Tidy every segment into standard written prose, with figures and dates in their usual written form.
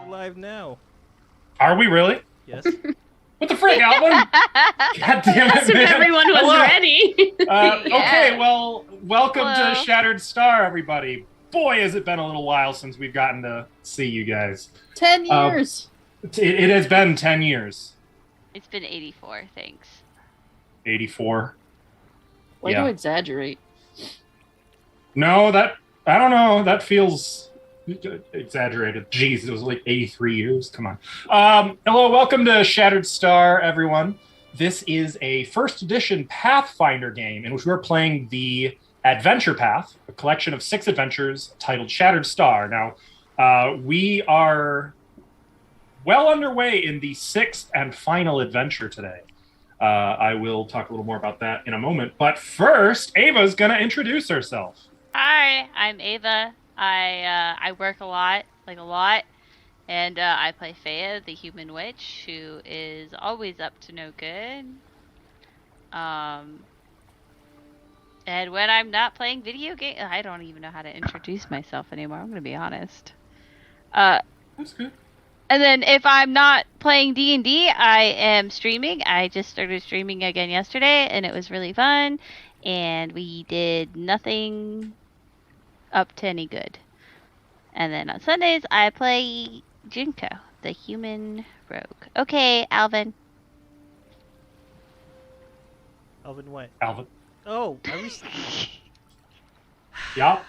live now. Are we really? Yes. What the frick, Alvin? God damn it, So man. everyone was Hello. ready. Okay, well, welcome Hello. to Shattered Star, everybody. Boy, has it been a little while since we've gotten to see you guys. 10 years. It has been 10 years. It's been 84, thanks. 84. Way to exaggerate. No, I don't know. That feels exaggerated. Jeez, it was like 83 years. Come on. Hello, welcome to Shattered Star, everyone. This is a first edition Pathfinder game in which we're playing the Adventure Path, a collection of 6 adventures titled Shattered Star. Now, we are well underway in the 6th and final adventure today. I will talk a little more about that in a moment. But first, Ava's going to introduce herself. Hi, I'm Ava. I work a lot, and I play Fea, the human witch, who is always up to no good. And when I'm not playing video games, I don't even know how to introduce myself anymore. I'm gonna be honest. That's good. And then if I'm not playing D&D, I am streaming. I just started streaming again yesterday, and it was really fun. And we did nothing up to any good. And then on Sundays, I play Junko, the human rogue. Okay, Alvin. Alvin what? Alvin. Oh, I was... Yeah.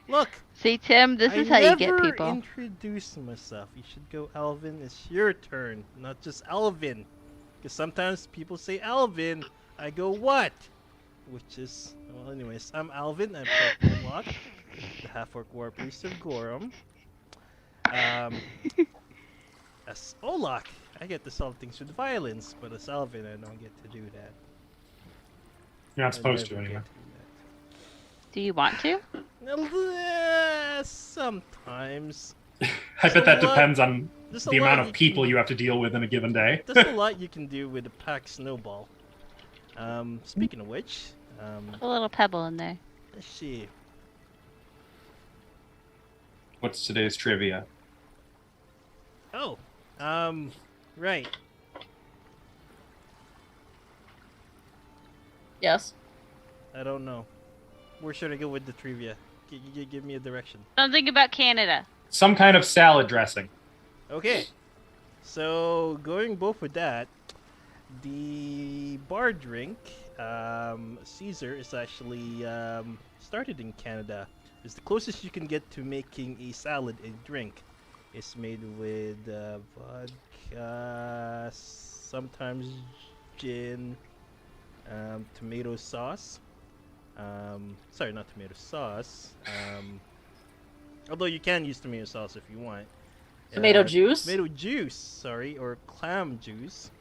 Look! See, Tim, this is how you get I never people. introduce myself. You should go Alvin. It's your turn, not just Alvin. Because sometimes people say Alvin. I go, what? Which is... Well, anyways, I'm Alvin. I'm Olak, the half-orc war priest of Gorum. As Olak, I get to solve things with violence, but as Alvin, I don't get to do that. You're not supposed I to never anyway. get to do that. Do you want to? Sometimes. I bet that depends on There's a the lot amount of people you have to deal with in a given day. There's a lot you can do with a pack snowball. Speaking of which, A little pebble in there. let's see. What's today's trivia? Oh, right. Yes. I don't know. Where should I go with the trivia? Give me a direction. Something about Canada. Some kind of salad dressing. Okay. So, going both with that, the bar drink, Caesar, is actually started in Canada. It's the closest you can get to making a salad a drink. It's made with vodka, sometimes gin, tomato sauce. Sorry, not tomato sauce. Although you can use tomato sauce if you want. Tomato juice? Tomato juice, sorry, or clam juice.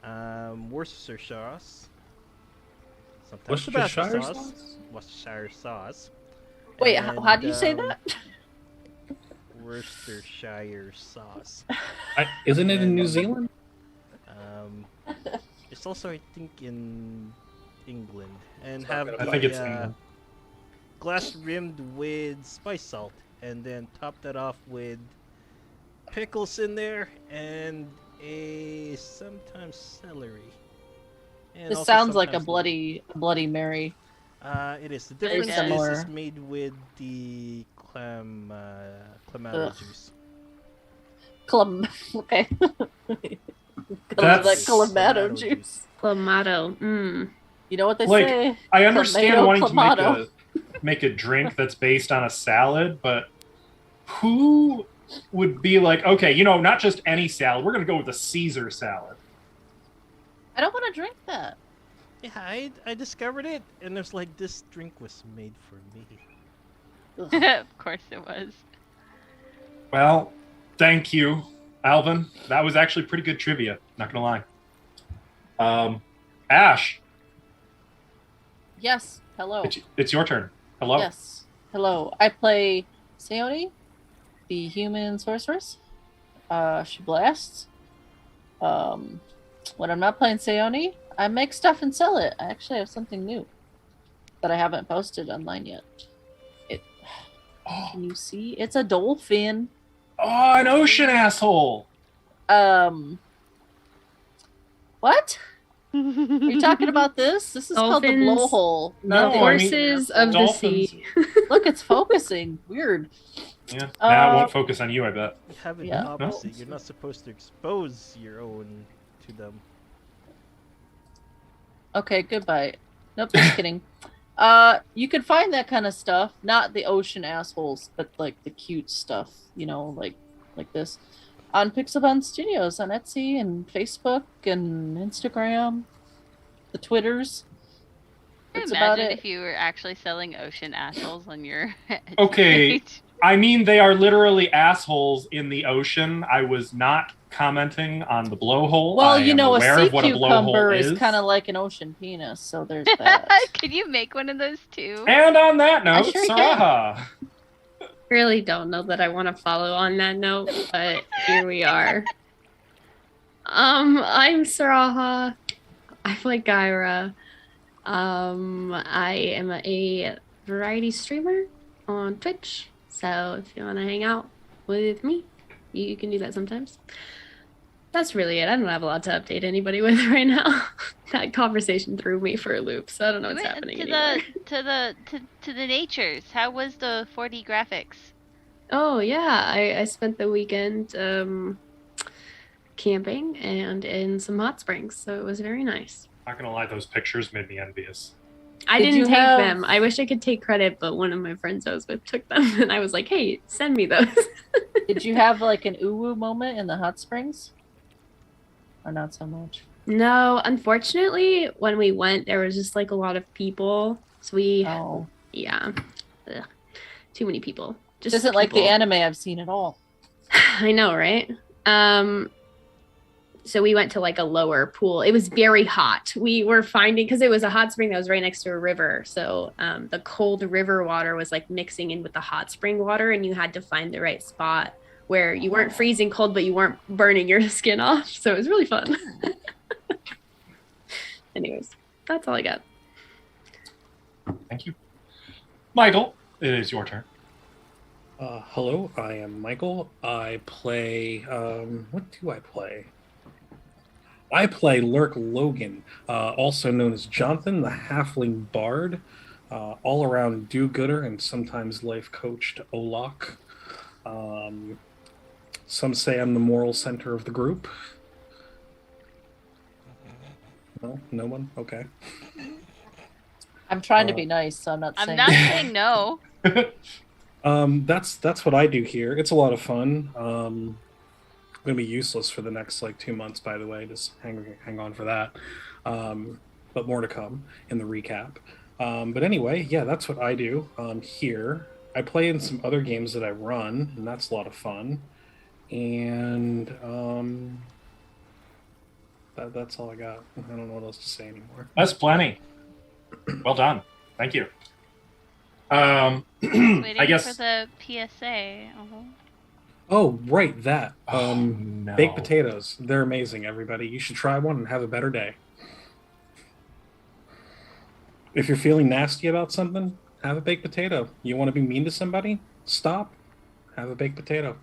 Worcestershire sauce. Sometimes Tabasco Worcestershire sauce. sauce? Worcestershire sauce. Wait, how do you say that? Worcestershire sauce. Isn't it in New Zealand? It's also, I think, in England. And It's not have gonna- I the think it's England. glass rimmed with spice salt, and then top that off with pickles in there and sometimes celery. And This also sounds like a sometimes bloody Mary. it is. The Very difference is similar. it's made with the clamato Ugh. juice. Okay. That's- Like Clamato Clamato juice. Clamato. You know what they Like, say? I understand Tomato wanting clamato. to make a drink that's based on a salad, but who would be like, okay, not just any salad. We're going to go with a Caesar salad. I don't want to drink that. Yeah, I discovered it, and there's like, this drink was made for me. Ugh. Of course it was. Well, thank you, Alvin. That was actually pretty good trivia. Not going to lie. Ash, Yes. Hello. it's your turn. Hello. Yes. Hello. I play Seoni, the human sorceress. She blasts. When I'm not playing Seoni, I make stuff and sell it. I actually have something new that I haven't posted online yet. Can you see? It's a dolphin. Oh, an ocean asshole. What? Are you talking about this? This is called the Dolphins. blowhole. No, the I mean, Horses of the dolphins. sea. Look, it's focusing. Weird. Yeah, now it won't focus on you, I bet. You have it Yeah. opposite. You're not supposed to expose your own to them. Okay, goodbye. Nope, just kidding. You can find that kind of stuff, not the ocean assholes, but like the cute stuff, like this, on Pixelbound Studios on Etsy and Facebook and Instagram, the Twitters. Can you That's about imagine it. if you were actually selling ocean assholes on your Etsy Okay. page? I mean, they are literally assholes in the ocean. I was not commenting on the blowhole. Well, I am a aware sea of what a cucumber blowhole is kind of like an ocean penis, so there's that. Could you make one of those too? And on that note, sure can. Saraha. Really don't know that I want to follow on that note, but here we are. I'm Saraha. I play Gyra. I am a variety streamer on Twitch. So if you want to hang out with me, you can do that sometimes. That's really it. I don't have a lot to update anybody with right now. That conversation threw me for a loop, so I don't know what's happening anymore. To the natures. How was the 4D graphics? Oh yeah, I spent the weekend camping and in some hot springs, so it was very nice. Not gonna lie, those pictures made me envious. I Did didn't you take have- them. I wish I could take credit, but one of my friends I was with took them, and I was like, "Hey, send me those." Did you have like an uwu moment in the hot springs? Or not so much? No, unfortunately, when we went, there was just like a lot of people, so yeah, Ugh. Too many people. Just This isn't like the people. anime I've seen at all. I know, right? So we went to like a lower pool. It was very hot. We were finding, because it was a hot spring that was right next to a river. So the cold river water was like mixing in with the hot spring water, and you had to find the right spot where you weren't freezing cold, but you weren't burning your skin off. So it was really fun. Anyways, that's all I got. Thank you. Michael, it is your turn. Hello, I am Michael. I play. What do I play? I play Lurk Logan, also known as Jonathan, the Halfling Bard, all around do-gooder and sometimes life coach to Olak. Some say I'm the moral center of the group. No, no one? Okay. I'm trying to be nice, so I'm not I'm saying. not saying no. That's what I do here. It's a lot of fun. I'm gonna be useless for the next like 2 months, by the way. Just hang on for that. But more to come in the recap. But anyway, yeah, that's what I do here. I play in some other games that I run, and that's a lot of fun. And that's all I got. I don't know what else to say anymore. That's plenty. Well done. Thank you. Waiting I guess. for the PSA. Oh, right, that. No. Baked potatoes. They're amazing, everybody. You should try one and have a better day. If you're feeling nasty about something, have a baked potato. You want to be mean to somebody? Stop. Have a baked potato.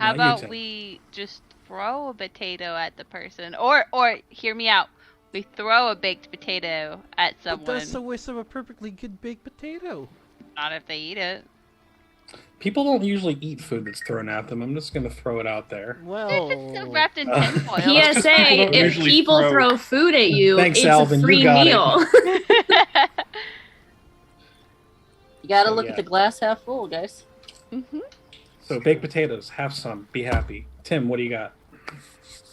How Not you, about Tim. we just throw a potato at the person, or hear me out. We throw a baked potato at But someone. that's a waste of a perfectly good baked potato. Not if they eat it. People don't usually eat food that's thrown at them. I'm just going to throw it out there. Well, If it's wrapped in tinfoil. That's 'cause people PSA, don't if usually people throw- throw food at you, Thanks, it's Alvin, a you free got it. meal. You gotta So, look yeah. at the glass half full, guys. So baked potatoes, have some, be happy. Tim, what do you got?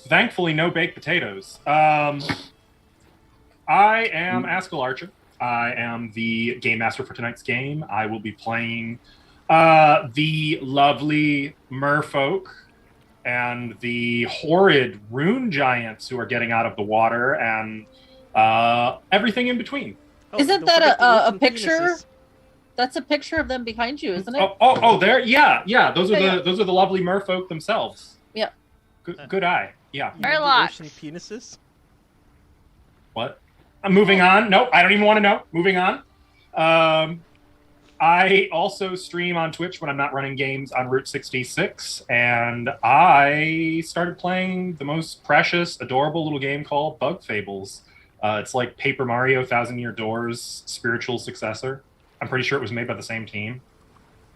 Thankfully, no baked potatoes. I am Askell Archer. I am the game master for tonight's game. I will be playing the lovely merfolk and the horrid rune giants who are getting out of the water and everything in between. Isn't don't that forget the a ocean picture? penises. That's a picture of them behind you, isn't it? There, yeah. Those are Yeah, those are the lovely merfolk themselves. Yeah. Good eye. Yeah. You mean the Murlocs. ocean penises? What? I'm moving on. Nope, I don't even want to know. Moving on. I also stream on Twitch when I'm not running games on Route 66, and I started playing the most precious, adorable little game called Bug Fables. It's like Paper Mario Thousand Year Door's spiritual successor. I'm pretty sure it was made by the same team.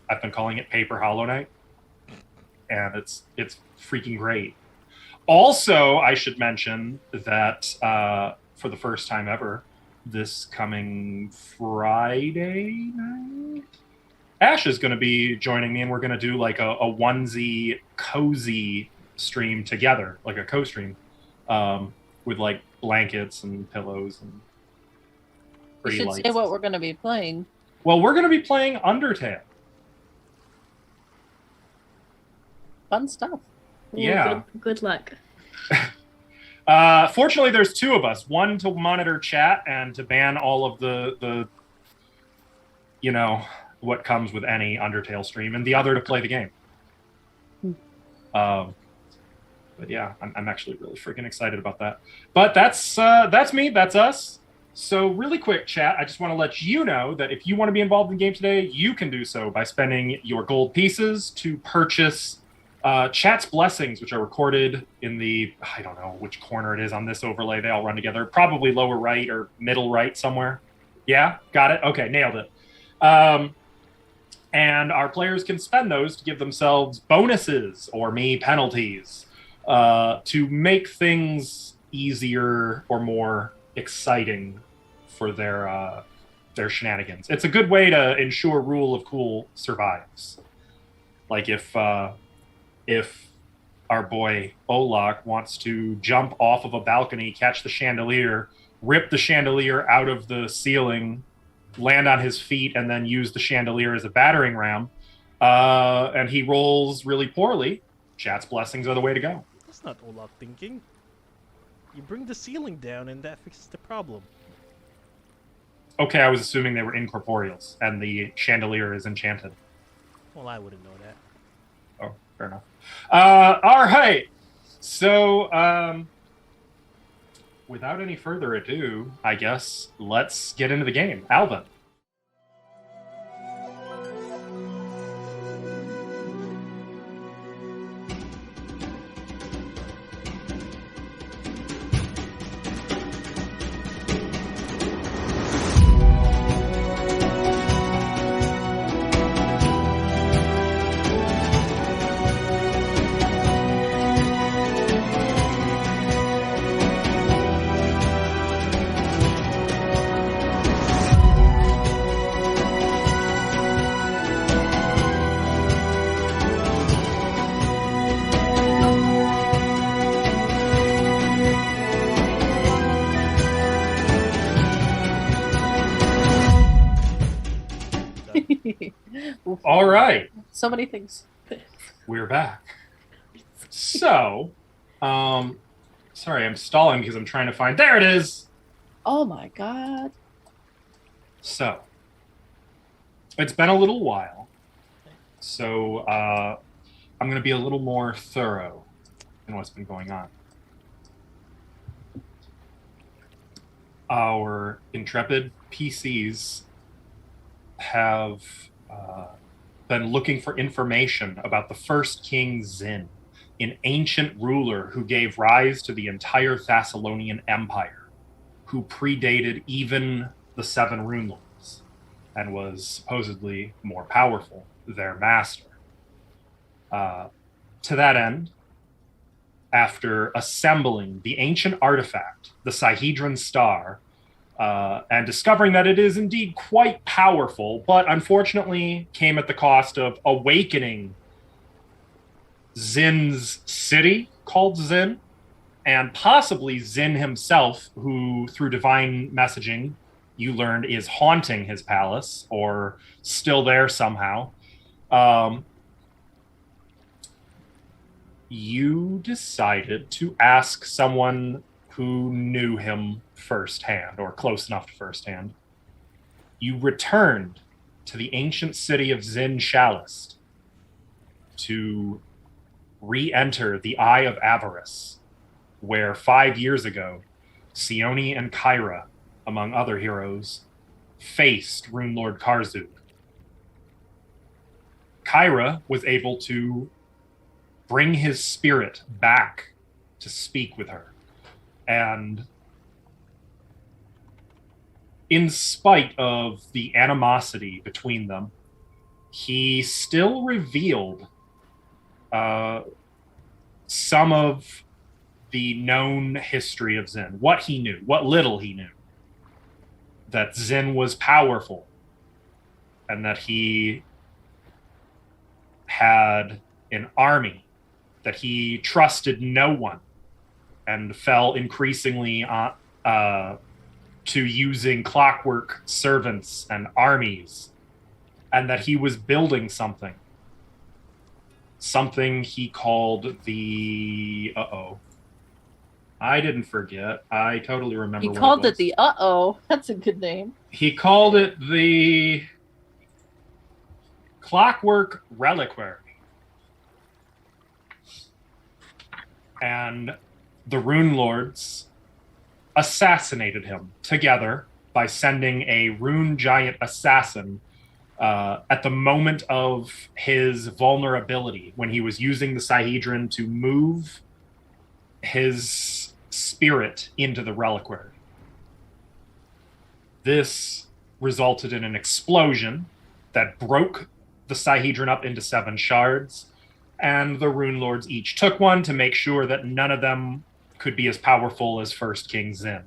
I've been calling it Paper Hollow Knight, and it's freaking great. Also, I should mention that for the first time ever, this coming Friday night, Ash is going to be joining me, and we're going to do like a onesie cozy stream together, like a co-stream, with like blankets and pillows and You pretty should lights. say what we're going to be playing. Well, we're going to be playing Undertale. Fun stuff. Yeah. Good luck. Fortunately, there's two of us. One to monitor chat and to ban all of the what comes with any Undertale stream, and the other to play the game. But yeah, I'm actually really freaking excited about that. But that's me. That's us. So really quick, chat, I just want to let you know that if you want to be involved in the game today, you can do so by spending your gold pieces to purchase Chat's Blessings, which are recorded in the, I don't know which corner it is on this overlay. They all run together. Probably lower right or middle right somewhere. Yeah? Got it? Okay, nailed it. And our players can spend those to give themselves bonuses or me penalties to make things easier or more exciting for their shenanigans. It's a good way to ensure Rule of Cool survives. Like if our boy Olak wants to jump off of a balcony, catch the chandelier, rip the chandelier out of the ceiling, land on his feet, and then use the chandelier as a battering ram, and he rolls really poorly, Chat's Blessings are the way to go. That's not Olaf thinking. You bring the ceiling down and that fixes the problem. Okay, I was assuming they were incorporeals, and the chandelier is enchanted. Well, I wouldn't know that. Oh, fair enough. All right. So, without any further ado, I guess let's get into the game. Alvin. All right. So many things. We're back. So, sorry, I'm stalling because I'm trying to find. There it is. Oh my god. So, it's been a little while. So, I'm going to be a little more thorough in what's been going on. Our intrepid PCs have been looking for information about the first king Zin, an ancient ruler who gave rise to the entire Thessalonian Empire, who predated even the Seven Rune Lords and was supposedly more powerful, their master. To that end, after assembling the ancient artifact, the Sihedron Star, and discovering that it is indeed quite powerful, but unfortunately came at the cost of awakening Zin's city, called Zin, and possibly Zin himself, who, through divine messaging, you learned is haunting his palace, or still there somehow. You decided to ask someone who knew him firsthand, or close enough to firsthand. You returned to the ancient city of Zin Shalist to re-enter the Eye of Avarice, where 5 years ago, Sione and Kyra, among other heroes, faced Rune Lord Karzuk Kyra was able to bring his spirit back to speak with her. And in spite of the animosity between them, he still revealed some of the known history of Zin, what he knew, what little he knew. That Zin was powerful, and that he had an army, that he trusted no one, and fell increasingly to using clockwork servants and armies, and that he was building something he called the I didn't forget. I totally remember. He called it the That's a good name. He called it the Clockwork Reliquary. And the Rune Lords assassinated him together by sending a rune giant assassin at the moment of his vulnerability, when he was using the Sihedron to move his spirit into the reliquary. This resulted in an explosion that broke the Sihedron up into 7 shards, and the Rune Lords each took one to make sure that none of them could be as powerful as First King Zin.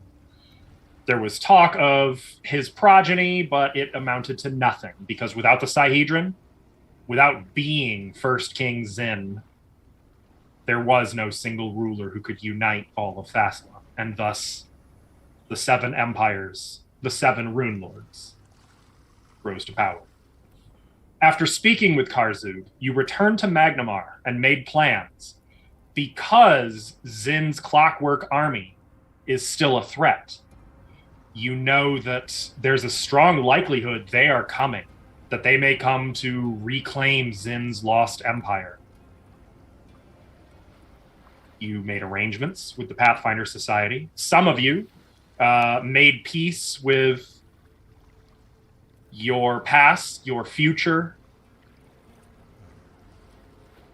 There was talk of his progeny, but it amounted to nothing, because without the Sihedron, without being First King Zin, there was no single ruler who could unite all of Thassalon, and thus the 7 empires, the 7 Rune Lords, rose to power. After speaking with Karzug, you returned to Magnamar and made plans. Because Zin's clockwork army is still a threat, you know that there's a strong likelihood they are coming, that they may come to reclaim Zin's lost empire. You made arrangements with the Pathfinder Society. Some of you made peace with your past, your future,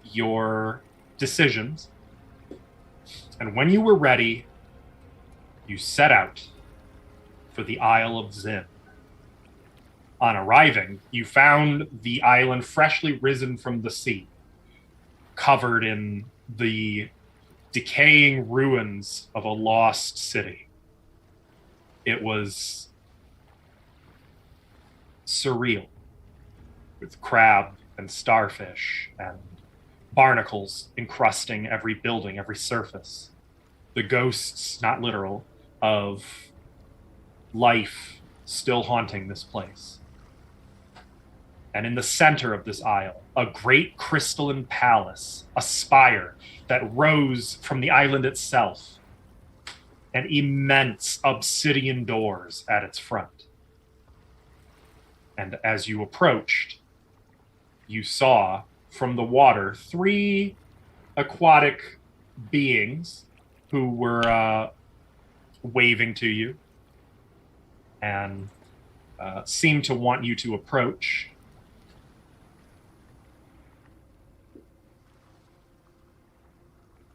your decisions. And when you were ready, you set out for the Isle of Zin. On arriving, you found the island freshly risen from the sea, covered in the decaying ruins of a lost city. It was surreal, with crab and starfish and barnacles encrusting every building, every surface. The ghosts, not literal, of life still haunting this place. And in the center of this isle, a great crystalline palace, a spire that rose from the island itself, and immense obsidian doors at its front. And as you approached, you saw from the water 3 aquatic beings who were waving to you and seemed to want you to approach.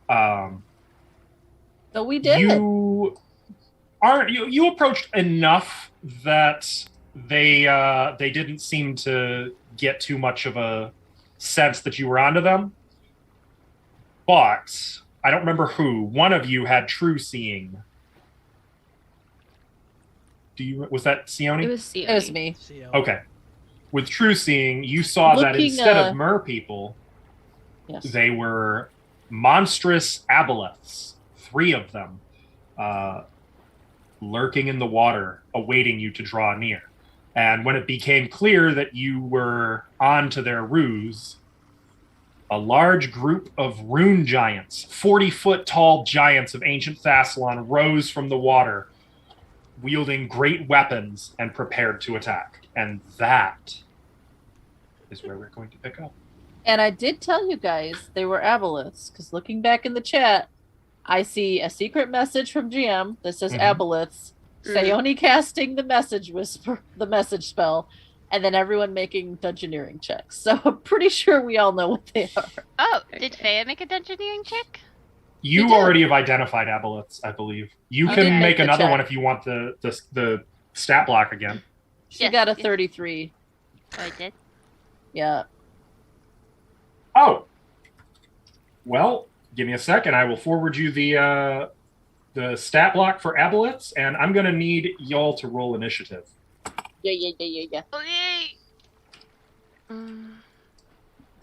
So we did. You approached enough that they didn't seem to get too much of a sense that you were onto them. But I don't remember who. One of you had true seeing. Was that Sione? It was Sione. It was me. Okay. With true seeing, you saw that instead of mer people, yes, they were monstrous aboleths, 3 of them, lurking in the water, awaiting you to draw near. And when it became clear that you were on to their ruse, a large group of rune giants, 40-foot-tall giants of ancient Thassalon, rose from the water, wielding great weapons and prepared to attack. And that is where we're going to pick up. And I did tell you guys they were aboleths, because looking back in the chat, I see a secret message from GM that says aboleths. Sione casting the message spell, and then everyone making dungeoneering checks. So I'm pretty sure we all know what they are. Oh, Okay. did Faya make a dungeoneering check? You did. already have identified aboleths, I believe. You I can did make make the another check. one if you want the stat block again. She Yes, got a yes. 33. Oh, I did. Yeah. Oh. Well, give me a second. I will forward you the stat block for aboleths, and I'm gonna need y'all to roll initiative. Yeah.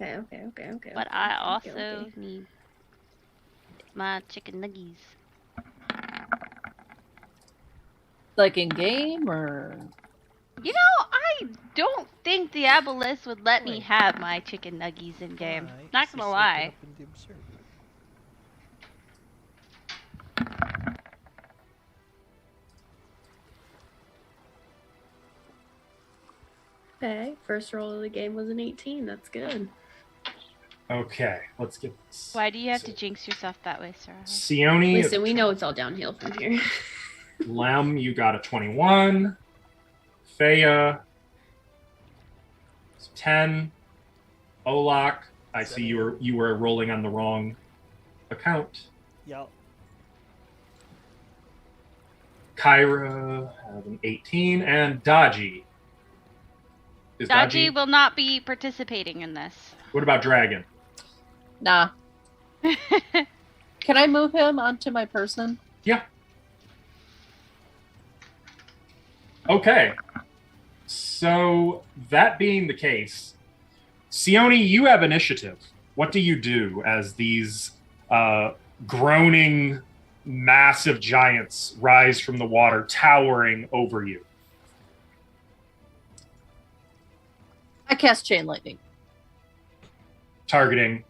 Okay. Okay. But I also need my chicken nuggies. Like in game or You know, I don't think the aboleth would let me Wait. have my chicken nuggies in game. Why Not is gonna this lie. open up in the observer? Okay, first roll of the game was an 18. That's good. Okay, let's get this. Why do you have So, to jinx yourself that way, Sarah? Sione, Listen, we know it's all downhill from here. Lem, you got a 21. Faya, 10. Olak, I see you were rolling on the wrong account. Yup. Kyra have an 18, and Dodgy. Is Dodgy will not be participating in this. What about Dragon? nah. Can I move him onto my person? Yeah. Okay. So that being the case, Sione, you have initiative. What do you do as these groaning, massive giants rise from the water, towering over you? I cast Chain Lightning. Targeting.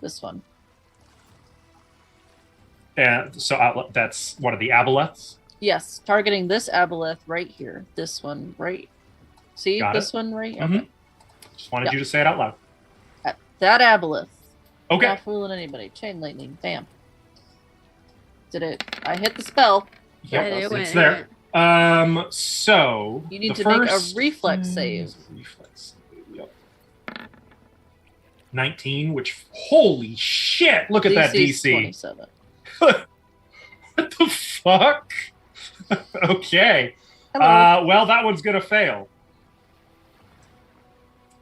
This one. And so that's one of the aboleths. Yes, targeting this aboleth right here. This one right. See Got this it. one right? Mhm. Okay. Just wanted Yep. you to say it out loud. That aboleth. Okay. Not fooling anybody. Chain Lightning. Bam. Did it? I hit the spell. Yep, it went, it's it there. went. So You need the to make a first- reflex save. Reflex save. Yep. 19, which holy shit! Look at that DC is DC. 27. What the fuck? Okay. Hello. Well, that one's gonna fail.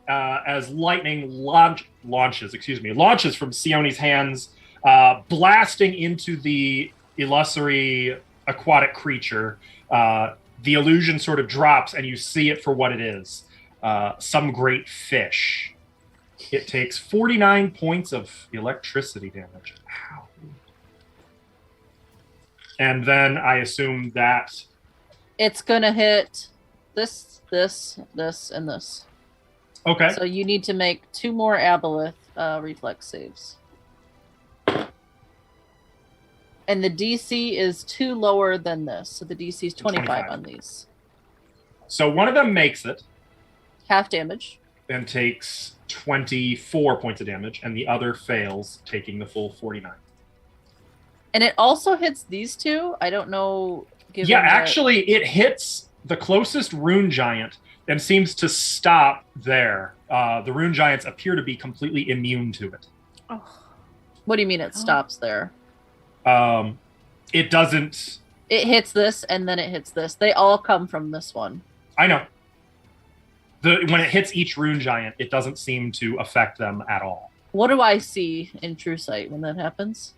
As lightning launches from Sione's hands, blasting into the illusory aquatic creature. The illusion sort of drops, and you see it for what it is: some great fish. It takes 49 points of electricity damage. Ow. And then I assume that It's gonna hit this, and this. okay. So you need to make 2 more aboleth reflex saves. And the DC is 2 lower than this. So the DC is 25 25. on these. So one of them makes it Half damage. and takes 24 points of damage, and the other fails, taking the full 49. And it also hits these 2. I don't know. given Yeah, that- actually, it hits the closest rune giant and seems to stop there. The rune giants appear to be completely immune to it. What do you mean it stops there? It doesn't. It hits this and then it hits this. They all come from this one. I know. When it hits each rune giant, it doesn't seem to affect them at all. What do I see in True Sight when that happens?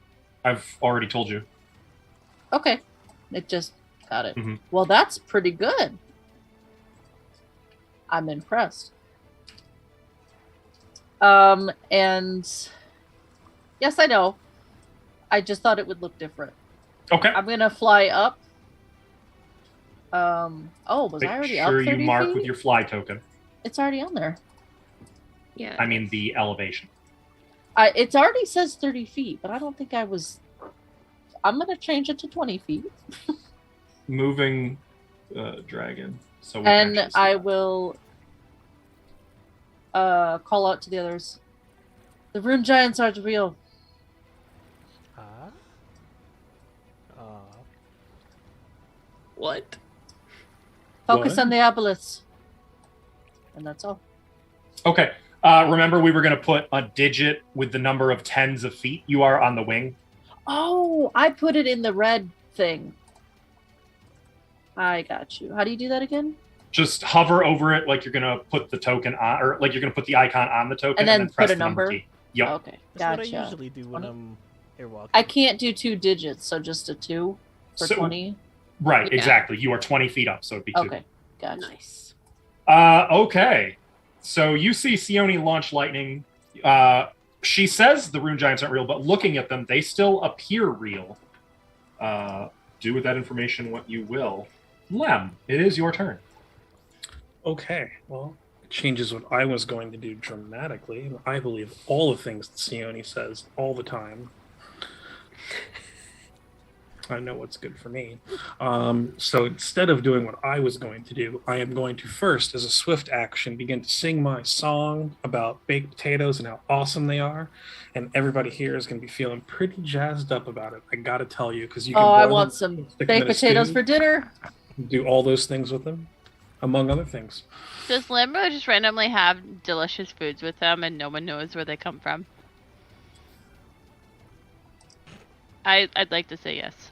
I've already told you. Okay. It just got it. Mhm. Well, that's pretty good. I'm impressed. And yes, I know. I just thought it would look different. Okay. I'm gonna fly up. Oh, was Make I already sure up you 30 mark feet? with your fly token. It's already on there. Yeah. I mean the elevation. It already says 30 feet, but I don't think I was. I'm gonna change it to 20 feet, Moving dragon. So we can and actually see I that. will call out to the others. The rune giants are real. What? Focus What? on the aboleths. and that's all. Okay. Remember, we were going to put a digit with the number of tens of feet you are on the wing. Oh, I put it in the red thing. I got you. How do you do that again? Just hover over it like you're going to put the token on, or like you're going to put the icon on the token, And then press put a the number number? key. Yep. Okay, That's gotcha. what I usually do when I'm airwalking. I can't do 2 digits, so just a 2 for So- 20. Right, Yeah. exactly. You are 20 feet up, so it'd be 2. Okay, gotcha. Nice. Okay. So you see Sione launch lightning. She says the rune giants aren't real, but looking at them, they still appear real. Do with that information what you will. Lem, it is your turn. Okay, well, it changes what I was going to do dramatically. I believe all the things that Sione says all the time. I know what's good for me. So instead of doing what I was going to do, I am going to first, as a swift action, begin to sing my song about baked potatoes and how awesome they are. And everybody here is going to be feeling pretty jazzed up about it. I got to tell you, because you can I boil want them, some stick them baked in a potatoes stew, for dinner. do all those things with them, among other things. Does Limbo just randomly have delicious foods with them and no one knows where they come from? I'd like to say yes.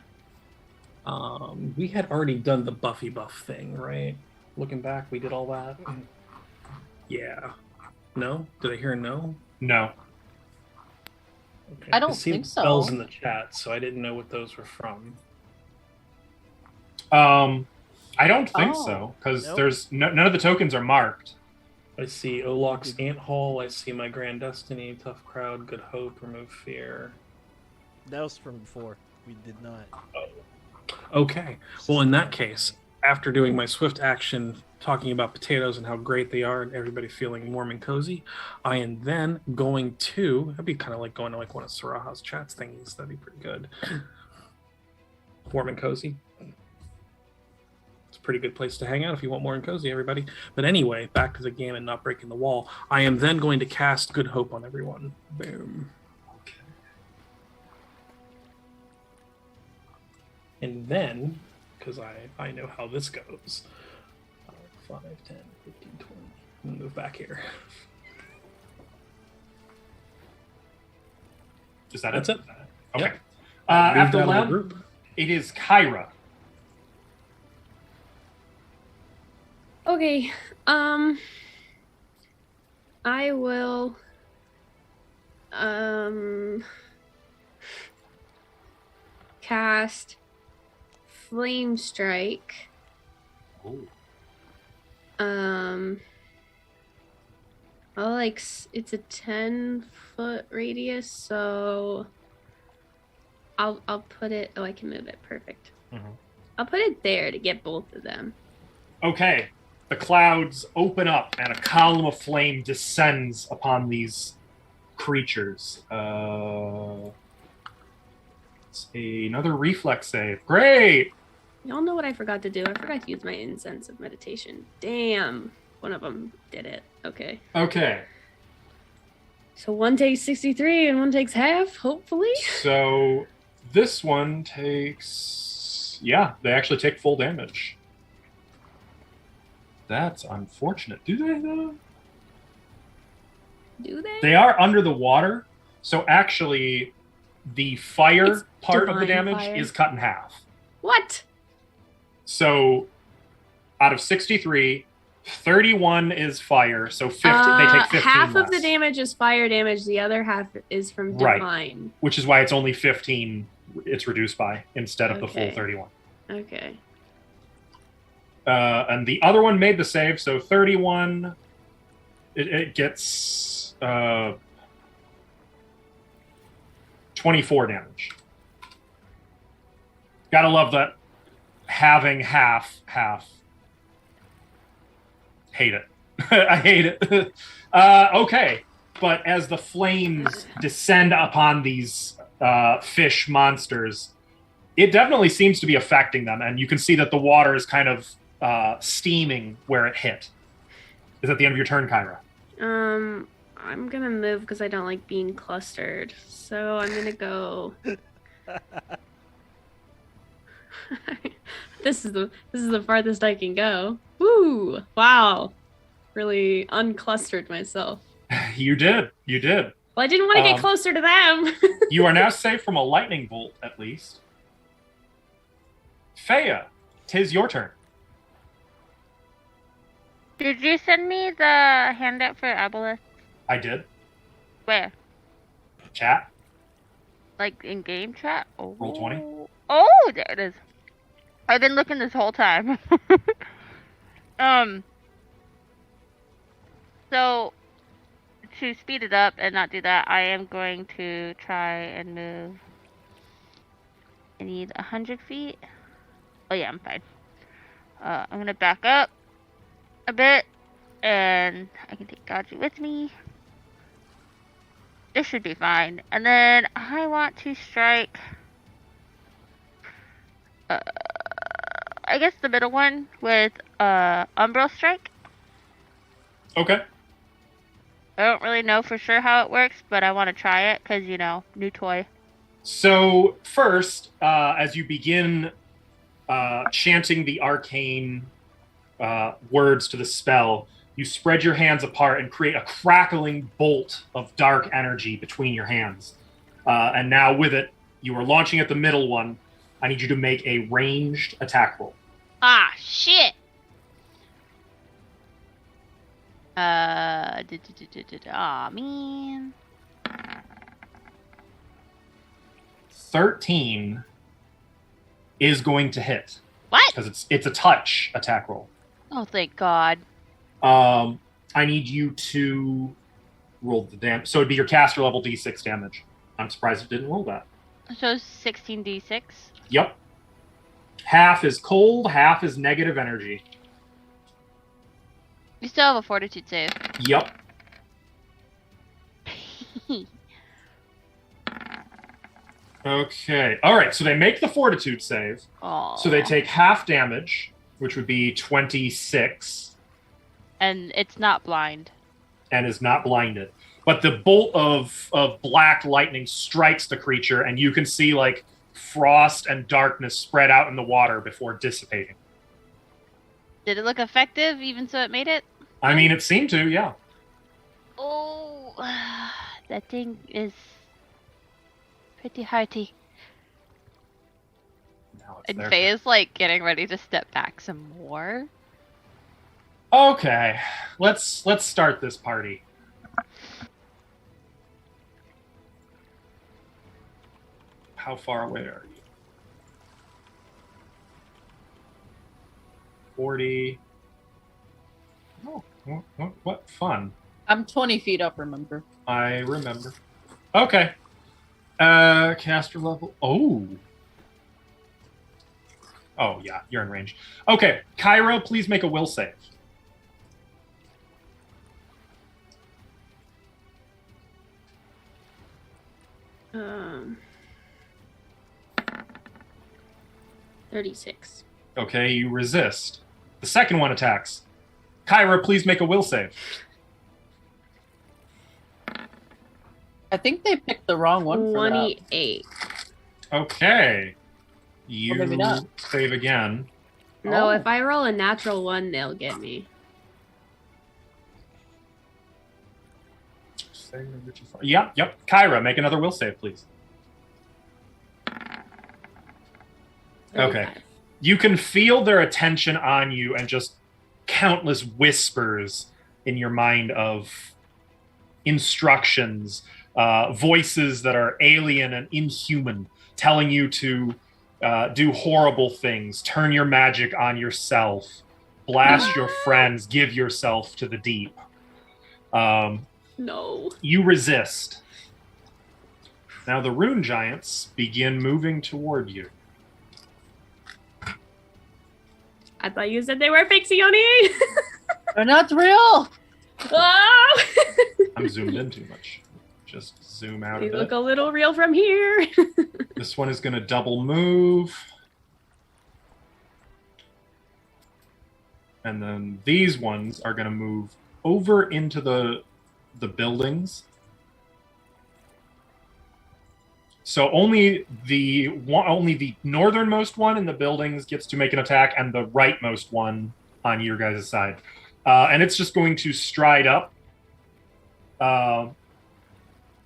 We had already done the Buffy buff thing, right? Looking back, we did all that. Yeah. No? Did I hear a no? No. Okay. I don't see think so. Bells in the chat, so I didn't know what those were from. I don't think Oh. so, because Nope. there's none of the tokens are marked. I see Olok's Ant Hall. I see My Grand Destiny, Tough Crowd, Good Hope, Remove Fear. That was from before. We did not. Okay. Well, in that case, after doing my swift action, talking about potatoes and how great they are, and everybody feeling warm and cozy, I am then going to. That'd be kind of like going to like one of Saraha's chats thingies. That'd be pretty good. Warm and cozy. It's a pretty good place to hang out if you want warm and cozy, everybody. But anyway, back to the game and not breaking the wall. I am then going to cast Good Hope on everyone. Boom. And then, because I know how this goes, 5, 10, 15, 20. I'm going to move back here. Is that That's it? it. Okay. Yep. I moved After out of the Lem, group. it is Kyra. Okay. I will cast Flame Strike. It's a 10-foot radius, so I'll put it. Oh, I can move it. Perfect. Mhm. I'll put it there to get both of them. Okay. The clouds open up and a column of flame descends upon these creatures. It's another reflex save. Great! Y'all know what I forgot to do. I forgot to use my incense of meditation. Damn. One of them did it. Okay. Okay. So one takes 63 and one takes half, hopefully. So this one takes... Yeah, they actually take full damage. That's unfortunate. Do they, though? Do they? They are under the water, so actually the fire It's part of the divine damage fire. is cut in half. What? So out of 63, 31 is fire, so 50, they take 15 half less, of the damage is fire damage. The other half is from Right. divine. which is why it's only 15 it's reduced by instead of the full Okay. 31. Okay. And the other one made the save, so 31, it gets 24 damage. Gotta love that having half. Hate it. I hate it. Okay, but as the flames descend upon these fish monsters, it definitely seems to be affecting them, and you can see that the water is kind of steaming where it hit. Is that the end of your turn, Kyra? I'm gonna move because I don't like being clustered. So I'm gonna go. This is the farthest I can go. Woo! Wow. really unclustered myself. You did. Well, I didn't want to get Um, closer to them. You are now safe from a lightning bolt, at least. Feya, 'tis your turn. Did you send me the handout for Aboleth? I did. Where? Chat. Like in game chat? Oh. Roll 20. Oh, there it is. I've been looking this whole time. So to speed it up and not do that, I am going to try and move. I need 100 feet. Oh yeah, I'm fine. I'm gonna back up a bit, and I can take Dodgy with me. This should be fine. And then I want to strike. I guess the middle one with Umbral Strike. Okay. I don't really know for sure how it works, but I want to try it because, you know, new toy. So first, as you begin chanting the arcane words to the spell, you spread your hands apart and create a crackling bolt of dark energy between your hands. And now with it, you are launching at the middle one. I need you to make a ranged attack roll. Ah, shit! Aw, man. 13 is going to hit. What? Because it's a touch attack roll. Oh, thank God. I need you to roll the damage. So it'd be your caster level D6 damage. I'm surprised it didn't roll that. So 16d6. Yep. Half is cold, half is negative energy. You still have a fortitude save. Yep. Okay. All right. So they make the fortitude save. Oh. So they take half damage, which would be 26, And it's not blind. and is not blinded. But the bolt of black lightning strikes the creature, and you can see like frost and darkness spread out in the water before dissipating. Did it look effective even so it made it? I mean, it seemed to, yeah. Oh, that thing is pretty hearty. Now it's And their Faye turn. is like getting ready to step back some more. Okay, let's start this party. How far away are you? 40. Oh, what fun. I'm 20 feet up, remember? I remember. Okay. Caster level. Oh, yeah, you're in range. Okay, Kyra, please make a will save. Um, 36. Okay, you resist. The second one attacks. Kyra, please make a will save. I think they picked the wrong one for that. 28. Okay. You maybe not. save again. No, Oh. if I roll a natural one, they'll get me. Yep. Kyra, make another will save, please. Okay. 35. You can feel their attention on you and just countless whispers in your mind of instructions, voices that are alien and inhuman, telling you to do horrible things, turn your magic on yourself, blast your friends, give yourself to the deep. No. You resist. Now the rune giants begin moving toward you. I thought you said they were fixing on me. They're not real! Oh! I'm zoomed in too much. Just zoom out a They bit. look a little real from here. This one is going to double move. And then these ones are going to move over into the buildings. So only the northernmost one in the buildings gets to make an attack, and the rightmost one on your guys' side. and it's just going to stride up,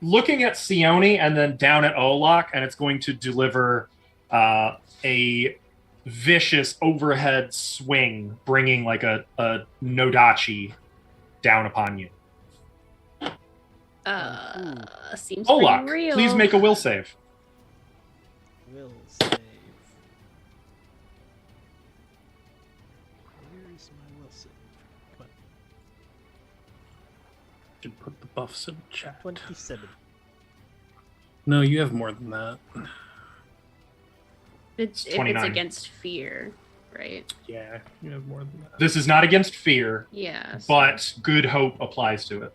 looking at Sione and then down at Olak, and it's going to deliver a vicious overhead swing, bringing like a Nodachi down upon you. Seems Olak, pretty real. please make a will save. Will save. Where is my will save? Come Should put the buffs in chat. on. 27. No, you have more than that. If it's 29. against fear, right? Yeah, you have more than that. This is not against fear, Yeah. so- but good hope applies to it.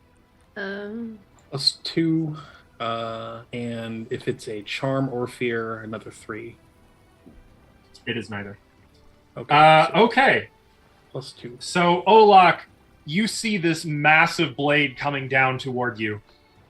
+2, and if it's a charm or fear, another 3. It is neither. Okay. so Okay. +2. So, Olak, you see this massive blade coming down toward you,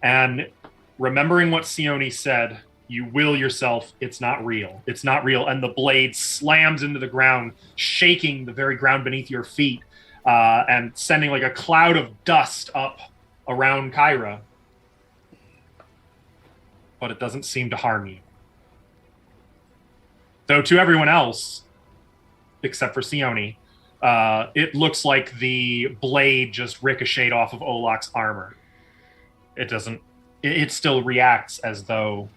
and remembering what Sione said, you will yourself, it's not real. It's not real. And the blade slams into the ground, shaking the very ground beneath your feet, and sending like a cloud of dust up around Kyra. But it doesn't seem to harm you. Though to everyone else, except for Sione, it looks like the blade just ricocheted off of Olak's armor. It doesn't. It still reacts as though.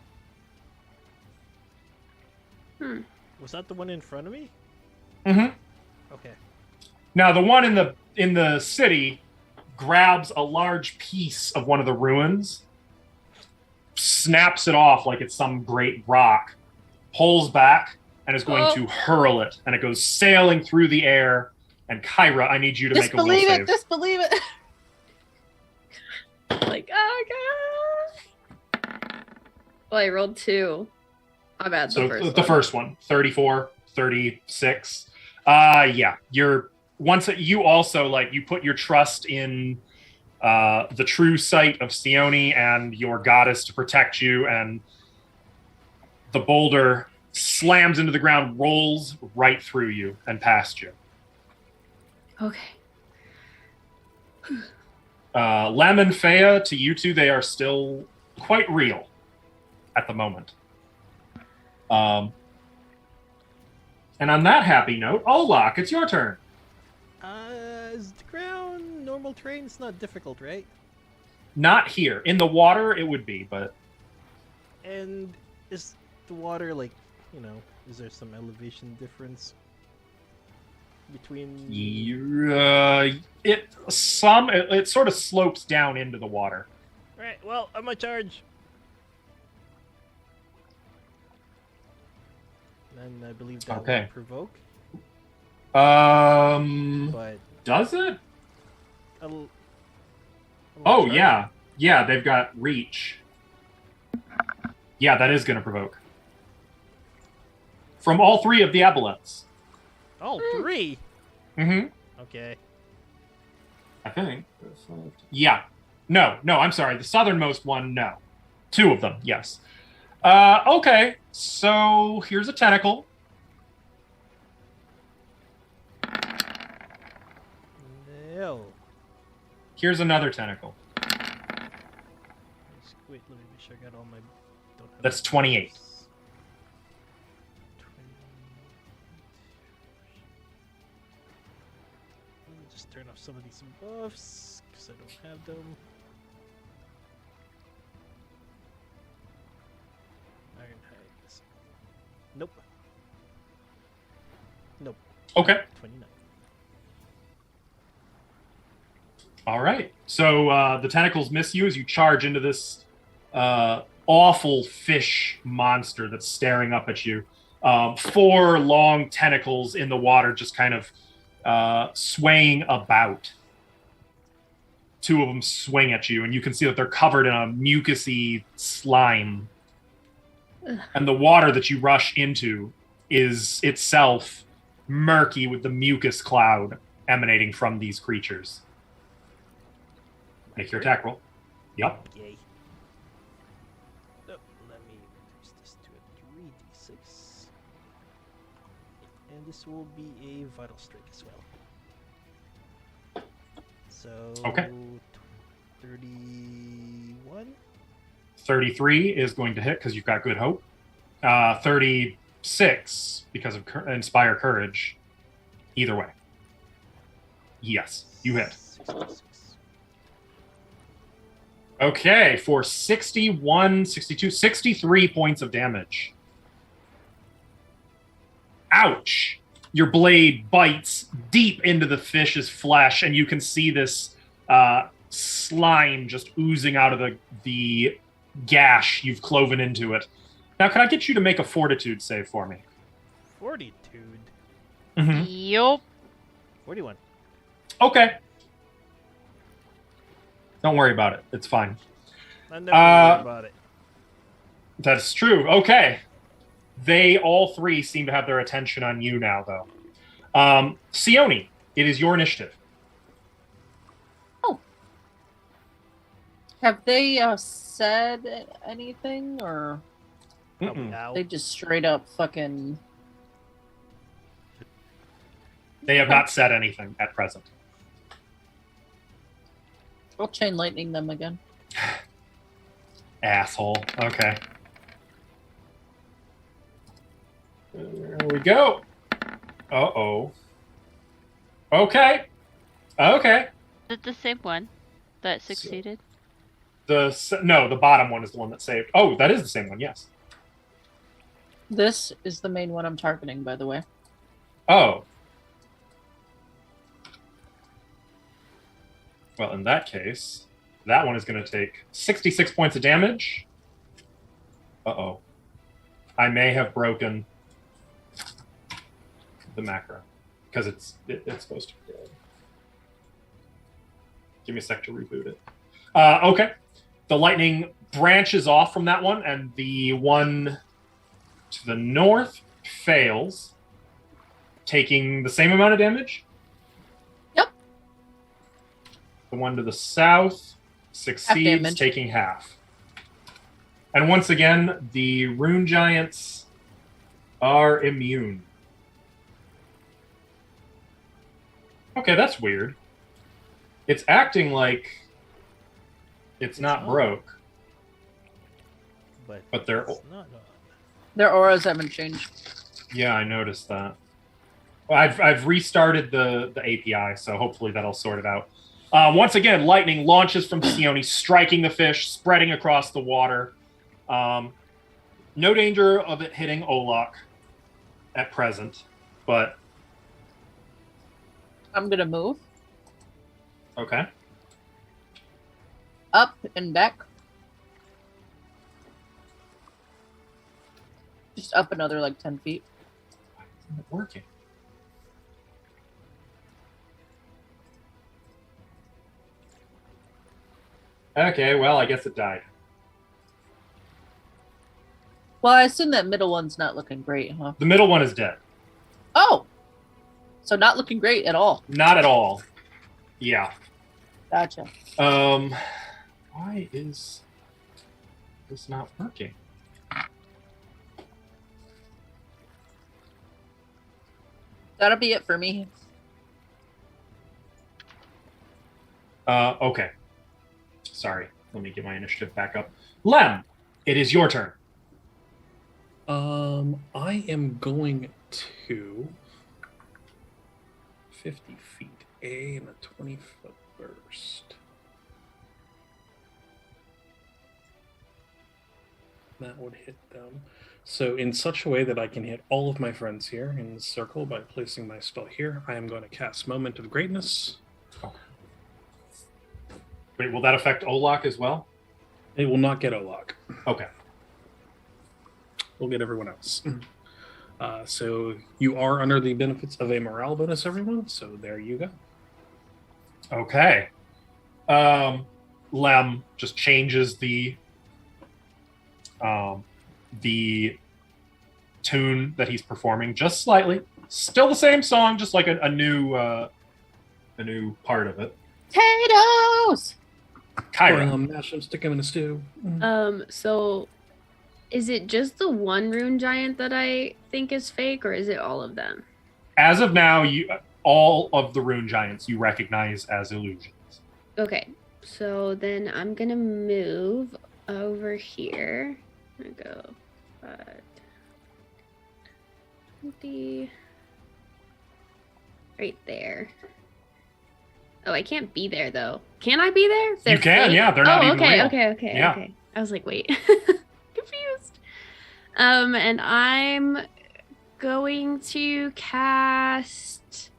Was that the one in front of me? Mm-hmm. Okay. Now the one in the city grabs a large piece of one of the ruins, snaps it off like it's some great rock, pulls back, and is going to hurl it, and it goes sailing through the air. And Kyra, I need you to make a will Disbelieve save. it. Disbelieve it. Like, oh god. Well, I rolled 2. My bad. So The first one. 34, 36. Yeah, you're once you also like you put your trust in the true sight of Sione and your goddess to protect you, and the boulder slams into the ground, rolls right through you and past you. Okay. Lem and Fea, to you two, they are still quite real at the moment. And on that happy note, Olak, it's your turn. Is the ground normal terrain? It's not difficult, right? Not here. In the water, it would be, but And is the water like, is there some elevation difference between? it sort of slopes down into the water. Right. Well, I'm a charge. And I believe that Okay. will provoke, Um, but does it? I'll Oh, charge. yeah. They've got reach. Yeah, that is going to provoke. From all 3 of the aboleths. All 3. Mm-hmm. Okay. I think. Yeah. No, I'm sorry. The southernmost one, no. 2 of them, yes. Okay. So here's a tentacle. No. Here's another tentacle. Wait, let me make sure I got all my. Don't have That's my 28. buffs. 28. Let me just turn off some of these buffs because I don't have them. Ironhide. Nope. Nope. Okay. 29. All right. So the tentacles miss you as you charge into this awful fish monster that's staring up at you. 4 long tentacles in the water just kind of swaying about. 2 of them swing at you, and you can see that they're covered in a mucousy slime. And the water that you rush into is itself murky with the mucus cloud emanating from these creatures. Make your attack roll. Yep. Yay. Oh, let me reduce this to a 3d6. And this will be a vital strike as well. So Okay. 31. 33 is going to hit because you've got good hope. 36 because of inspire courage. Either way. Yes, you hit. 66. Okay, for 61, 62, 63 points of damage. Ouch! Your blade bites deep into the fish's flesh, and you can see this slime just oozing out of the gash you've cloven into it. Now, can I get you to make a fortitude save for me? Fortitude. Mm-hmm. Yup. 41. Okay. Don't worry about it. It's fine. I never worry about it. That's true. Okay. They all three seem to have their attention on you now, though. Sione, it is your initiative. Have they said anything, or Mm-mm. Ow. they just straight up fucking? They have not said anything at present. I'll chain lightning them again. Asshole. Okay. There we go. Uh-oh. Okay. Okay. Is it the same one that succeeded? No, the bottom one is the one that saved. Oh, that is the same one, yes. This is the main one I'm targeting, by the way. Oh. Well, in that case, that one is going to take 66 points of damage. Uh-oh. I may have broken the macro because it's supposed to be dead. Give me a sec to reboot it. Okay. The lightning branches off from that one, and the one to the north fails, taking the same amount of damage. Yep. The one to the south succeeds, damage. taking half. And once again, the rune giants are immune. Okay, that's weird. It's acting like it's not broke, but they're... it's not. Their auras haven't changed. Yeah, I noticed that. Well, I've restarted the API, so hopefully that'll sort it out. Once again, lightning launches from Sione, striking the fish, spreading across the water. No danger of it hitting Olak at present, but... I'm gonna move Okay. up and back. Just up another like 10 feet. Why isn't it working? Okay, well, I guess it died. Well, I assume that middle one's not looking great, huh? The middle one is dead. Oh! So not looking great at all. Not at all. Yeah. Gotcha. Why is this not working? That'll be it for me. Okay. Sorry. Let me get my initiative back up. Lem, it is your turn. I am going to 50 feet A and a 20-foot burst. That would hit them. So in such a way that I can hit all of my friends here in the circle by placing my spell here, I am going to cast Moment of Greatness. Wait, will that affect Olak as well? It will not get Olak. Okay. We'll get everyone else. So you are under the benefits of a morale bonus, everyone. So there you go. Okay. Lem just changes the tune that he's performing just slightly. Still the same song, just like a new part of it. Potatoes! Kyra. Mash them, stick them in a stew. So is it just the one rune giant that I think is fake, or is it all of them? As of now, all of the rune giants you recognize as illusions. Okay, so then I'm gonna move over here. I'm gonna go 20 right there. Oh, I can't be there though. Can I be there? You can, yeah. They're not even okay, real. okay. Yeah. Okay. I was like, wait, confused. And I'm going to cast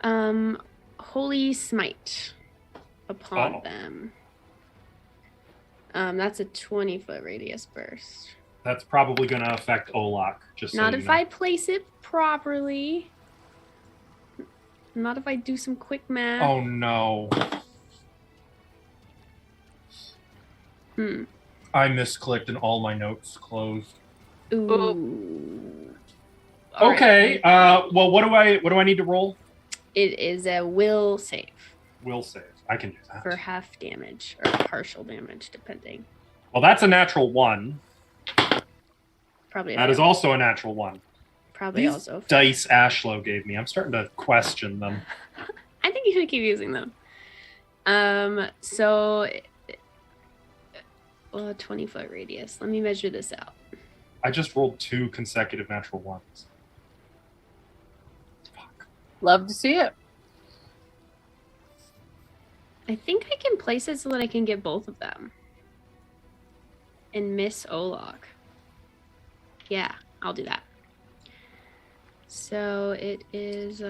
Holy Smite upon them. That's a 20-foot radius burst. That's probably going to affect Olak. Just Not so if you know. I place it properly. Not if I do some quick math. Oh no. I misclicked and all my notes closed. Ooh. All Okay. right. Well, what do I need to roll? It is a will save. Will save. I can do that. For half damage or partial damage, depending. Well, that's a natural 1. Probably. That is also a natural 1. Probably These also. dice Ashlow gave me. I'm starting to question them. I think you should keep using them. So, 20-foot radius. Let me measure this out. I just rolled 2 consecutive natural 1s. Fuck. Love to see it. I think I can place it so that I can get both of them. And miss Olak. Yeah, I'll do that. So it is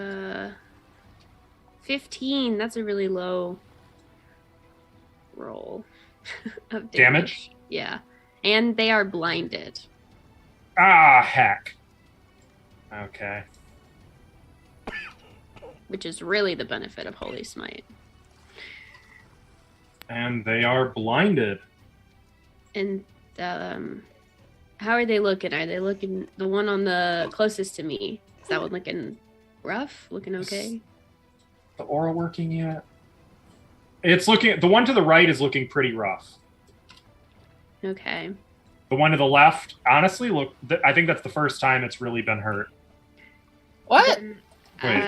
15. That's a really low roll of damage. Yeah. And they are blinded. Ah, heck. Okay. Which is really the benefit of Holy Smite. And they are blinded. And how are they looking? Are they looking the one on the closest to me? Is that one looking rough? Looking okay? The aura working yet? It's looking. The one to the right is looking pretty rough. Okay. The one to the left, honestly, I think that's the first time it's really been hurt. What? Wait.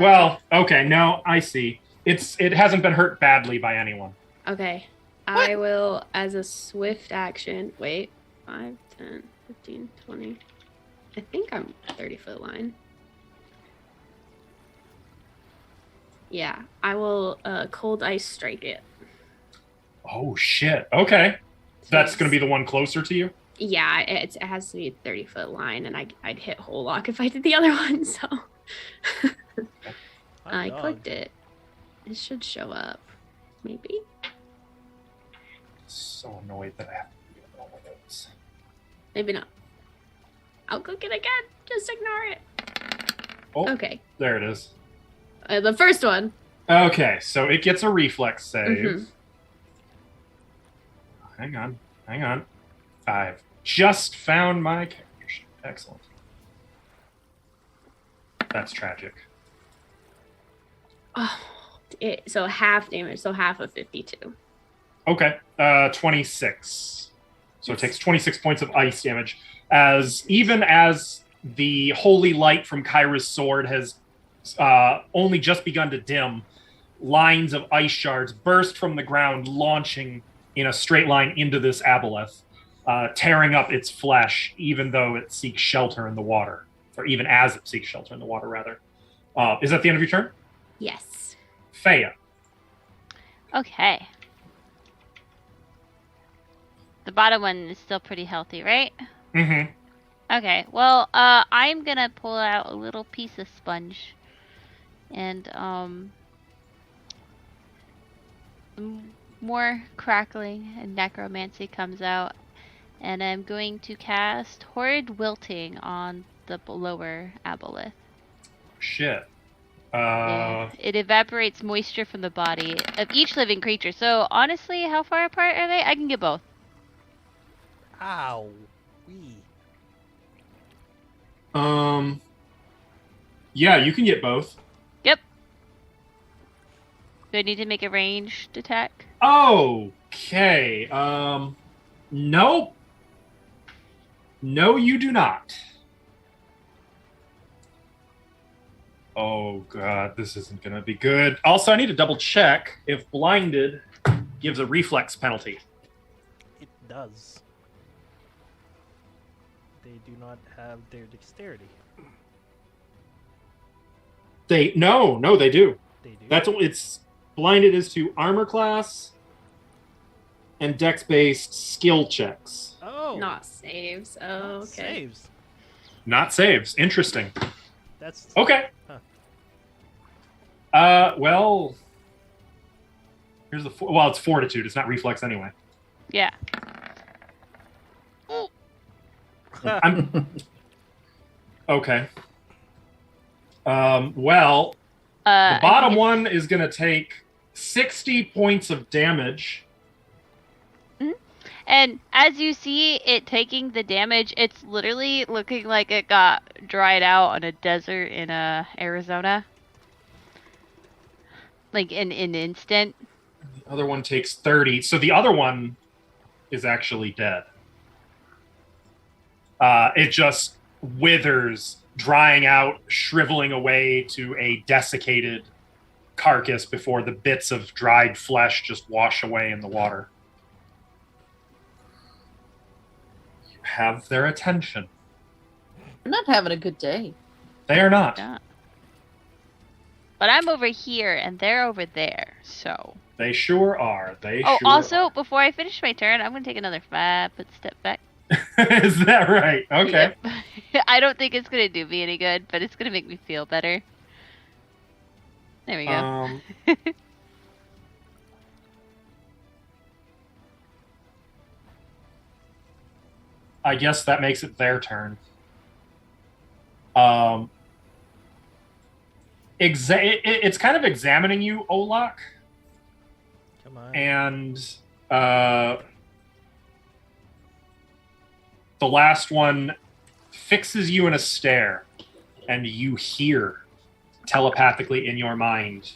Well, okay, no, I see. It hasn't been hurt badly by anyone. Okay. What? I will, as a swift action, wait. 5, 10, 15, 20. I think I'm 30-foot line. Yeah, I will cold ice strike it. Oh, shit. Okay. That's going to be the one closer to you? Yeah, it has to be a 30-foot line, and I'd hit Hollock if I did the other one, so. I clicked it. It should show up. Maybe? So annoyed that I have to do all my notes. Maybe not. I'll click it again. Just ignore it. Oh, Okay. there it is. The first one. Okay, so it gets a reflex save. Mhm. Hang on. I've just found my character sheet. Excellent. That's tragic. Oh, so half damage, so half of 52. Okay, 26. So it takes 26 points of ice damage. Even as the holy light from Kyra's sword has only just begun to dim, lines of ice shards burst from the ground, launching in a straight line into this aboleth, tearing up its flesh, even though it seeks shelter in the water, or even as it seeks shelter in the water, rather. Is that the end of your turn? Yes. Feya. Okay. The bottom one is still pretty healthy, right? Mm-hmm. Okay. Well, I'm gonna pull out a little piece of sponge, and more crackling and necromancy comes out, and I'm going to cast Horrid Wilting on the lower aboleth. Shit. Yeah. It evaporates moisture from the body of each living creature. So honestly, how far apart are they? I can get both. Ow. Wee. Yeah, you can get both. Yep. Do I need to make a ranged attack? Okay. Nope. No, you do not. Oh god, this isn't gonna be good. Also, I need to double check if blinded gives a reflex penalty. It does. They do not have their dexterity. No, they do. They do. It's blinded is to armor class and dex-based skill checks. Oh, Not saves. Oh, not okay. saves. Not saves. Interesting. That's Okay. Huh. Well, here's the it's fortitude. It's not reflex anyway. Yeah. I'm okay. Well, the bottom one is going to take 60 points of damage. And as you see it taking the damage, it's literally looking like it got dried out on a desert in Arizona. Like in an instant. The other one takes 30. So the other one is actually dead. It just withers, drying out, shriveling away to a desiccated carcass before the bits of dried flesh just wash away in the water. You have their attention. We're not having a good day. They are not. Yeah. But I'm over here and they're over there, so. They sure are. They Oh, sure also, are. before I finish my turn, I'm going to take another 5-foot step back. Is that right? Okay. Yep. I don't think it's going to do me any good, but it's going to make me feel better. There we go. I guess that makes it their turn. It's kind of examining you, Olak, Come on. and the last one fixes you in a stare, and you hear telepathically in your mind,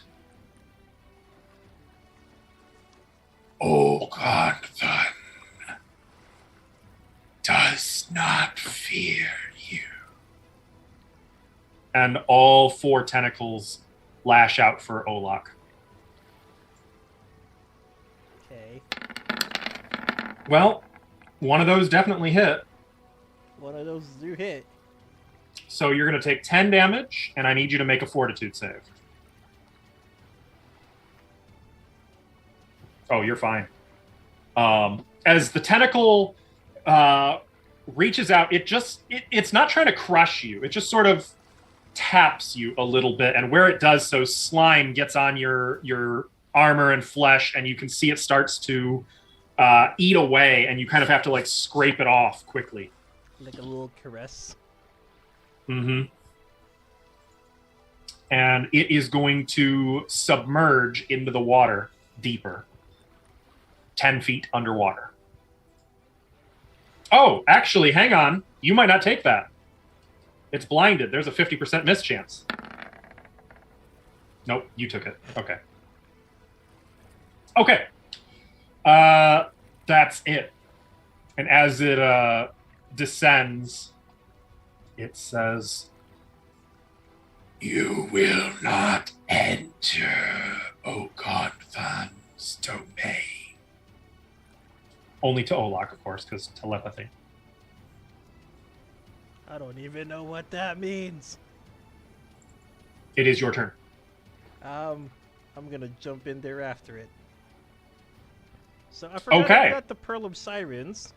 "Oh, Godson does not fear you." And all 4 tentacles lash out for Olak. Okay. Well, one of those definitely hit. One of those do hit. So you're going to take 10 damage, and I need you to make a fortitude save. Oh, you're fine. As the tentacle reaches out, it's not trying to crush you. It just sort of taps you a little bit, and where it does so, slime gets on your armor and flesh, and you can see it starts to eat away, and you kind of have to like scrape it off quickly. Like a little caress. Mm-hmm. And it is going to submerge into the water deeper, 10 feet underwater. Oh, actually, hang on. You might not take that. It's blinded. There's a 50% miss chance. Nope, you took it. Okay. Okay. That's it. And as it descends, it says, "You will not enter Ogonvan's domain." Only to Olak, of course, because telepathy. I don't even know what that means. It is your turn. I'm gonna jump in there after it. So I forgot Okay. I got the Pearl of Sirens,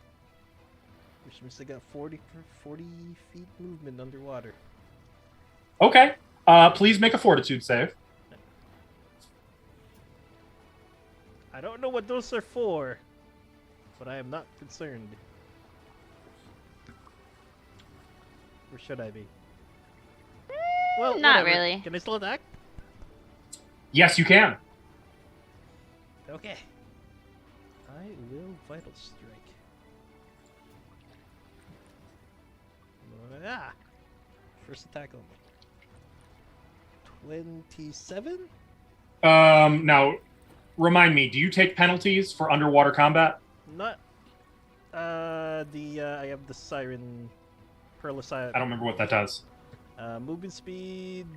which means I got 40 feet movement underwater. Okay. Please make a fortitude save. I don't know what those are for, but I am not concerned. Or should I be? Well, Not whatever. really. Can I still attack? Yes, you can. Okay. I will Vital Strike. Ah! First attack only. 27? Now, remind me, do you take penalties for underwater combat? Not. I have the Siren. Pearl of Siren. I don't remember what that does. Movement speed.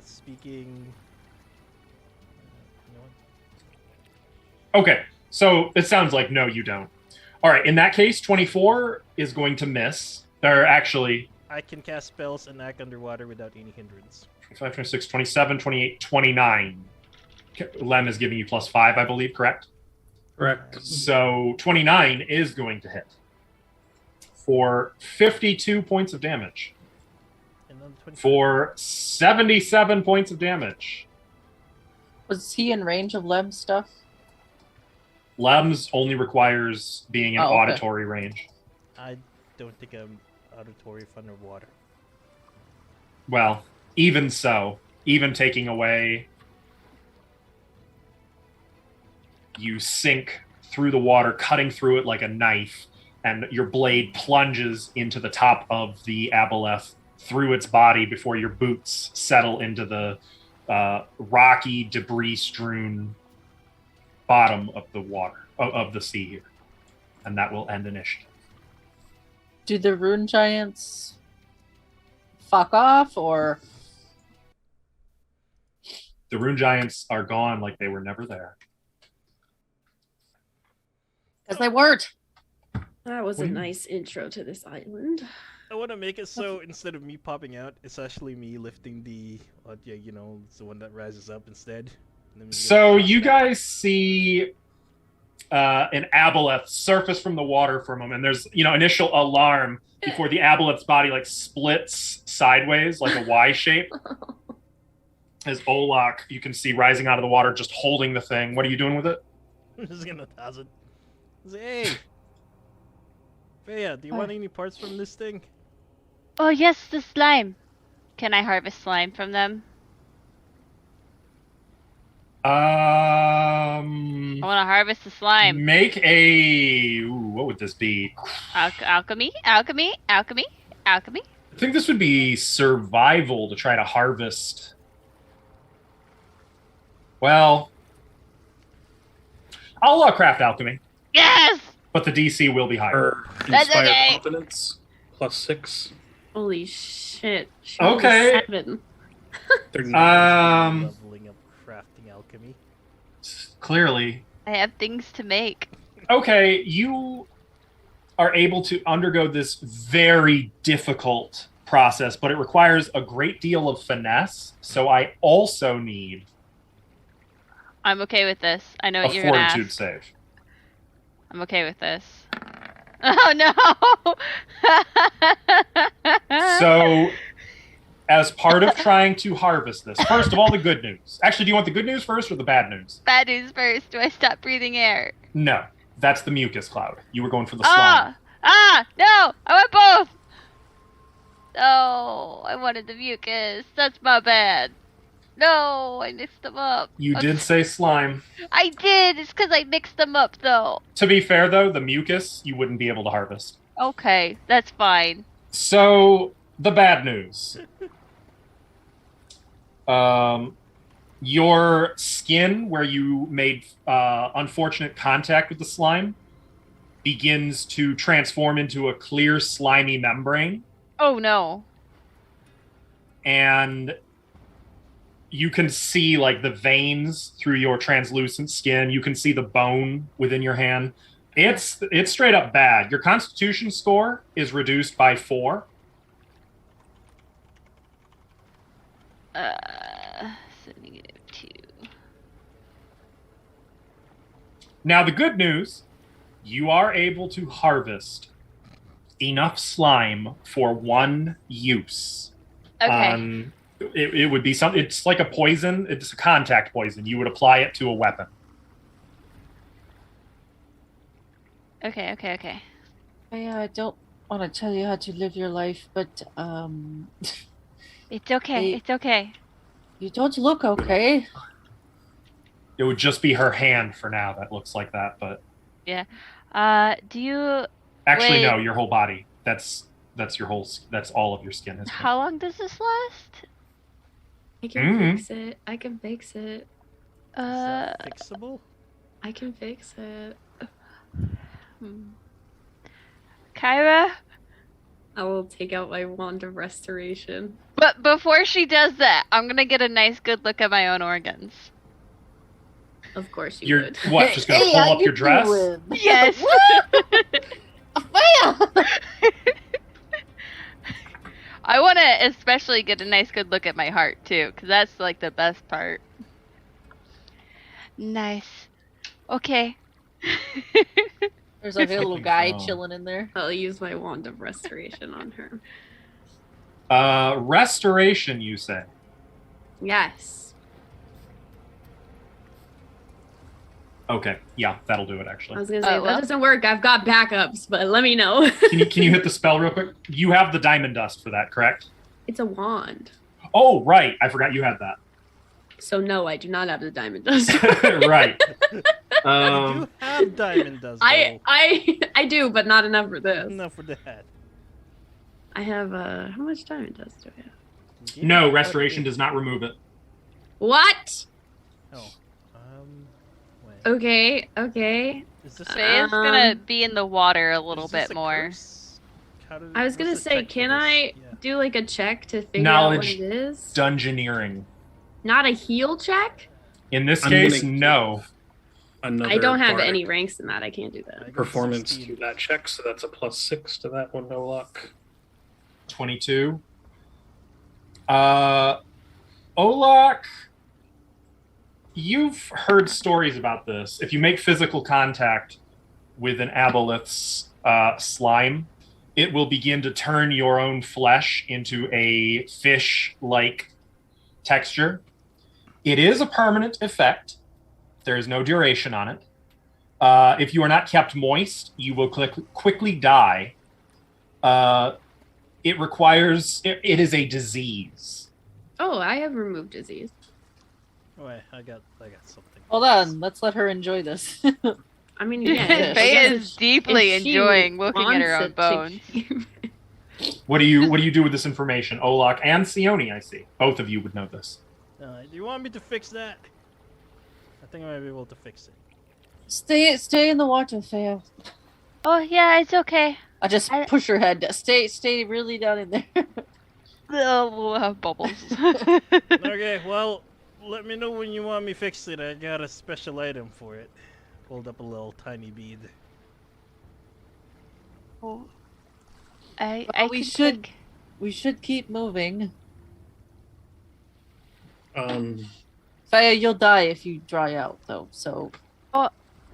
Speaking. You know what? Okay, so it sounds like no, you don't. All right, in that case, 24 is going to miss. Or actually, I can cast spells and act underwater without any hindrance. 25, 26, 27, 28, 29. Lem is giving you +5, I believe, correct? Correct. So 29 is going to hit for 52 points of damage. Another 25. For 77 points of damage. Was he in range of Lem's stuff? Lem's only requires being in Oh, okay. auditory range. I don't think I'm auditory if underwater. Well, even so, even taking away, you sink through the water, cutting through it like a knife, and your blade plunges into the top of the aboleth through its body before your boots settle into the rocky, debris-strewn bottom of the water, of the sea here. And that will end initiative. Do the rune giants fuck off, or The rune giants are gone like they were never there. because they weren't? That was a Ooh. nice intro to this island. I want to make it so instead of me popping out, it's actually me lifting the, it's the one that rises up instead. And then we So get- you guys see an aboleth surface from the water for a moment. There's, initial alarm before the aboleth's body splits sideways like a Y shape. As Olak, you can see rising out of the water, just holding the thing. What are you doing with it? I'm just gonna toss it. Say, hey, Freya, do you want any parts from this thing? Oh yes, the slime. Can I harvest slime from them? I want to harvest the slime. Make a. Ooh, what would this be? Alchemy. I think this would be survival to try to harvest. Well, I'll craft alchemy, Yes! but the DC will be higher. Or That's inspired okay. confidence +6. Holy shit. She rolled a Okay. 7. 39. Leveling up crafting alchemy. Clearly. I have things to make. Okay, you are able to undergo this very difficult process, but it requires a great deal of finesse. So I also need I'm okay with this. I know a what you're gonna fortitude ask. save. I'm okay with this. Oh no! So, as part of trying to harvest this, first of all, the good news. Actually, do you want the good news first or the bad news? Bad news first. Do I stop breathing air? No, that's the mucus cloud. You were going for the slime. No! I want both! No, I wanted the mucus. That's my bad. No, I mixed them up. You did say slime. I did. It's because I mixed them up, though. To be fair, though, the mucus you wouldn't be able to harvest. Okay, that's fine. So, the bad news. Your skin, where you made unfortunate contact with the slime, begins to transform into a clear, slimy membrane. Oh no. And you can see the veins through your translucent skin. You can see the bone within your hand. It's straight up bad. Your constitution score is reduced by 4. So -2. Now, the good news, you are able to harvest enough slime for 1 use. Okay. It would be something. It's like a poison. It's a contact poison. You would apply it to a weapon. Okay. I don't want to tell you how to live your life, but It's okay. Hey. It's okay. you don't look okay. It would just be her hand for now that looks like that. But Do you... actually, Wait. no, your whole body. That's your whole. That's all of your skin. Has been. How long does this last? I can Mhm. fix it. I can fix it. Is that fixable? I can fix it. Kyra, I will take out my wand of restoration. But before she does that, I'm gonna get a nice good look at my own organs. Of course you You're would. what? Just gonna Hey, pull how up you your dress? doing? Yes. Faya! I want to especially get a nice good look at my heart too, because that's like the best part. Nice. Okay. There's like a little think guy so. chilling in there. I'll use my wand of restoration on her. Restoration, you say? Yes. Okay, yeah, that'll do it. I Actually, was gonna say Oh, if well. that doesn't work, I've got backups, but let me know. can you hit the spell real quick? You have the diamond dust for that, correct? It's a wand. Oh, right. I forgot you had that. So no, I do not have the diamond dust. Right. You do have diamond dust. I do, but not enough for this. Enough for that. I have how much diamond dust do I have? No, restoration does not remove it. What? Oh. Wait. Okay. Is this Faye's gonna be in the water a little is this bit a more. curse? I was gonna what's the say, check for can this? I Yeah. do like a check to figure out what Knowledge. it is? Dungeoneering. Not a heal check? In this I'm case, gonna no. Another I don't have bardic any ranks in that. I can't do I that. got performance 16. to that check, so that's a +6 to that one. No luck. 22. Olak, you've heard stories about this. If you make physical contact with an aboleth's slime, it will begin to turn your own flesh into a fish-like texture. It is a permanent effect. There is no duration on it. If you are not kept moist, you will quickly die. It requires... It is a disease. Oh, I have removed disease. Oh, wait, I got something. Hold on, let's let her enjoy this. I mean, yeah. I Faye guess is deeply if she enjoying looking at her own wants bones. it to- What do you do with this information? Olak and Sione, I see. Both of you would know this. Do you want me to fix that? I think I might be able to fix it. Stay in the water, Faya. Oh yeah, it's okay. I just push her head. Stay really down in there. We'll have bubbles. Okay, well, let me know when you want me fixed it. I got a special item for it. Hold up a little tiny bead. Oh. Well, we we could should- take- We should keep moving. Um, Faya, you'll die if you dry out, though. So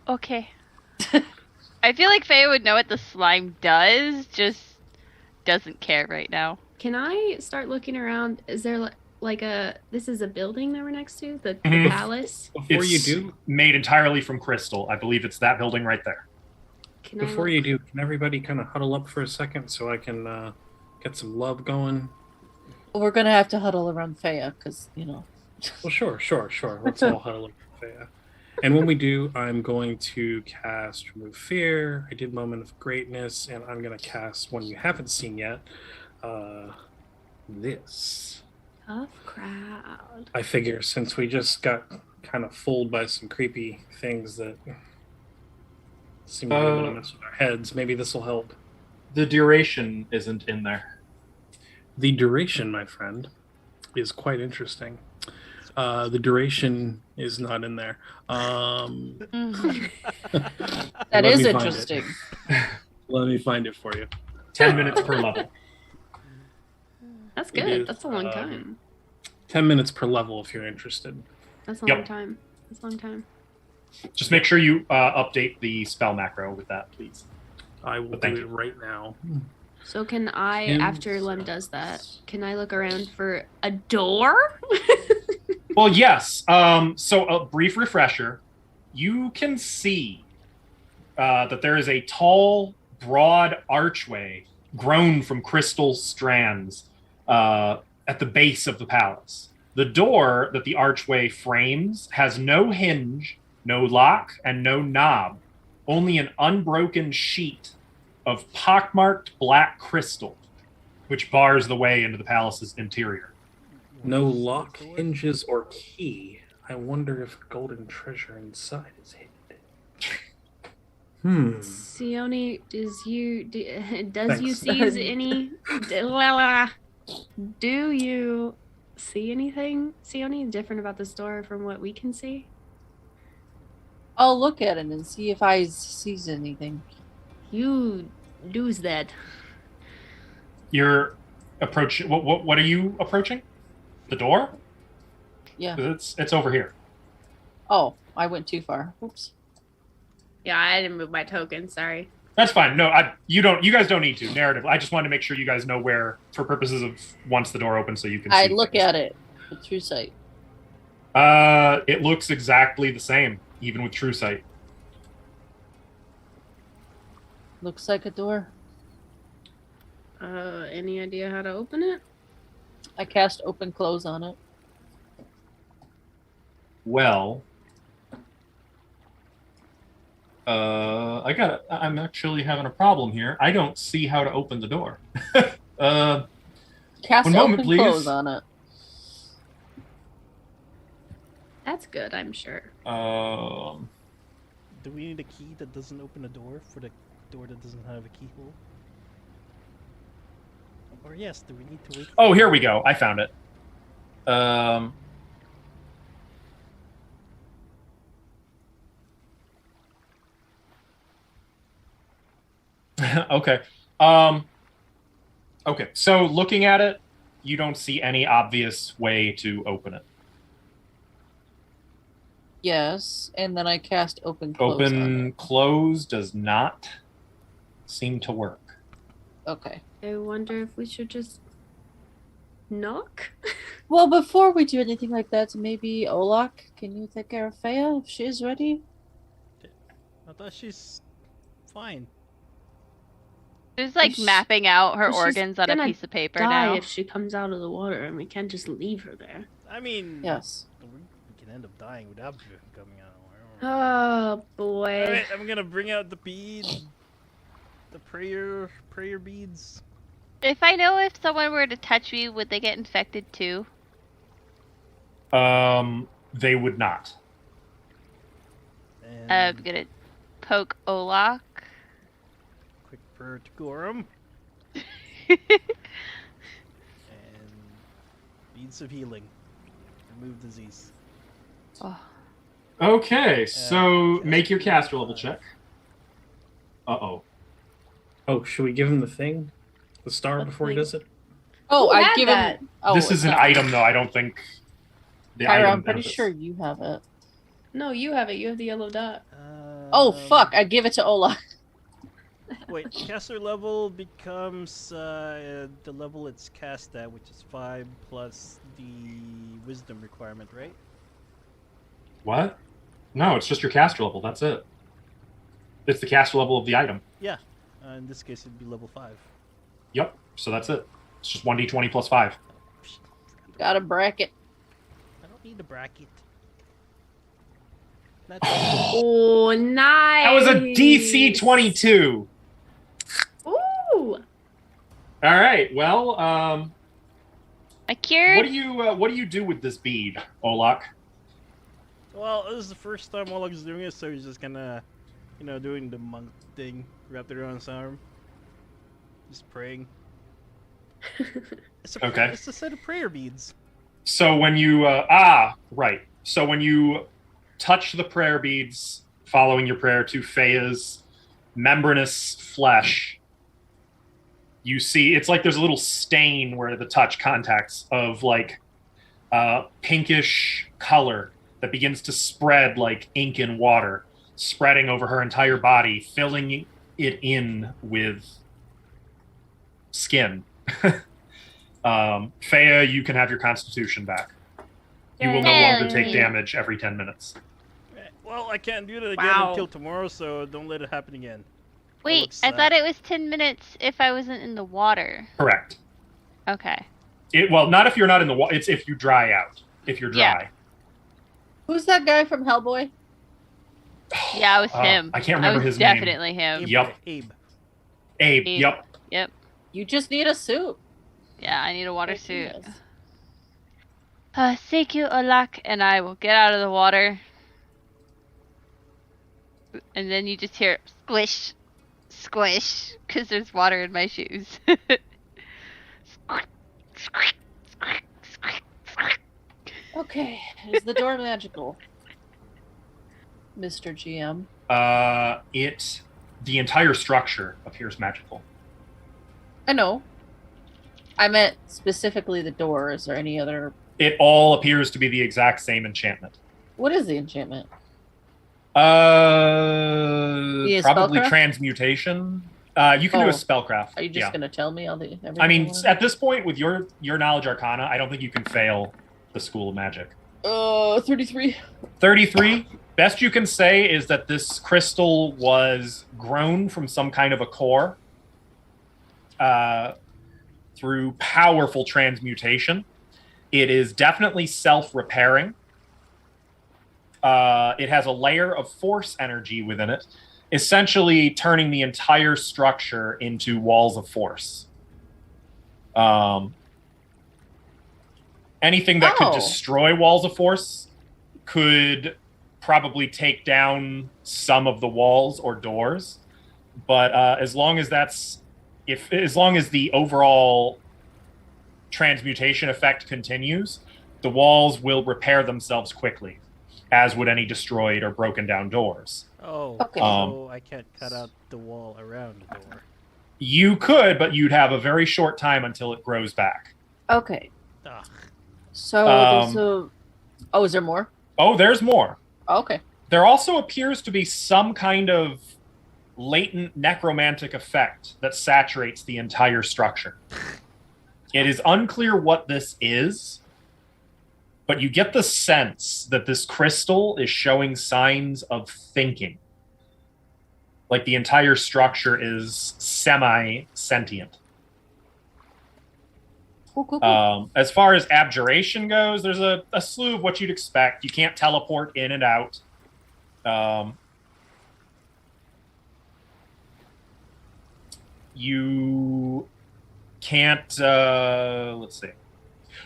Okay. I feel like Faye would know what the slime does, just doesn't care right now. Can I start looking around? Is there like a... This is a building that we're next to? The Mhm. palace? before you It's do, made entirely from crystal. I believe it's that building right there. Can I before look? you do, can everybody kind of huddle up for a second so I can get some love going? we're gonna have to huddle around Faya, because Well, sure. Let's all huddle up for Faya. And when we do, I'm going to cast Remove Fear. I did Moment of Greatness, and I'm going to cast one you haven't seen yet. This. Tough crowd. I figure since we just got kind of fooled by some creepy things that seem to really mess with our heads, maybe this will help. The duration isn't in there. The duration, my friend, is quite interesting. The duration is not in there. Mhm. that Let is me find it. interesting. Let me find it for you. 10 minutes per level. That's It good. is, That's a long time. 10 minutes per level if you're interested. That's a Yep. long time. That's a long time. Just make sure you update the spell macro with that, please. I will But thank do you. it right now. So can I, Him- after Lem does that, can I look around for a door? Well, yes. So a brief refresher. You can see that there is a tall, broad archway grown from crystal strands at the base of the palace. The door that the archway frames has no hinge, no lock, and no knob. Only an unbroken sheet of pockmarked black crystal, which bars the way into the palace's interior. No What's lock, the word? hinges, or key. I wonder if golden treasure inside is hidden. Sione, does you Thanks. see any? Do you see anything, Sione, different about this door from what we can see? I'll look at it and see if I sees anything. You do that. You're approaching. What are you approaching? The door? Yeah. It's over here. Oh, I went too far. Oops. Yeah, I didn't move my token. Sorry. That's fine. No, you don't. You guys don't need to. Narrative. I just wanted to make sure you guys know where, for purposes of once the door opens, so you can. I see look things. at it with true sight. It looks exactly the same, even with true sight. Looks like a door. Any idea how to open it? I cast open close on it. Well, I'm actually having a problem here. I don't see how to open the door. Cast One moment, open please. close on it. That's good, I'm sure. Do we need a key that doesn't open a door for the door that doesn't have a keyhole? Or yes, do we need to wait? Oh, here we go. I found it. Okay. Okay. So looking at it, you don't see any obvious way to open it. Yes, and then I cast open close on Open it. close does not seem to work. Okay. I wonder if we should just knock? Well, before we do anything like that, maybe Olak, can you take care of Faya if she's ready? I thought she's fine. She's like She's- mapping out her she's organs on a gonna piece of paper Die now. if she comes out of the water, and we can't just leave her there. I mean, Yes. we can end up dying without her coming out. Oh boy. Alright, I'm gonna bring out the bead, the prayer beads. If I know if someone were to touch me, would they get infected too? They would not. And I'm gonna poke Olak. quick prayer to Gorham. And beads of healing. Remove disease. Oh. Okay, so cast make your level caster level 5. check. Uh-oh. Oh, should we give him the thing? The star What before he thing? does it? Oh, Who I had give that? him. Oh, This is it's an not- item, though. I don't think the Kyra, item I'm pretty benefits. sure you have it. No, you have it. You have the yellow dot. Oh, fuck. I give it to Olak. Wait, caster level becomes the level it's cast at, which is 5 plus the wisdom requirement, right? What? No, it's just your caster level. That's it. It's the caster level of the item. In this case, it'd be level 5. Yep. So that's it. It's just 1d20 plus 5. Psh, Got a bracket. I don't need a bracket. Not Oh, nice. That was a DC 22. Ooh. All right. Well, I cured. what do you do with this bead, Olak? Well, this is the first time Olak is doing it, so he's just gonna, doing the monk thing, wrapped it around his arm, just praying. Okay. It's a set of prayer beads. So when you right. So when you touch the prayer beads, following your prayer to Fea's membranous flesh, you see it's like there's a little stain where the touch contacts of like pinkish color that begins to spread like ink in water, spreading over her entire body, filling it in with skin. Fea, you can have your constitution back. You will no longer take Yay. damage every 10 minutes. Well, I can't do that again Wow. until tomorrow, so don't let it happen again. Wait, looks, I thought it was 10 minutes if I wasn't in the water. Correct. Okay. Well, not if you're not in the water. It's if you dry out. If you're Yeah. dry. Who's that guy from Hellboy? Yeah, it was him. I can't remember I was his name. definitely him. Abe, Yup. Abe. Abe. Abe. Yep. Yep. You just need a suit. Yeah, I need a water suit. Yes. Thank you, Olak, and I will get out of the water. And then you just hear squish, squish, because there's water in my shoes. Okay, is the door magical, Mr. GM? The entire structure appears magical. I know. I meant specifically the door. Is there any other? It all appears to be the exact same enchantment. What is the enchantment? Probably spellcraft? transmutation. You can do a spellcraft. Are you just gonna tell me all the? Everything I mean, at this point, with your knowledge arcana, I don't think you can fail the School of Magic. 33. 33. Best you can say is that this crystal was grown from some kind of a core through powerful transmutation. It is definitely self-repairing. It has a layer of force energy within it, essentially turning the entire structure into walls of force. Anything that could destroy walls of force could probably take down some of the walls or doors, but as long as the overall transmutation effect continues, the walls will repair themselves quickly, as would any destroyed or broken down doors. Oh, Okay. so I can't cut out the wall around the door. You could, but you'd have a very short time until it grows back. Okay. Ugh. So is there more? Oh, there's more. Okay. There also appears to be some kind of latent necromantic effect that saturates the entire structure. It is unclear what this is, but you get the sense that this crystal is showing signs of thinking. Like the entire structure is semi-sentient. Cool. As far as abjuration goes, there's a slew of what you'd expect. You can't teleport in and out. You can't, let's see.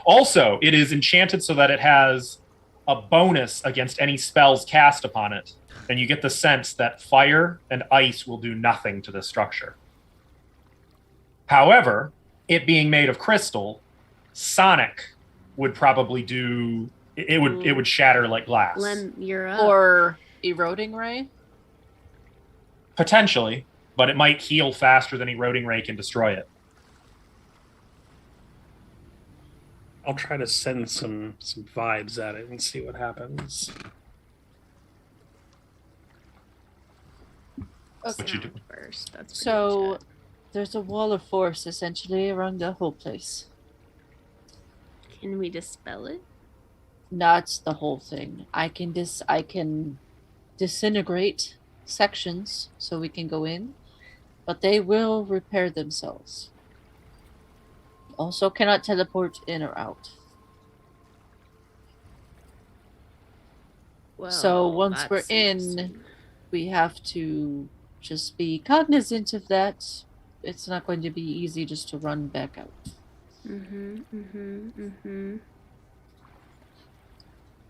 Also, it is enchanted so that it has a bonus against any spells cast upon it. And you get the sense that fire and ice will do nothing to the structure. However, it being made of crystal, sonic would probably do... It would shatter like glass. Lem, you're up. Or eroding ray? Potentially, but it might heal faster than eroding ray can destroy it. I'll try to send some vibes at it and see what happens. What you do? First. That's pretty So legit. there's a wall of force essentially around the whole place. Can we dispel it? Not the whole thing. I can disintegrate sections so we can go in, but they will repair themselves. Also cannot teleport in or out. Well, So once that we're seems- in, we have to just be cognizant of that. It's not going to be easy just to run back out.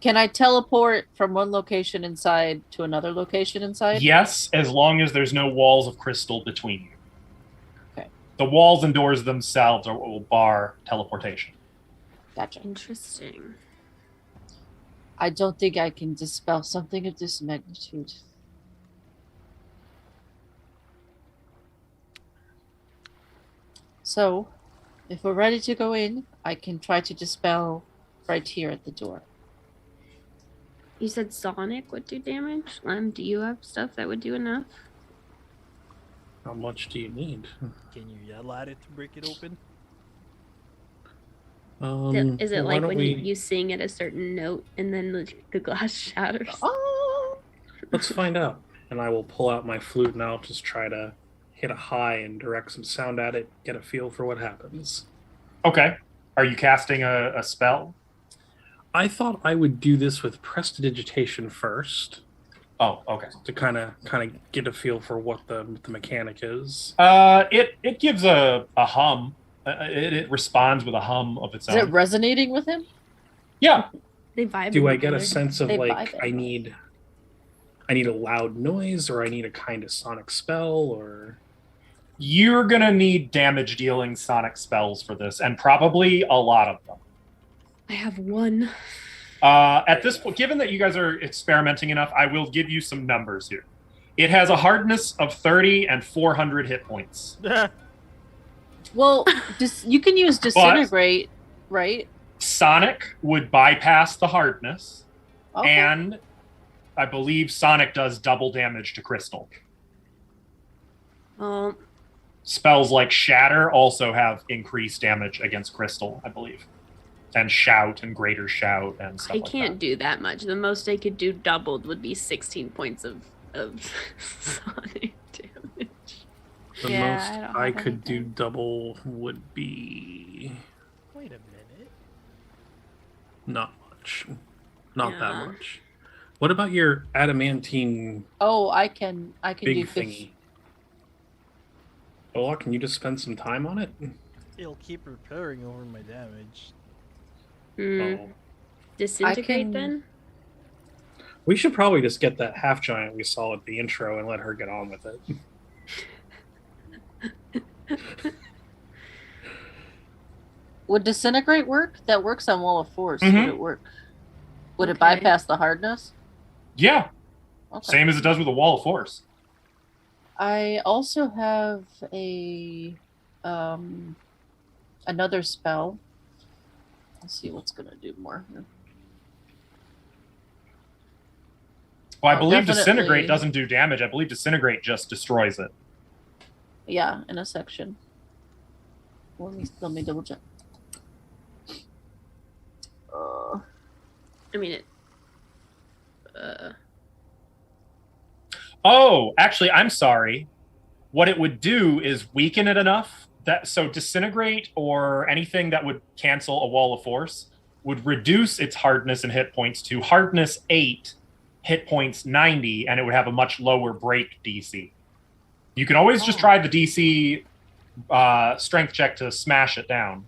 Can I teleport from one location inside to another location inside? Yes, as long as there's no walls of crystal between you. Okay. The walls and doors themselves are what will bar teleportation. Gotcha. Interesting. I don't think I can dispel something of this magnitude. So, if we're ready to go in, I can try to dispel right here at the door. You said Sonic would do damage? Lem, do you have stuff that would do enough? How much do you need? Can you yell at it to break it open? Is it why like don't when we- you sing at a certain note and then the glass shatters? Oh! Let's find out. And I will pull out my flute and I'll just try to hit a high and direct some sound at it, get a feel for what happens. Okay. Are you casting a spell? I thought I would do this with prestidigitation first Oh, okay. to kind of get a feel for what the mechanic is. It gives a hum. It responds with a hum of its Is own. it resonating with him? Yeah. They vibe. Do I with get a each other. sense of They like vibe I it. need I need a loud noise, or I need a kind of sonic spell, or You're going to need damage dealing sonic spells for this, and probably a lot of them. I have one. At this point, given that you guys are experimenting enough, I will give you some numbers here. It has a hardness of 30 and 400 hit points. Well, you can use disintegrate, right? Sonic would bypass the hardness, Okay. and I believe Sonic does double damage to Crystal. Spells like Shatter also have increased damage against Crystal, I believe. And Shout and Greater Shout and stuff I like can't that. do that much. The most I could do doubled would be 16 points of sonic damage. the Yeah, I most don't I have could do anything. double would be Wait a minute. not much. Not that Yeah. much. What about your adamantine Oh, I can big do thingy? Ola, can you just spend some time on it? It'll keep repairing over my damage. Oh. Disintegrate can- then? We should probably just get that half giant we saw at the intro and let her get on with it. Would disintegrate work? That works on Wall of Force. Mhm. Would it work? Would it Okay. bypass the hardness? Yeah, Okay. same as it does with the Wall of Force. I also have a another spell. Let's see what's gonna do more here. Well, I Oh, believe definitely. Disintegrate doesn't do damage. I believe Disintegrate just destroys it. Yeah, in a section. Let me double check. I mean, it. Oh, actually, I'm sorry. What it would do is weaken it enough that so Disintegrate or anything that would cancel a Wall of Force would reduce its hardness and hit points to hardness 8, hit points 90, and it would have a much lower break DC. You can always just try the DC strength check to smash it down.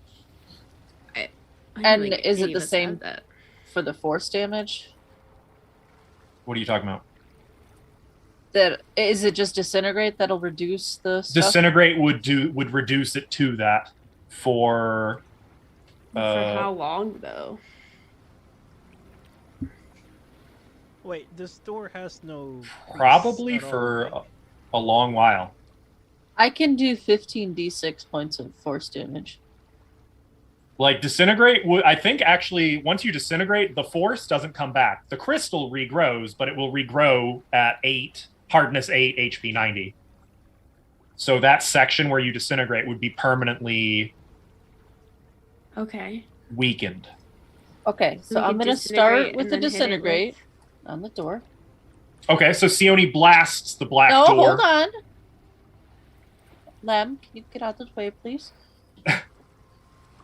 I And don't think is it any the of us same- have that. For the force damage. What are you talking about? That is it just disintegrate that'll reduce the stuff? Disintegrate would reduce it to that for For how long though? Wait, this door has no. probably crease at all, for right? a long while. I can do 15d6 points of force damage. Like Disintegrate would, I think actually once you disintegrate, the force doesn't come back. The crystal regrows, but it will regrow at 8 hardness 8 HP 90. So that section where you disintegrate would be permanently Okay. weakened. Okay, so We I'm could gonna start disintegrate with and the then hit it disintegrate with- on the door. Okay, so Sione blasts the black No, door. hold on. Lem, can you get out of the way, please?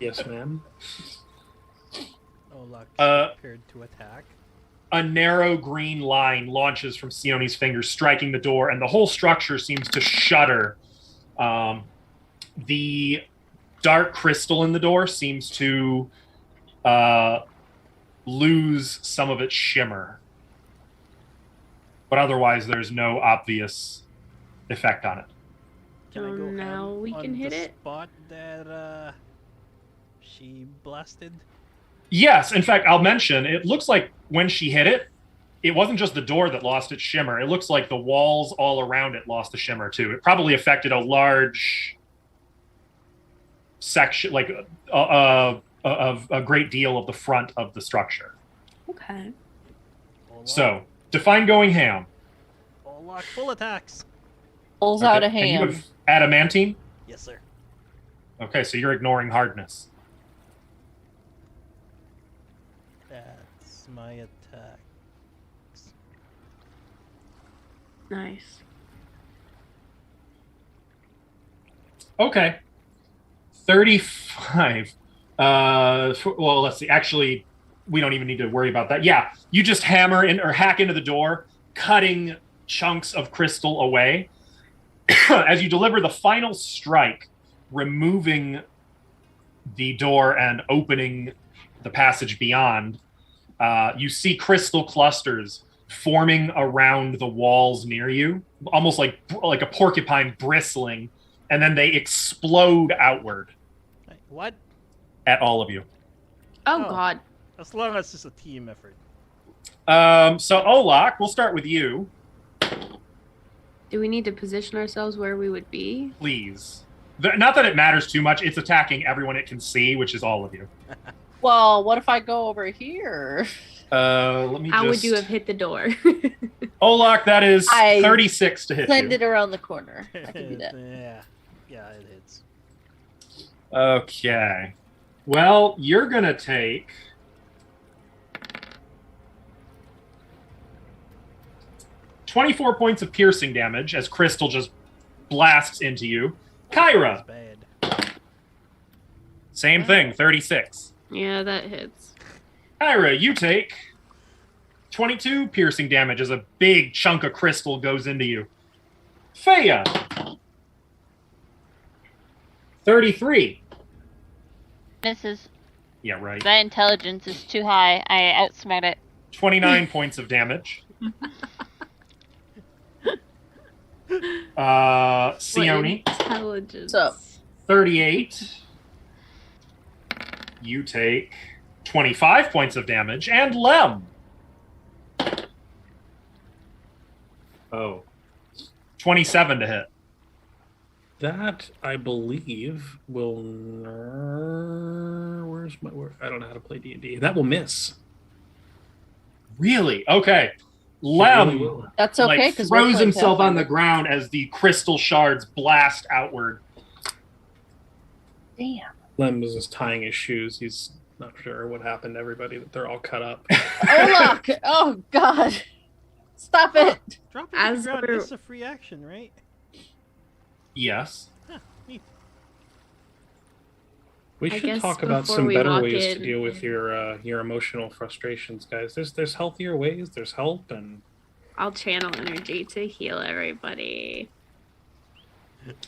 Yes, ma'am. Olak Uh, prepared to attack. A narrow green line launches from Sione's fingers, striking the door, and the whole structure seems to shudder. The dark crystal in the door seems to lose some of its shimmer. But otherwise, there's no obvious effect on it. Can I So go now ham we on can hit the it? spot that she blasted? Yes, in fact, I'll mention, it looks like when she hit it, it wasn't just the door that lost its shimmer. It looks like the walls all around it lost the shimmer, too. It probably affected a large section, like a great deal of the front of the structure. Okay. Olak, So, define going ham. Olak, full attacks. Pulls out a Okay, and you hand. have adamantine? Yes, sir. Okay, so you're ignoring hardness. That's my attack. Nice. Okay. 35. Well, let's see. Actually, we don't even need to worry about that. Yeah, you just hammer in or hack into the door, cutting chunks of crystal away. As you deliver the final strike, removing the door and opening the passage beyond, you see crystal clusters forming around the walls near you, almost like a porcupine bristling, and then they explode outward What? at all of you. Oh, Oh. God. As long as it's a team effort. So Olak, we'll start with you, Do we need to position ourselves where we would be? please. Not that it matters too much. It's attacking everyone it can see, which is all of you. Well, what if I go over here? Let me How just... would you have hit the door? Olak, that is I 36 to hit Send you. it around the corner. I can do that. Yeah, it hits. Okay. Well, you're going to take... ...24 points of piercing damage as Crystal just blasts into you. Kyra, That's bad. same thing, 36. Yeah, that hits. Kyra, you take 22 piercing damage as a big chunk of crystal goes into you. Feya, 33. Misses. Yeah, right. My intelligence is too high. I outsmart it. 29 points of damage. Sione, Intelligence. So- 38. You take 25 points of damage. And Lem. Oh. 27 to hit. That, I believe, will... Where's my... I don't know how to play D&D. That will miss. Really? Okay. It really Lem will. That's okay because throws himself on the ground as the crystal shards blast outward. Damn. Lem is just tying his shoes. He's not sure what happened to everybody, that they're all cut up. Oh, look! Oh, God. Stop it. Drop it to As the ground. we're- It's a free action, right? Yes. Huh, neat. We I should guess talk about before some we better walk ways to in- deal with your emotional frustrations, guys. There's healthier ways. There's help, and I'll channel energy to heal everybody.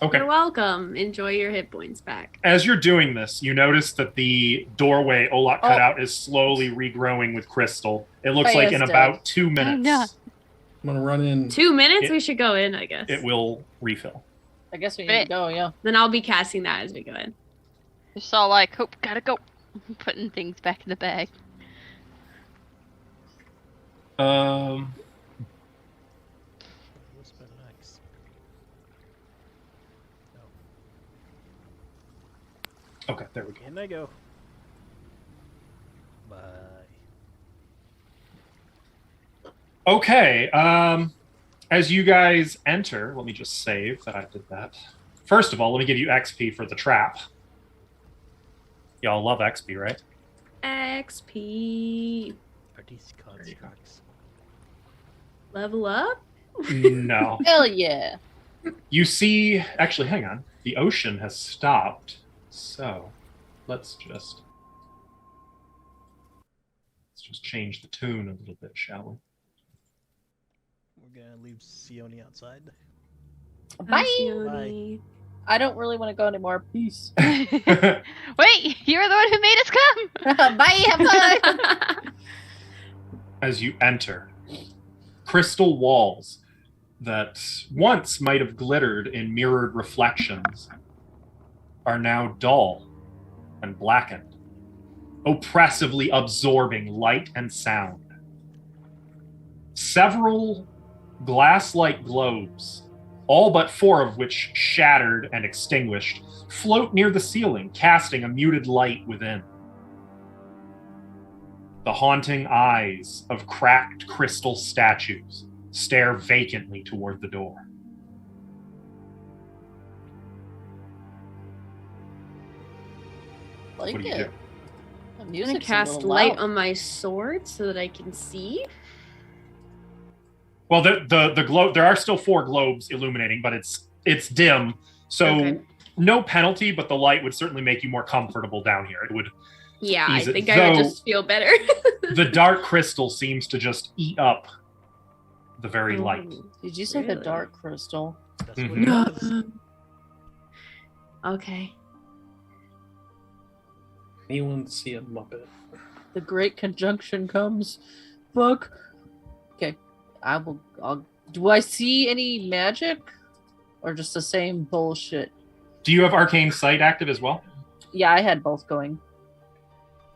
Okay. You're welcome. Enjoy your hit points back. As you're doing this, you notice that the doorway Olak cut Oh. out is slowly regrowing with crystal. It looks Feya's like in dead. about 2 minutes, no. I'm gonna run in. 2 minutes? It- We should go in, I guess. it will refill. I guess we need to go, yeah. Then I'll be casting that as we go in. Just all like, hope, gotta go. Putting things back in the bag. What's been next? Okay, there we go. In I go. Bye. Okay, as you guys enter, let me just save that I did that. First of all, let me give you XP for the trap. Y'all love XP, right? XP. Are these constructs? Level up? No. Hell yeah. You see, actually, hang on. The ocean has stopped. So, let's just change the tune a little bit, shall We're gonna leave Sione outside. Bye. Sione. I don't really want to go anymore. Peace. we? Wait, you're the one who made us come! Bye. Have fun. As you enter, crystal walls that once might have glittered in mirrored reflections are now dull and blackened, oppressively absorbing light and sound. Several glass-like globes, all but 4 of which shattered and extinguished, float near the ceiling, casting a muted light within. The haunting eyes of cracked crystal statues stare vacantly toward the door. Like What do you it. do? The I'm gonna music's a cast little light loud. on my sword so that I can see. Well, the globe. There are still 4 globes illuminating, but it's dim, so Okay. no penalty. But the light would certainly make you more comfortable down here. It would. Yeah, I Easy. think I would Though- just feel better. The dark crystal seems to just eat up the very light. Ooh, Did you say the Really? dark crystal? That's what Mhm. it was. Okay. Anyone see a Muppet? The great conjunction comes. Fuck. Okay. Do I see any magic? Or just the same bullshit? Do you have Arcane Sight active as well? Yeah, I had both going.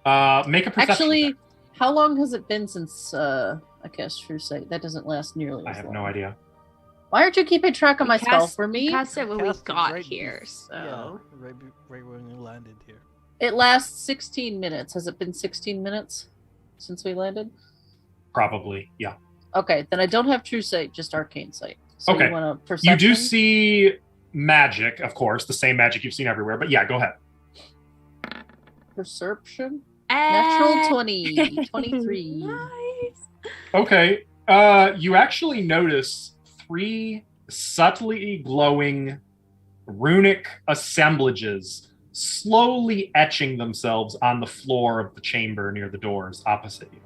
Make a perception Actually, check. how long has it been since I cast True Sight? That doesn't last nearly I as have long. no idea. Why aren't you keeping track of my spell for We me? cast it when we Cast it got right here, bef- so. Yeah, right when you landed here. It lasts 16 minutes. Has it been 16 minutes since we landed? Probably, yeah. Okay, then I don't have True Sight, just Arcane Sight. So Okay. you want a perception? You do see magic, of course, the same magic you've seen everywhere. But yeah, go ahead. Perception? Natural 20. 23. Nice. Okay. You actually notice 3 subtly glowing runic assemblages slowly etching themselves on the floor of the chamber near the doors opposite you.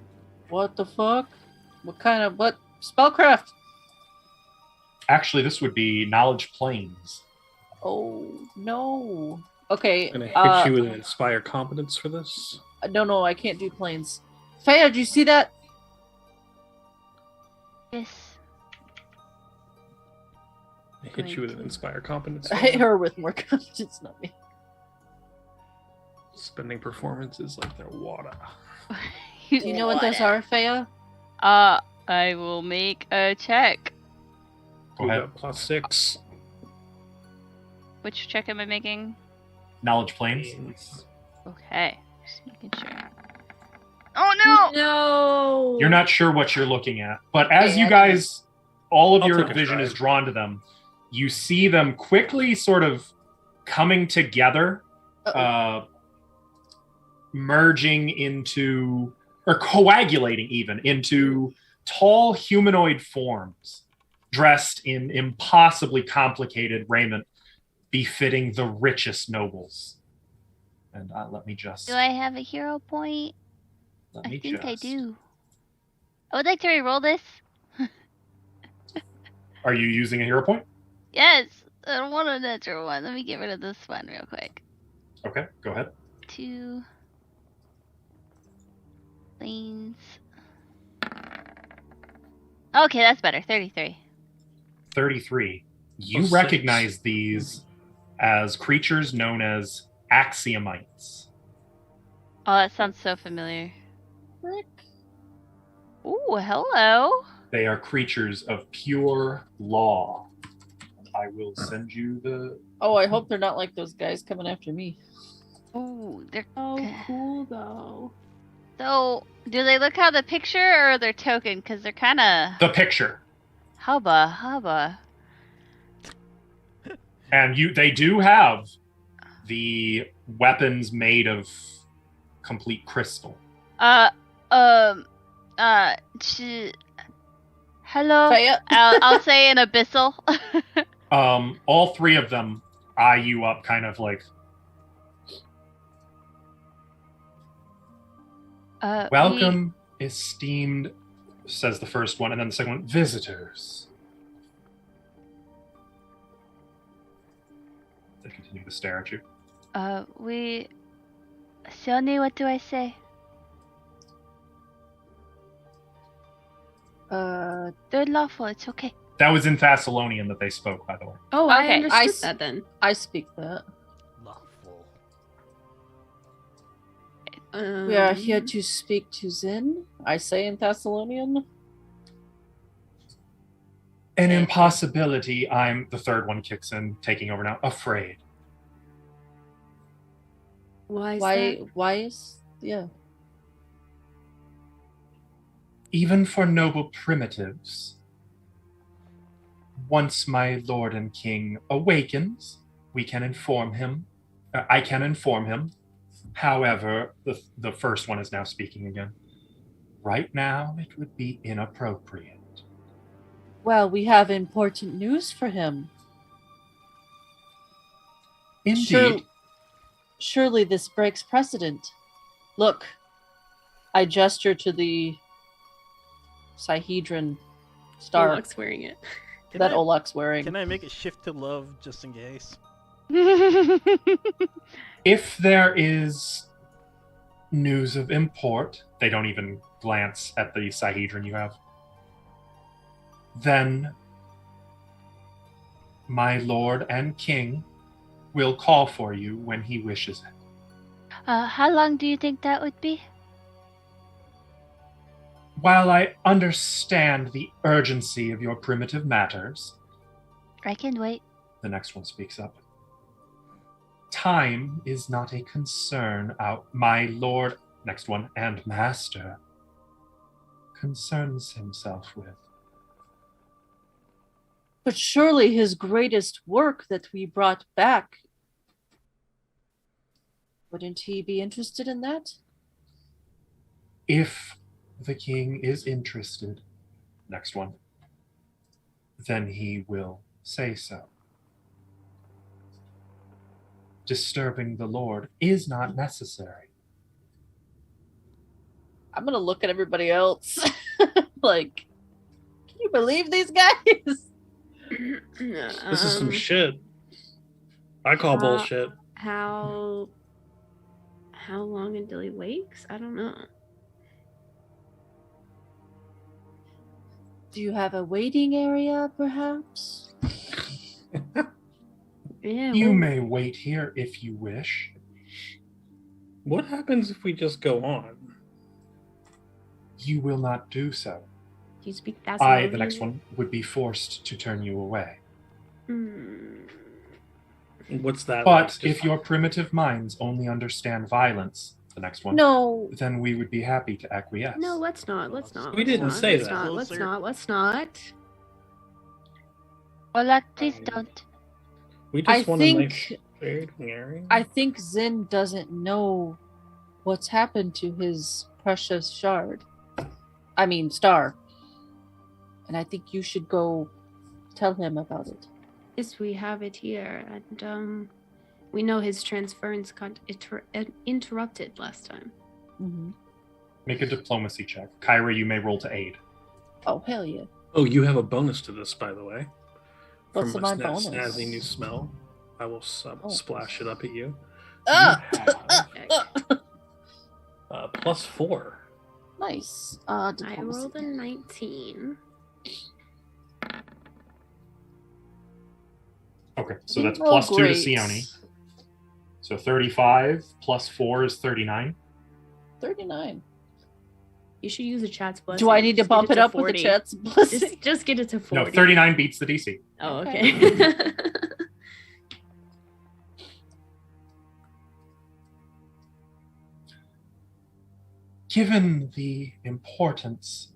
What the fuck? What spellcraft? Actually, this would be knowledge planes. Oh no. Okay. I'm gonna hit you with an inspire competence for this. No, I can't do planes. Faya, did you see that? Yes. I hit you with an inspire competence. I hit her with more confidence, not me. Spending performance is like their water. Do you know what those are, Faya? I will make a check. Go We ahead. got +6. Which check am I making? Knowledge planes. Okay. Just making sure. Oh no! No. You're not sure what you're looking at, but as Yeah. you guys, all of I'll your take a vision try. is drawn to them, you see them quickly sort of coming together, merging into, or coagulating even, into tall humanoid forms, dressed in impossibly complicated raiment befitting the richest nobles. And let me just... Do I have a hero point? I think I do. I would like to reroll this. Are you using a hero point? Yes! I don't want a natural one. Let me get rid of this one real quick. Okay, go ahead. 2 lanes. Okay, that's better. 33. 33. You +6. recognize these as creatures known as axiomites. Oh, that sounds so familiar. Frick. Ooh, hello. They are creatures of pure law. I will send you the... Oh, I hope they're not like those guys coming after me. Ooh, they're Oh, cool though. so. Do they look how the picture or their token? Because they're kind of The picture. hubba. And they do have the weapons made of complete crystal. Hello. Faya, I'll say an abyssal. All 3 of them eye you up kind of like, welcome, esteemed, says the first one, and then the second one, visitors. They continue to stare at you. Sione, what do I say? They're lawful. It's okay. That was in Thessalonian that they spoke, by the way. Oh, I Okay, understood s- that then. I speak that. Lawful. We are here to speak to Zin. I say in Thessalonian. An impossibility. I'm the third one kicks in, taking over now. Afraid. Why is Why? that? Why is? Yeah. Even for noble primitives. Once my lord and king awakens, we can inform him. I can inform him. However, the first one is now speaking again. Right now, it would be inappropriate. Well, we have important news for him. Indeed. Surely this breaks precedent. Look, I gesture to the Sihedron star Olak's wearing it. Can that I, Olak's wearing. Can I make a shift to love just in case? If there is news of import, they don't even glance at the Sihedron you have. then my lord and king will call for you when he wishes it. How long do you think that would be? While I understand the urgency of your primitive matters, I can wait. the next one speaks up. Time is not a concern my lord, next one, and master concerns himself with. But surely his greatest work that we brought back, wouldn't he be interested in that? If the king is interested, next one, then he will say so. Disturbing the Lord is not necessary. I'm gonna look at everybody else. Like, can you believe these guys? This is some shit. I call bullshit. How long until he wakes? I don't know. Do you have a waiting area, perhaps? Yeah. You well, may wait here if you wish. What happens if we just go on? You will not do so. do you speak that? I, the next one, would be forced to turn you away. What's that? But like? if your primitive minds only understand violence, the next one, No. then we would be happy to acquiesce. No, let's not. Let's not. We didn't say let's that. Not, let's not. Let's not. Olak, please don't. We I just want to make think waiting area. I think Zin doesn't know what's happened to his precious star. And I think you should go tell him about it. Yes, we have it here, and we know his transference got interrupted last time. Mm-hmm. Make a diplomacy check. Kyra, you may roll to aid. Oh, hell yeah. Oh, you have a bonus to this, by the way. What's From my a bonus? snazzy new smell. I will splash it up at you. Ah! +4. Nice. I Diplomacy. rolled a 19. Okay, so that's Oh, +2 to great. Sione. So 35 plus 4 is 39. 39. You should use a chat's blessing. Do I need to Just get bump it to up with the 40. chat's blessing? Just get it to 40. No, 39 beats the DC. Oh, Okay. okay. Given the importance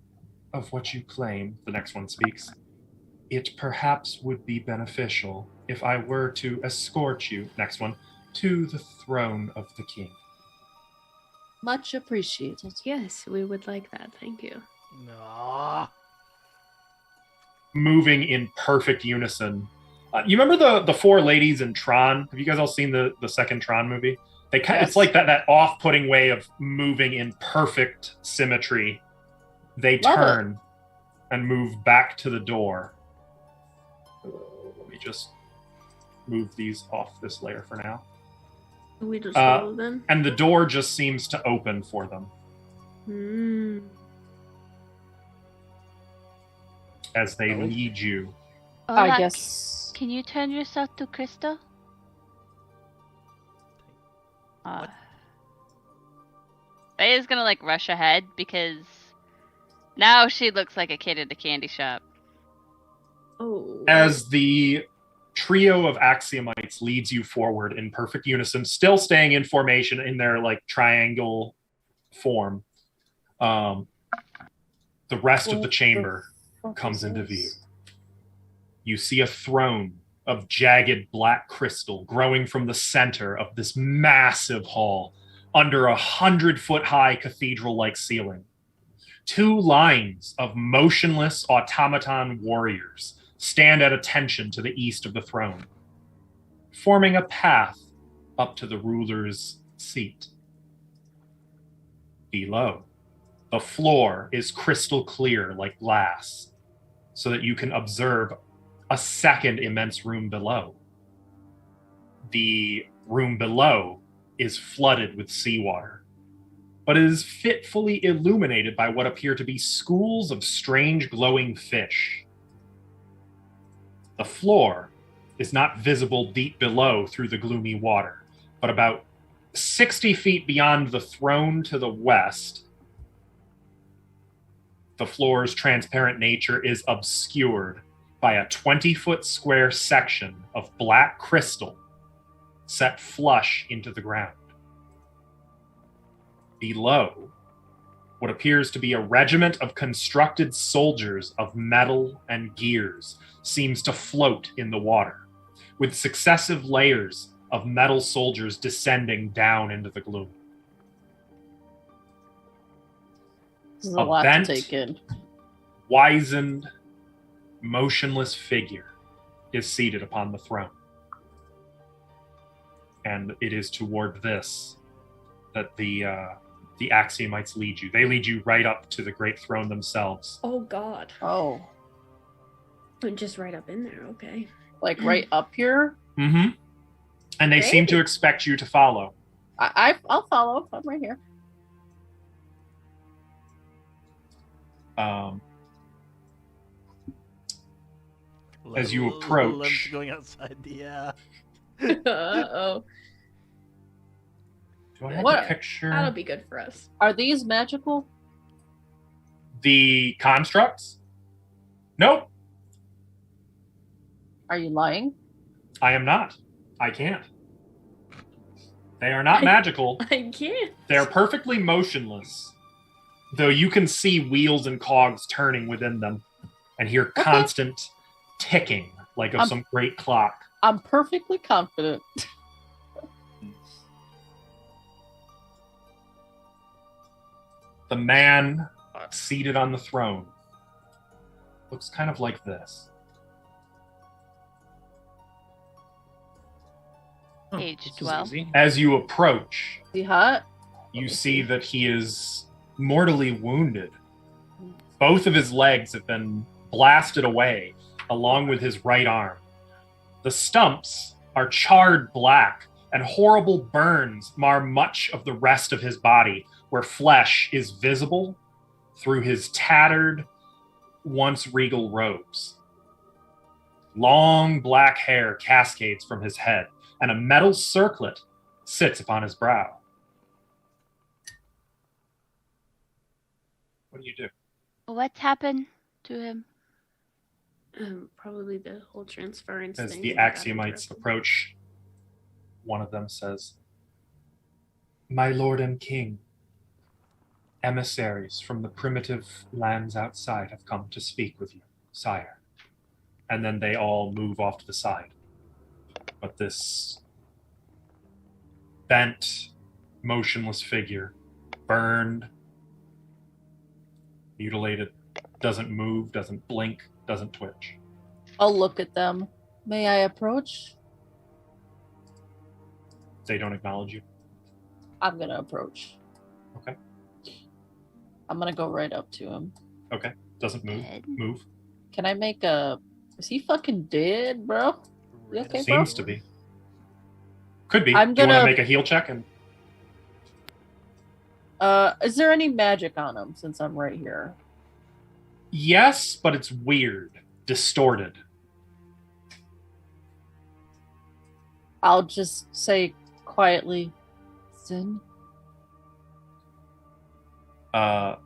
of what you claim, the next one speaks, it perhaps would be beneficial if I were to escort you, next one, to the throne of the king. Much appreciated. Yes, we would like that. Thank you. No. Moving in perfect unison. You remember the four ladies in Tron? Have you guys all seen the second Tron movie? It's Yes. like that off-putting way of moving in perfect symmetry. They Love turn and move back to the door. Let me just move these off this layer for now. We just follow them. And the door just seems to open for them as they lead you. I Olak, guess. Can you turn yourself to Crystal? Faye's gonna rush ahead because now she looks like a kid at a candy shop. Oh. As the trio of axiomites leads you forward in perfect unison, still staying in formation in their triangle form, the rest of the chamber comes into view. You see a throne of jagged black crystal growing from the center of this massive hall under 100-foot-high cathedral-like ceiling. Two lines of motionless automaton warriors stand at attention to the east of the throne, forming a path up to the ruler's seat. Below, the floor is crystal clear like glass, so that you can observe a second immense room below. The room below is flooded with seawater, but it is fitfully illuminated by what appear to be schools of strange glowing fish The floor is not visible deep below through the gloomy water, but about 60 feet beyond the throne to the west, the floor's transparent nature is obscured by a 20-foot square section of black crystal set flush into the ground. Below, what appears to be a regiment of constructed soldiers of metal and gears seems to float in the water, with successive layers of metal soldiers descending down into the gloom. This is a lot bent, to take in. Wizened, motionless figure is seated upon the throne. And it is toward this that the Axiomites lead you. They lead you right up to the great throne themselves. Oh God. Oh, Just right up in there. Okay. like right up here? Mm-hmm. And they seem to Great. expect you to follow. I'll follow. I'm right here. As you Love's approach- going outside the. Uh-oh. Do I have What? a picture? That'll be good for us. Are these magical? The constructs? Nope, Are you lying? I am not. I can't. They are not magical. I can't. They're perfectly motionless, though you can see wheels and cogs turning within them and hear constant ticking like of some great clock. I'm perfectly confident. The man seated on the throne looks kind of like this. Aged This is well. easy. As you approach, Is he hot? you see that he is mortally wounded. Both of his legs have been blasted away, along with his right arm. The stumps are charred black, and horrible burns mar much of the rest of his body, where flesh is visible through his tattered, once regal robes. Long black hair cascades from his head, and a metal circlet sits upon his brow. What do you do? What's happened to him? Probably the whole transference As thing. the that got Axiomites interrupted. approach, one of them says, "My lord and king, emissaries from the primitive lands outside have come to speak with you, sire." And then they all move off to the side. But this bent, motionless figure, burned, mutilated, doesn't move, doesn't blink, doesn't twitch. I'll look at them. May I approach? They don't acknowledge you. I'm gonna approach. Okay. I'm gonna go right up to him. Okay. Doesn't move. Good. Move. Can I make a... Is he fucking dead, bro? You okay, bro? Seems to be. Could be. I'm Do you want to gonna- make a heal check? And Is there any magic on him since I'm right here? yes, but it's weird, distorted. I'll just say quietly, Sin.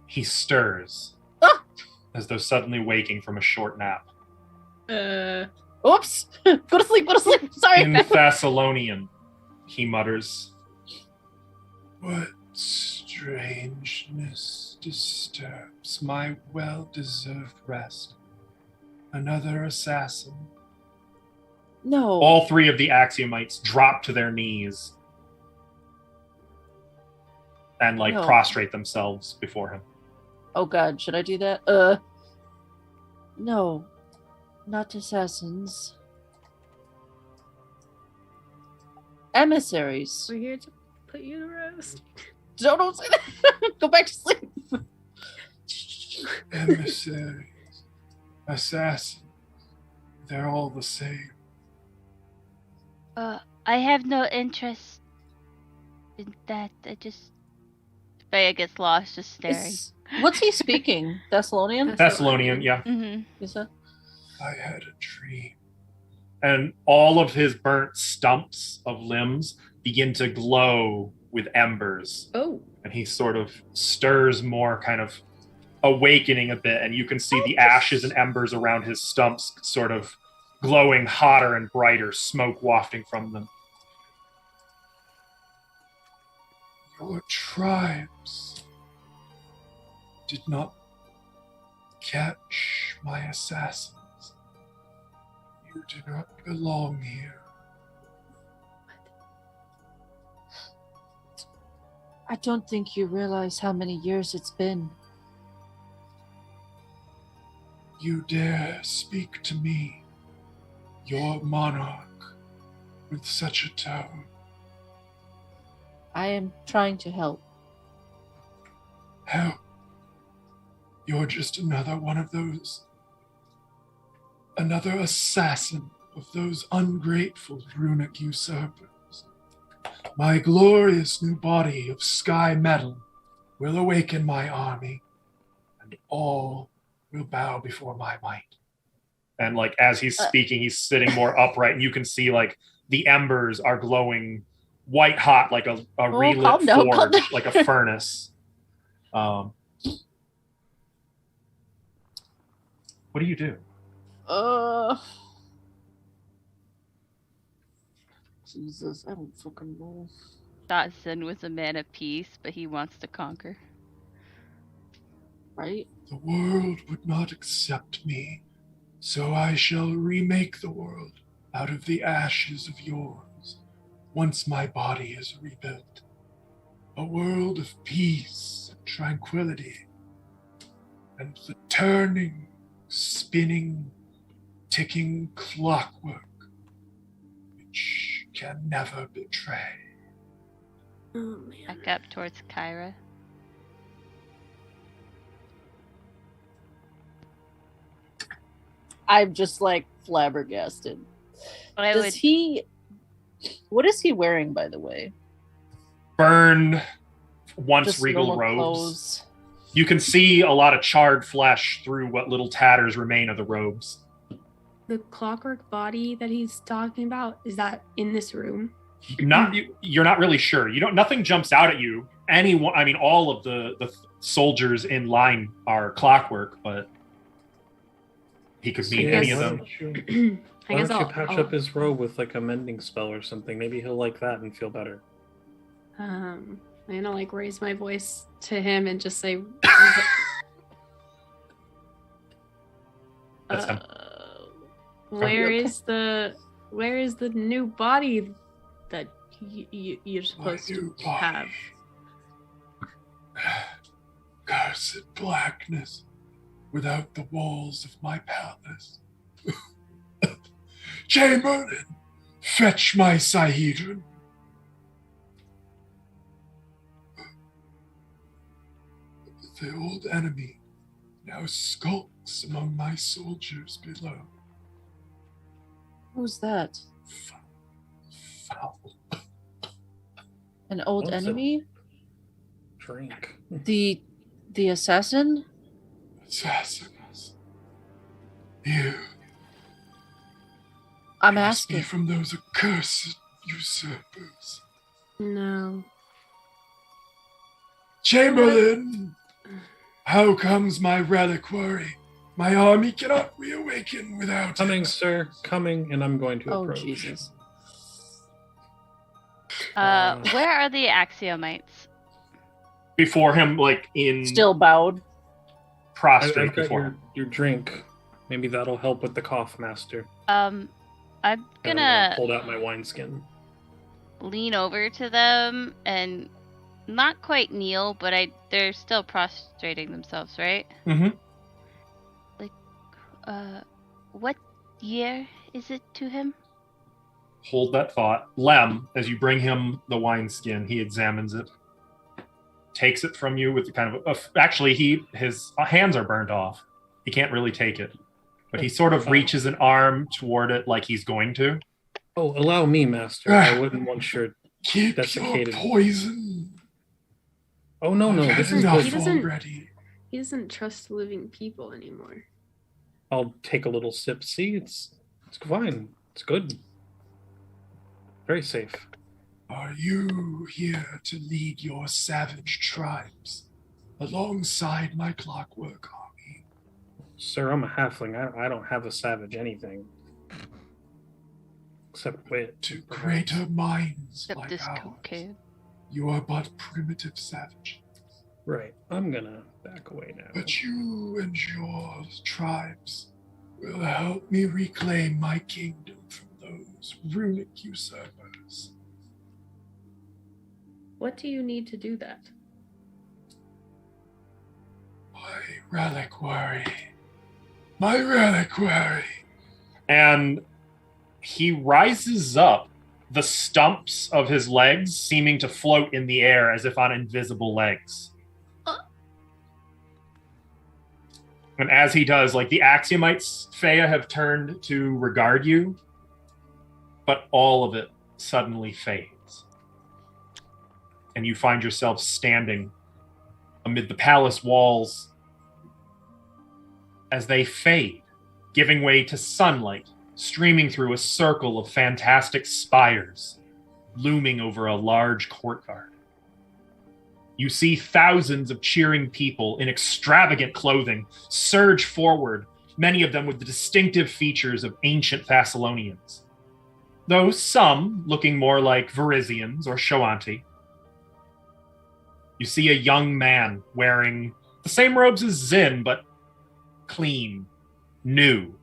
He stirs Ah! as though suddenly waking from a short nap. Oops! Go to sleep, go to sleep! Sorry! In Thessalonian, he mutters, "What strangeness disturbs my well-deserved rest? Another assassin?" No. All three of the Axiomites drop to their knees and No. prostrate themselves before him. Oh god, should I do that? No. Not assassins. Emissaries. We're here to put you to rest. Don't say that! Go back to sleep! Emissaries, assassins, they're all the same. I have no interest in that. Freya gets lost, just staring. What's he speaking? Thessalonian? Thessalonian, yeah. Mm-hmm. Is that? I had a dream and all of his burnt stumps of limbs begin to glow with embers. Oh. And he sort of stirs more, kind of awakening a bit, and you can see the ashes and embers around his stumps sort of glowing hotter and brighter, smoke wafting from them. Your tribes did not catch my assassins. You do not belong here. I don't think you realize how many years it's been. You dare speak to me, your monarch, with such a tone? I am trying to help. Help. You're just another one of those. Another assassin of those ungrateful runic usurpers. My glorious new body of sky metal will awaken my army, and all will bow before my might. And like as he's speaking, he's sitting more upright, and you can see like the embers are glowing white hot, like a relit forge, like a furnace. What do you do? Jesus, I don't fucking know. Dotson was a man of peace, but he wants to conquer. Right? The world would not accept me, so I shall remake the world out of the ashes of yours, once my body is rebuilt. A world of peace and tranquility, and the turning, spinning, ticking clockwork, which can never betray. Oh, man. Back up towards Kyra. I'm just like flabbergasted. But What is he wearing, by the way? Burned, once Just regal normal robes. clothes. You can see a lot of charred flesh through what little tatters remain of the robes. The clockwork body that he's talking about, is that in this room? You're not really sure. Nothing jumps out at you. All of the soldiers in line are clockwork, but he could mean any of them. Why don't you patch up his robe with like a mending spell or something? Maybe he'll like that and feel better. I'm gonna like raise my voice to him and just say, That's him. where is the new body that you're supposed to have? Cursed blackness without the walls of my palace. Chamberlain, fetch my Sihedron. The old enemy now skulks among my soldiers below. Who's that? Foul. An old What's enemy? Drink. The assassin? Assassins. You. I'm must be asking. from those accursed usurpers. No. Chamberlain! How comes my reliquary? My army cannot reawaken without Coming, it. sir. Coming, and I'm going to Oh, approach. Jesus. Where are the axiomites? Before him, like in Still bowed. prostrate I've got before him. your drink. Maybe that'll help with the cough, master. I'm And gonna pulled out my wineskin. lean over to them and not quite kneel, but they're still prostrating themselves, right? Mm-hmm. What year is it to him? Hold that thought. Lem, as you bring him the wineskin, he examines it, takes it from you with kind of his hands are burned off. He can't really take it, but he sort of reaches an arm toward it like he's going to. Oh, allow me, master. I wouldn't want your Keep desiccated your poison. Oh no, I've this had is enough He doesn't- already. He doesn't trust living people anymore. I'll take a little sip. See, it's fine. It's good. Very safe. Are you here to lead your savage tribes alongside my clockwork army? Sir, I'm a halfling. I don't have a savage anything. Except wit. To greater minds Except like this ours, cocaine. you are but primitive savages. Right. I'm gonna back away now. But you and your tribes will help me reclaim my kingdom from those runic usurpers. What do you need to do that? My reliquary. My reliquary. And he rises up, the stumps of his legs seeming to float in the air as if on invisible legs. And as he does, like the Axiomite's Feyre have turned to regard you, but all of it suddenly fades. And you find yourself standing amid the palace walls as they fade, giving way to sunlight streaming through a circle of fantastic spires looming over a large courtyard. You see thousands of cheering people in extravagant clothing surge forward, many of them with the distinctive features of ancient Thessalonians, though some looking more like Varisians or Shoanti. You see a young man wearing the same robes as Zin, but clean, new.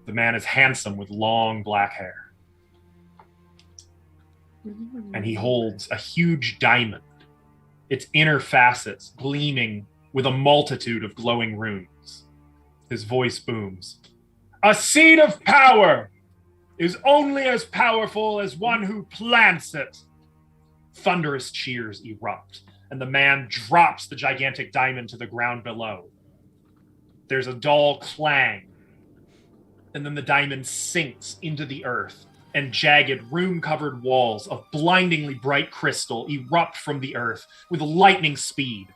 The man is handsome with long black hair. And he holds a huge diamond, its inner facets gleaming with a multitude of glowing runes. His voice booms. A seed of power is only as powerful as one who plants it. Thunderous cheers erupt, and the man drops the gigantic diamond to the ground below. There's a dull clang, and then the diamond sinks into the earth, and jagged, rune-covered walls of blindingly bright crystal erupt from the earth with lightning speed.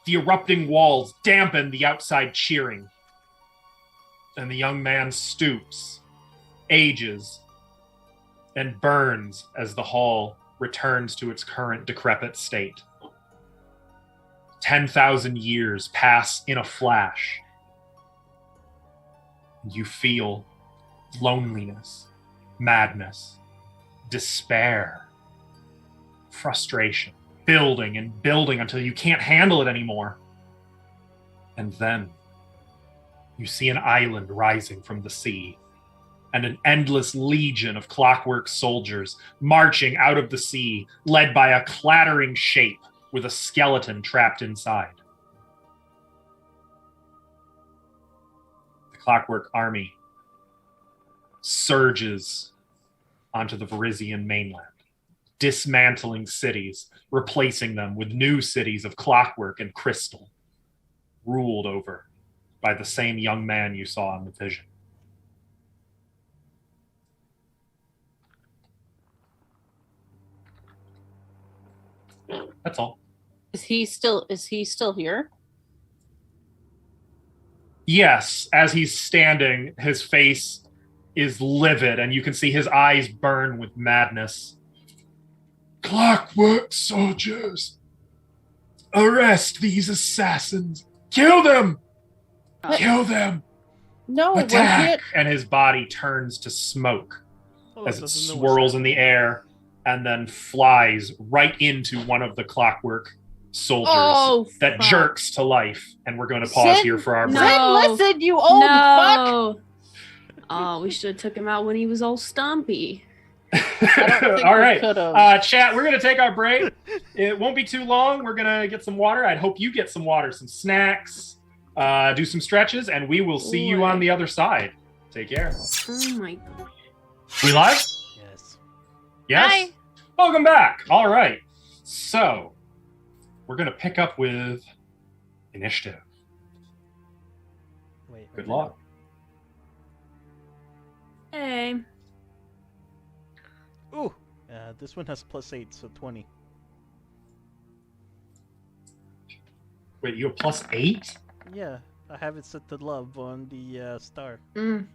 The erupting walls dampen the outside cheering. And the young man stoops, ages, and burns as the hall returns to its current decrepit state. 10,000 years pass in a flash. You feel loneliness, madness, despair, frustration, building and building until you can't handle it anymore. And then you see an island rising from the sea, and an endless legion of clockwork soldiers marching out of the sea, led by a clattering shape with a skeleton trapped inside. The clockwork army surges onto the Varisian mainland, dismantling cities, replacing them with new cities of clockwork and crystal, ruled over by the same young man you saw in the vision. That's all. Is he still here? Yes, as he's standing, his face is livid, and you can see his eyes burn with madness. Clockwork soldiers! Arrest these assassins! Kill them! Kill them! No, we're Attack! here. And his body turns to smoke Oh, as it doesn't know what's swirls in the happening. air and then flies right into one of the clockwork soldiers Oh, that fuck. jerks to life. And we're going to pause Zin- here for our No. break. Zin, listen, you old fuck! No. Oh, we should have took him out when he was all stumpy. I don't think All we right. could've. Chat, we're going to take our break. It won't be too long. We're going to get some water. I'd hope you get some water, some snacks, do some stretches, and we will see you on the other side. Take care. Oh my god. We live? Yes. Yes? Hi. Welcome back. All right. So, we're going to pick up with initiative. Wait. Good wait. luck. Hey. Ooh. This one has +8, so 20. Wait, you have +8? Yeah, I have it set to love on the star.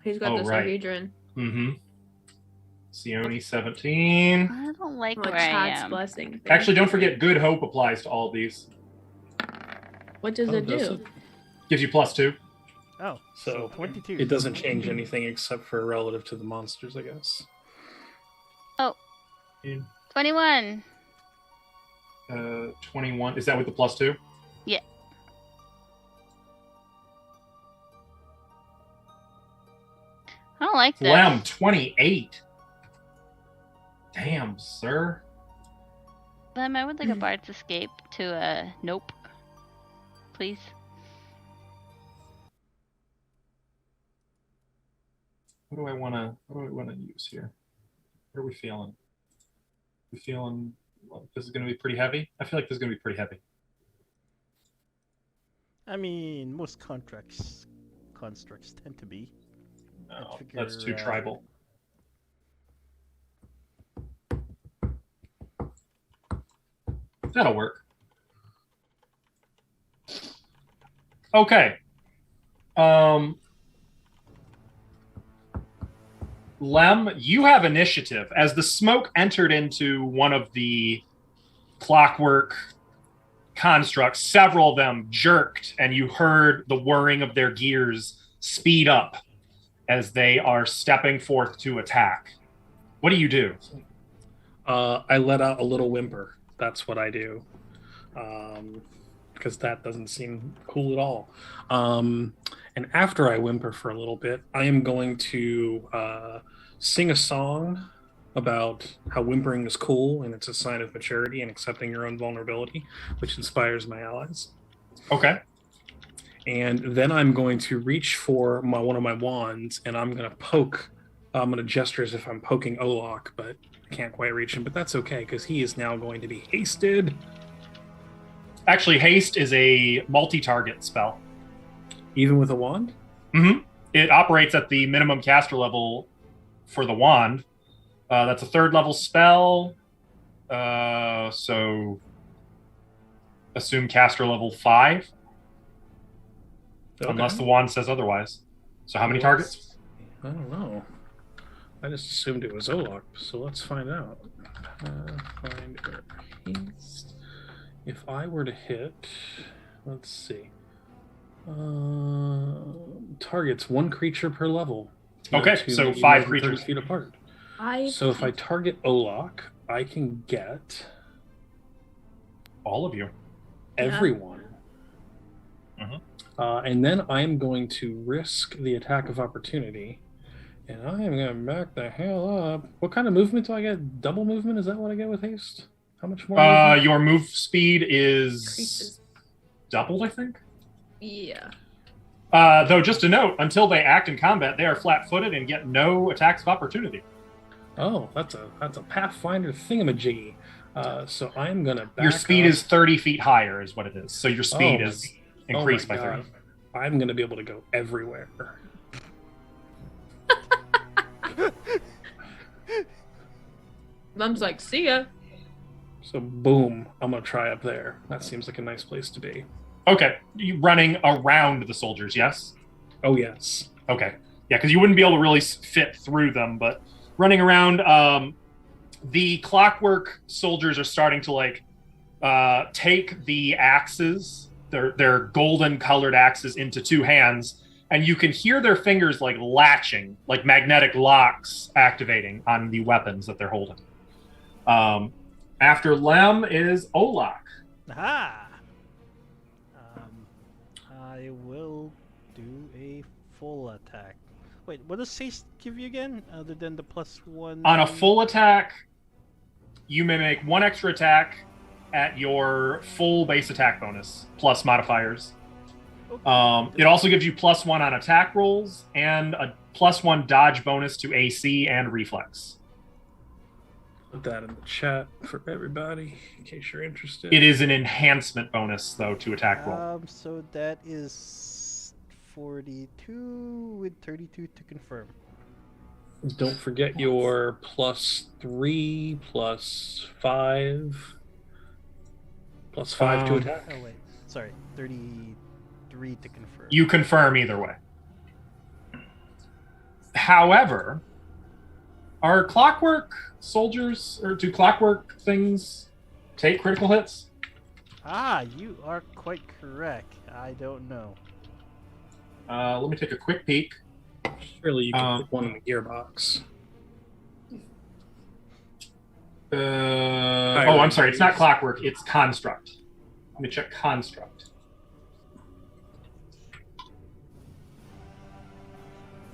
He's got Oh, the right. Sahedron. Mm-hmm. Sione 17. I don't like Oh, where I Chad's am. blessing. Thank Actually, don't you. forget Good Hope applies to all of these. What does Oh, it does do? it? Gives you +2. Oh, So 22. it doesn't change anything except for relative to the monsters, I guess. 21. 21. Is that with the +2? Yeah. I don't like this. Lem 28. Damn, sir. Lem, I would like a bard's escape to a nope. Please. What do I wanna use here? What are we feeling? We feeling like this is gonna be pretty heavy? I feel like this is gonna be pretty heavy. I mean, most constructs tend to be. No, figure, that's too tribal. That'll work. Okay. Lem, you have initiative. As the smoke entered into one of the clockwork constructs, several of them jerked, and you heard the whirring of their gears speed up as they are stepping forth to attack. What do you do? I let out a little whimper. That's what I do. Because that doesn't seem cool at all. And after I whimper for a little bit, I am going to sing a song about how whimpering is cool and it's a sign of maturity and accepting your own vulnerability, which inspires my allies. Okay. And then I'm going to reach for one of my wands and I'm going to poke. I'm going to gesture as if I'm poking Olok, but I can't quite reach him. But that's okay because he is now going to be hasted. Actually, haste is a multi-target spell. Even with a wand? Mm-hmm. It operates at the minimum caster level for the wand. That's a 3rd level spell. So assume caster level 5. Okay. Unless the wand says otherwise. So how many targets? I don't know. I just assumed it was Olok, so let's find out. Finder haste. If I were to hit, let's see. Targets 1 creature per level. Okay, so 5 creatures. 30 feet apart. So if I target Olok, I can get all of you. Everyone. Mhm. And then I'm going to risk the attack of opportunity. And I am going to back the hell up. What kind of movement do I get? Double movement? Is that what I get with haste? How much more? Your move speed is Increases. doubled, I think. Yeah. Though, just a note, until they act in combat, they are flat-footed and get no attacks of opportunity. Oh, that's a Pathfinder thingamajiggy. So I'm going to back Your speed up. is 30 feet higher is what it is. So your speed is increased by 30. I'm going to be able to go everywhere. Mom's like, see ya. So boom, I'm going to try up there. That seems like a nice place to be. Okay, you running around the soldiers, yes? Oh, yes. Okay. Yeah, because you wouldn't be able to really fit through them, but running around, the clockwork soldiers are starting to take the axes, their golden colored axes, into 2 hands, and you can hear their fingers latching, like magnetic locks activating on the weapons that they're holding. After Lem is Olok. Aha! I will do a full attack. Wait, what does haste give you again, other than the +1? On a full attack, you may make 1 extra attack at your full base attack bonus, plus modifiers. Okay. It also gives you +1 on attack rolls, and a +1 dodge bonus to AC and reflex. Put that in the chat for everybody, in case you're interested. It is an enhancement bonus, though, to attack roll. So that is 42 with 32 to confirm. Don't forget your +3, +5, +5 to attack. Oh wait, sorry, 33 to confirm. You confirm either way. However, Are clockwork soldiers, or do clockwork things take critical hits? You are quite correct. I don't know. Let me take a quick peek. Surely you can put one in the gearbox. I'm sorry. It's not clockwork. It's construct. Let me check construct.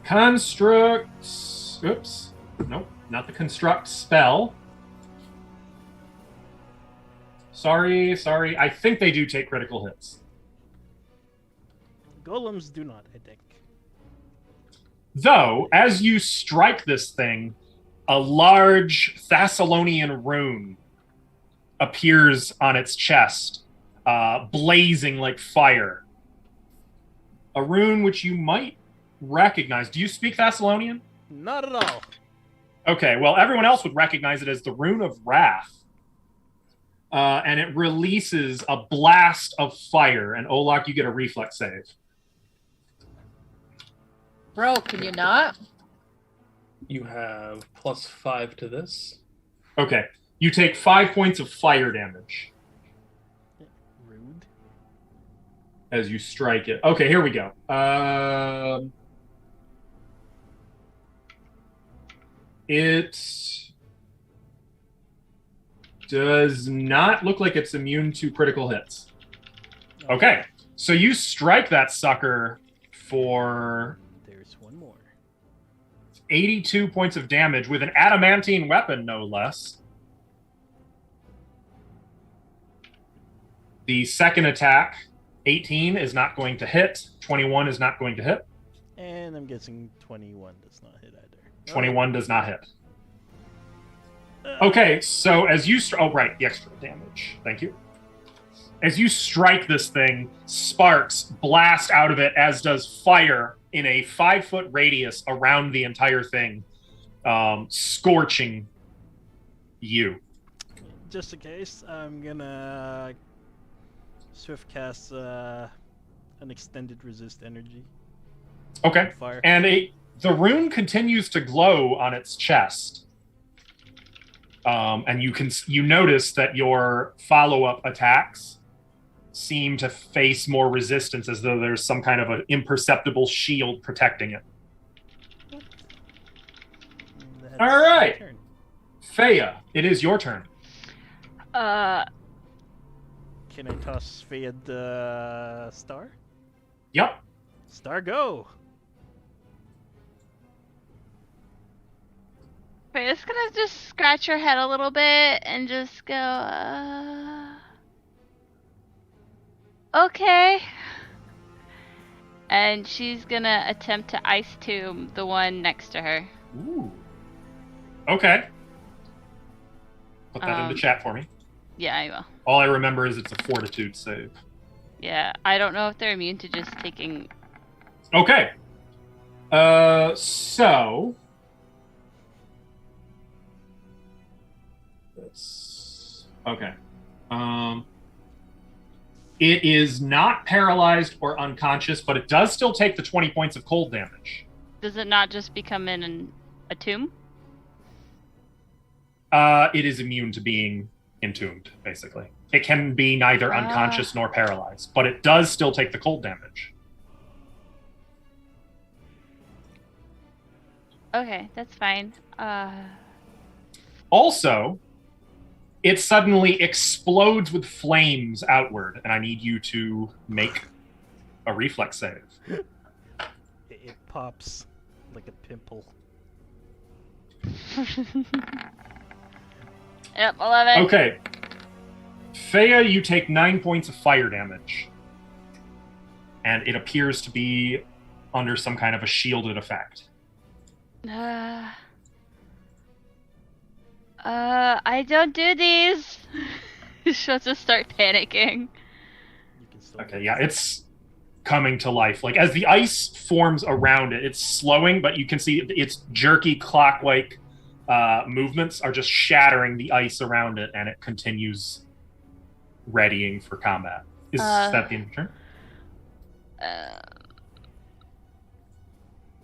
Constructs. Oops. Nope. Not the construct spell. Sorry. I think they do take critical hits. Golems do not, I think. Though, as you strike this thing, a large Thessalonian rune appears on its chest, blazing like fire. A rune which you might recognize. Do you speak Thessalonian? Not at all. Okay, well, everyone else would recognize it as the Rune of Wrath. And it releases a blast of fire. And Olak, you get a reflex save. Bro, can you not? You have +5 to this. Okay, you take 5 points of fire damage Rude. as you strike it. Okay, here we go. It does not look like it's immune to critical hits. Okay, so you strike that sucker for There's one more. 82 points of damage with an adamantine weapon, no less. The second attack, 18, is not going to hit. 21 is not going to hit. And I'm guessing 21 does not hit either. 21 does not hit. Okay, so as you... the extra damage. Thank you. As you strike this thing, sparks blast out of it, as does fire in a 5-foot radius around the entire thing, scorching you. Just in case, I'm gonna swift cast an extended resist energy. Okay. Fire. And the rune continues to glow on its chest. And you notice that your follow-up attacks seem to face more resistance, as though there's some kind of an imperceptible shield protecting it. That's All right. my turn. Feya, it is your turn. Can I toss Feyad the star? Yep. Star go! Freya's gonna just scratch her head a little bit and just go, okay. And she's gonna attempt to ice tomb the one next to her. Ooh. Okay. Put that in the chat for me. Yeah, I will. All I remember is it's a fortitude save. Yeah, I don't know if they're immune to just taking... Okay. So... Okay. It is not paralyzed or unconscious, but it does still take the 20 points of cold damage. Does it not just become in a tomb? It is immune to being entombed, basically. It can be neither unconscious nor paralyzed, but it does still take the cold damage. Okay, that's fine. Also, it suddenly explodes with flames outward, and I need you to make a reflex save. It pops like a pimple. Yep, 11. Okay. Feya, you take 9 points of fire damage. And it appears to be under some kind of a shielded effect. I don't do these. She'll just start panicking. You can still Okay, yeah, it's coming to life. Like, as the ice forms around it, it's slowing, but you can see its jerky clock-like movements are just shattering the ice around it, and it continues readying for combat. Is that the end of your turn?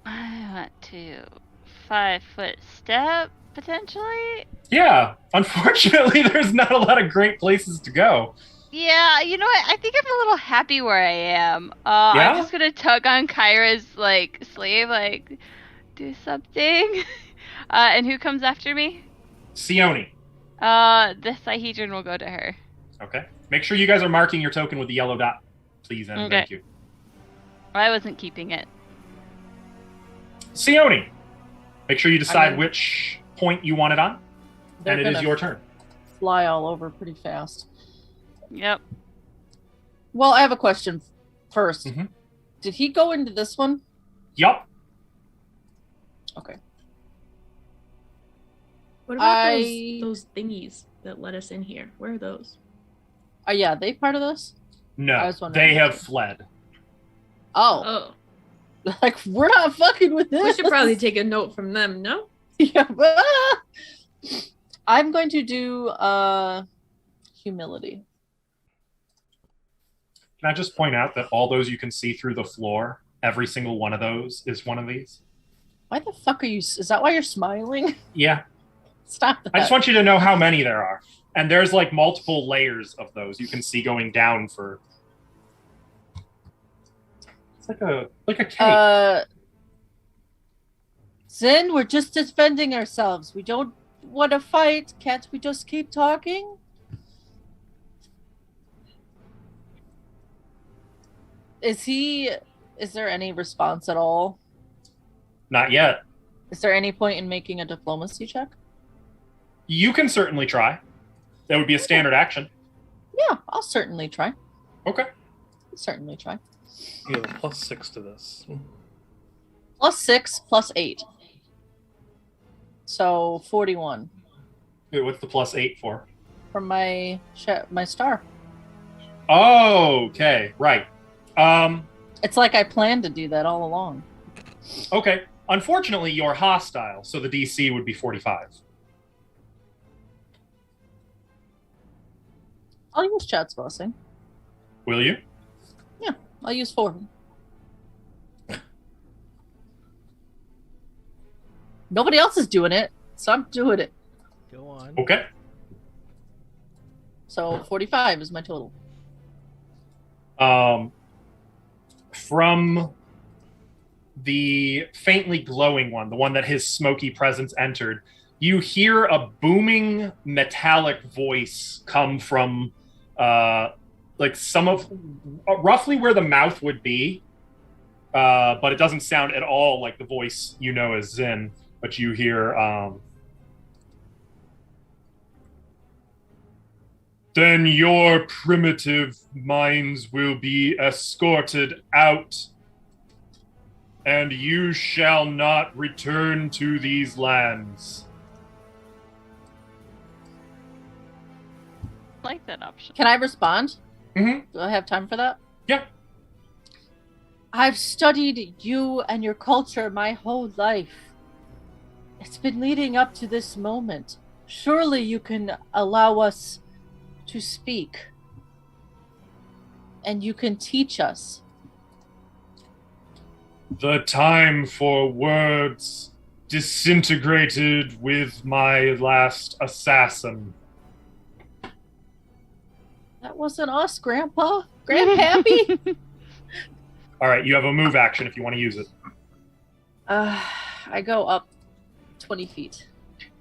I want to 5-foot step, potentially? Yeah, unfortunately, there's not a lot of great places to go. Yeah, you know what? I think I'm a little happy where I am. I'm Yeah? just gonna tug on Kyra's, like, sleeve, like, do something. And who comes after me? Sione. The Sihedron will go to her. Okay. Make sure you guys are marking your token with the yellow dot, please, and Okay. thank you. I wasn't keeping it. Sione. Make sure you decide mean, which point you want it on, They're and it is gonna your turn. fly all over pretty fast. Yep. Well, I have a question first. Mhm. Did he go into this one? Yup. Okay. What about I- those thingies that let us in here? Where are those? Oh, yeah, they part of this? I No, was wondering. they have fled. Oh. Oh, Like, we're not fucking with this. we should probably take a note from them, no? Yeah, but, I'm going to do humility. Can I just point out that all those you can see through the floor, every single one of those is one of these? Why the fuck are you? Is that why you're smiling? Yeah. Stop that. I just want you to know how many there are. And there's like multiple layers of those you can see going down for. It's like a cake. Zin, we're just defending ourselves. We don't want to fight. Can't we just keep talking? Is there any response at all? Not yet. Is there any point in making a diplomacy check? You can certainly try. That would be a standard action. Yeah, I'll certainly try. Okay. Certainly try. You have a +6 to this. +6, +8. So 41 Wait, what's the +8 for? from my star. Oh, okay. Right. It's like I planned to do that all along. Okay. Unfortunately, you're hostile, so the DC would be 45. I'll use Chat's blessing. Will you? I'll use 4. Nobody else is doing it, so I'm doing it. Go on. Okay. So 45 is my total. From the faintly glowing one, the one that his smoky presence entered, you hear a booming metallic voice come from like some of roughly where the mouth would be, but it doesn't sound at all like the voice you know as Zin. But you hear then your primitive minds will be escorted out, and you shall not return to these lands. I like that option. Can I respond? Mm-hmm. Do I have time for that? Yeah. I've studied you and your culture my whole life. It's been leading up to this moment. Surely you can allow us to speak. And you can teach us. The time for words disintegrated with my last assassin. That wasn't us, Grandpa. Grandpappy? All right, you have a move action if you want to use it. I go up 20 feet.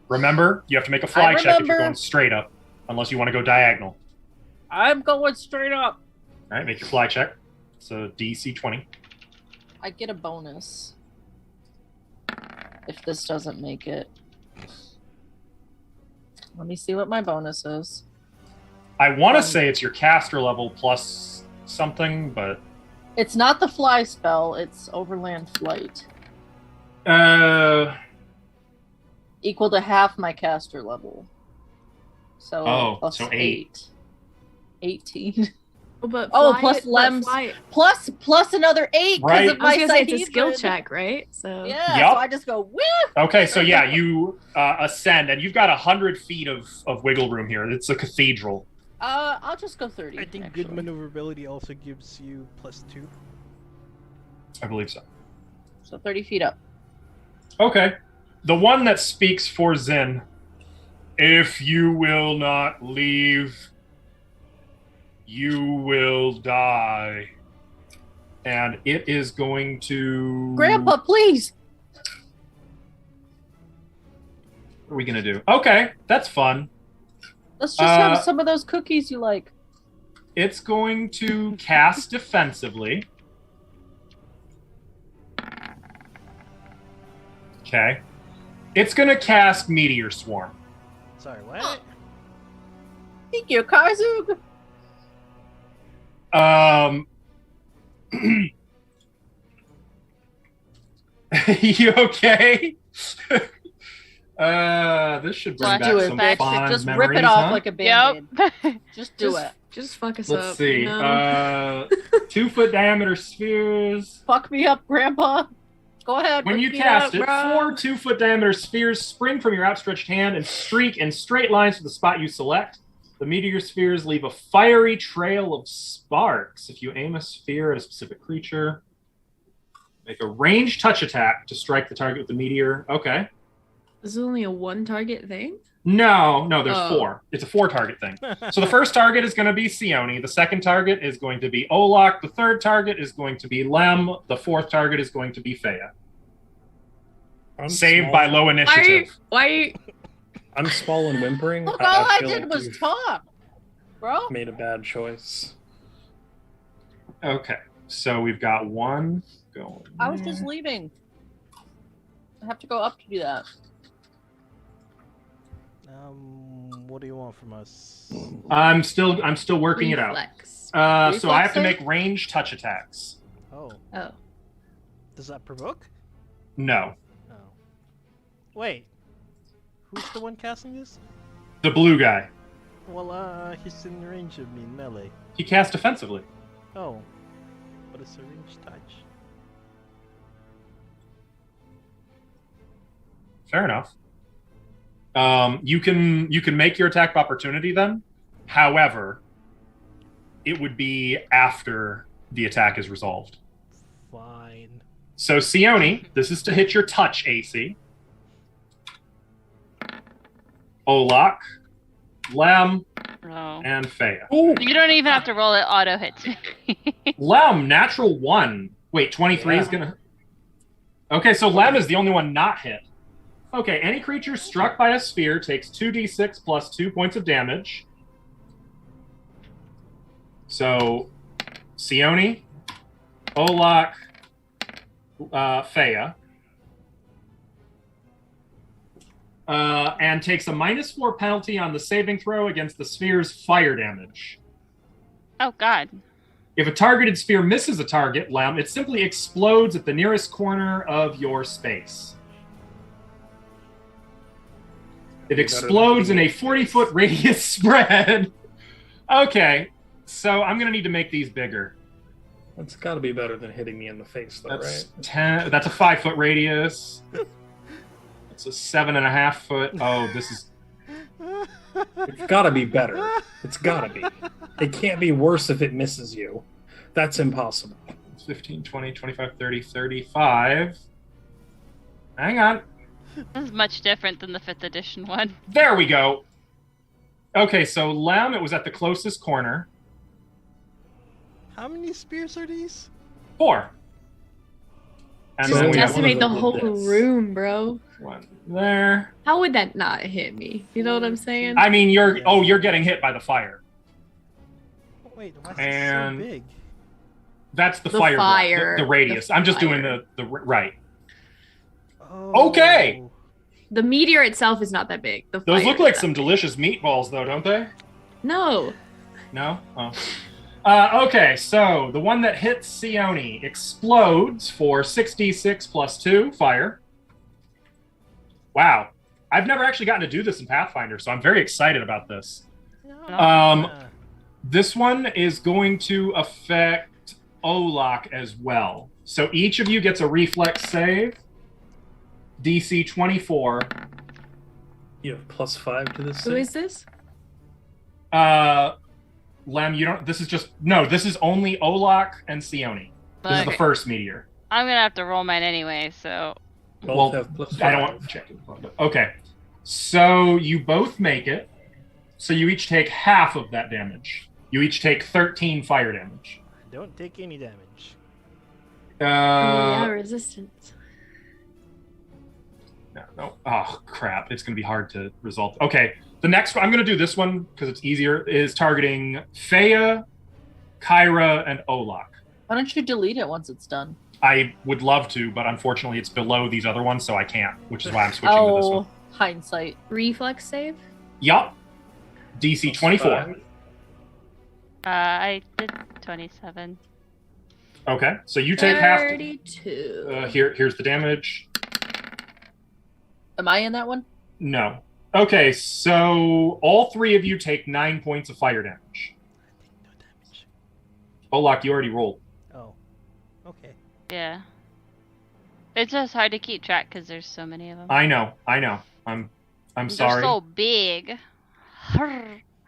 Remember, you have to make a fly check if you're remember. going straight up, unless you want to go diagonal. I'm going straight up. All right, make your fly check. It's a DC 20. I get a bonus. If this doesn't make it. Let me see what my bonus is. I want to say it's your caster level plus something, but It's not the fly spell, it's overland flight. Equal to half my caster level. So plus so 8. 18. But plus Lem's- plus another 8 because Right. of I my was gonna say it's a skill Sihedron. check, right? So Yeah, Yup. so I just go, woo! okay. So yeah, you ascend, and you've got 100 feet of wiggle room here. It's a cathedral. I'll just go 30. I think actually. good maneuverability also gives you +2. I believe so. So 30 feet up. Okay. The one that speaks for Zin. If you will not leave, you will die. And it is going to... Grandpa, please! What are we going to do? Okay, that's fun. Let's just have some of those cookies you like. It's going to cast defensively. Okay. It's going to cast Meteor Swarm. Sorry, what? Thank you, Karzug. You okay? This should bring Just back do it, some bitch. fond Just memories, rip it off huh? like a band-aid. Yep. Just do it. Just fuck us up. Let's see. You know? 2 foot diameter spheres. Fuck me up, Grandpa. Go ahead. When fuck you me cast up, it, bro. 4 2 foot diameter spheres spring from your outstretched hand and streak in straight lines to the spot you select. The meteor spheres leave a fiery trail of sparks. If you aim a sphere at a specific creature, make a ranged touch attack to strike the target with the meteor. Okay. This is only a one target thing? No, there's Oh. 4. It's a 4 target thing. So the first target is going to be Sione. The second target is going to be Olak. The third target is going to be Lem. The fourth target is going to be Fea. I'm Saved small. by low initiative. Why? I'm small and whimpering. Look, all I feel did like was you've talk, bro. made a bad choice. Okay, so we've got 1 going. I was there. just leaving. I have to go up to do that. What do you want from us? I'm still working Reflex. it out. So I have to Reflex make ranged touch attacks. Oh, Oh. does that provoke? No, Oh. Wait. Who's the one casting this? the blue guy. Well, he's in range of me in melee. He casts defensively. Oh. But it's a range touch. Fair enough. You can make your attack of opportunity then. However, it would be after the attack is resolved. Fine. So Sione, this is to hit your touch AC. Olak, Lem, Oh. and Fea. You don't even have to roll it. Auto hits me. Lem, natural 1. Wait, 23 is gonna... Okay, so Lem is the only one not hit. Okay, any creature struck by a sphere takes 2d6 plus 2 points of damage. So, Sione, Olak, Fea. And takes a -4 penalty on the saving throw against the sphere's fire damage. Oh God. If a targeted sphere misses a target, Lem, it simply explodes at the nearest corner of your space. It explodes in a 40-foot radius spread. Okay, so I'm going to need to make these bigger. That's got to be better than hitting me in the face, though, That's right? 10. That's a 5-foot radius. It's a 7.5 foot. Oh, this is... It's got to be better. It's got to be. It can't be worse if it misses you. That's impossible. 15, 20, 25, 30, 35. Hang on. This is much different than the 5th edition one. There we go. Okay, so Lem, it was at the closest corner. How many spears are these? 4. And Just then we have decimate the one of whole them did this. room, bro. one there. How would that not hit me? You know what I'm saying? I mean, you're getting hit by the fire. Wait, why is And- this so big? That's the The fire, block, fire. the radius. The I'm just doing fire. the right. Oh. Okay. The meteor itself is not that big. The Those fire look like is some that big. delicious meatballs, though, don't they? No. No? Oh. Okay, so the one that hits Sione explodes for 6d6 plus 2 fire. Wow. I've never actually gotten to do this in Pathfinder, so I'm very excited about this. No. This one is going to affect Olak as well. So each of you gets a reflex save. DC 24. You have +5 to this. Who thing? is this? Lem, you don't. This is only Olak and Sione. This is the But first meteor. I'm gonna have to roll mine anyway, so Both have plus I don't want to check it. Okay. So you both make it. So you each take half of that damage. You each take 13 fire damage. Don't take any damage. Yeah, resistance. No. Oh, crap. It's going to be hard to resolve. Okay. The next one, I'm going to do this one because it's easier, is targeting Fea, Kyra, and Olak. Why don't you delete it once it's done? I would love to, but unfortunately it's below these other ones, so I can't, which is why I'm switching to this one. Hindsight. Reflex save? Yup. DC 24. I did 27. Okay, so you take half. 32. Here's the damage. Am I in that one? No. Okay, so all three of you take 9 points of fire damage. No damage. Olak, you already rolled. Oh. Okay. Yeah. It's just hard to keep track because there's so many of them. I know. I'm They're sorry. so big.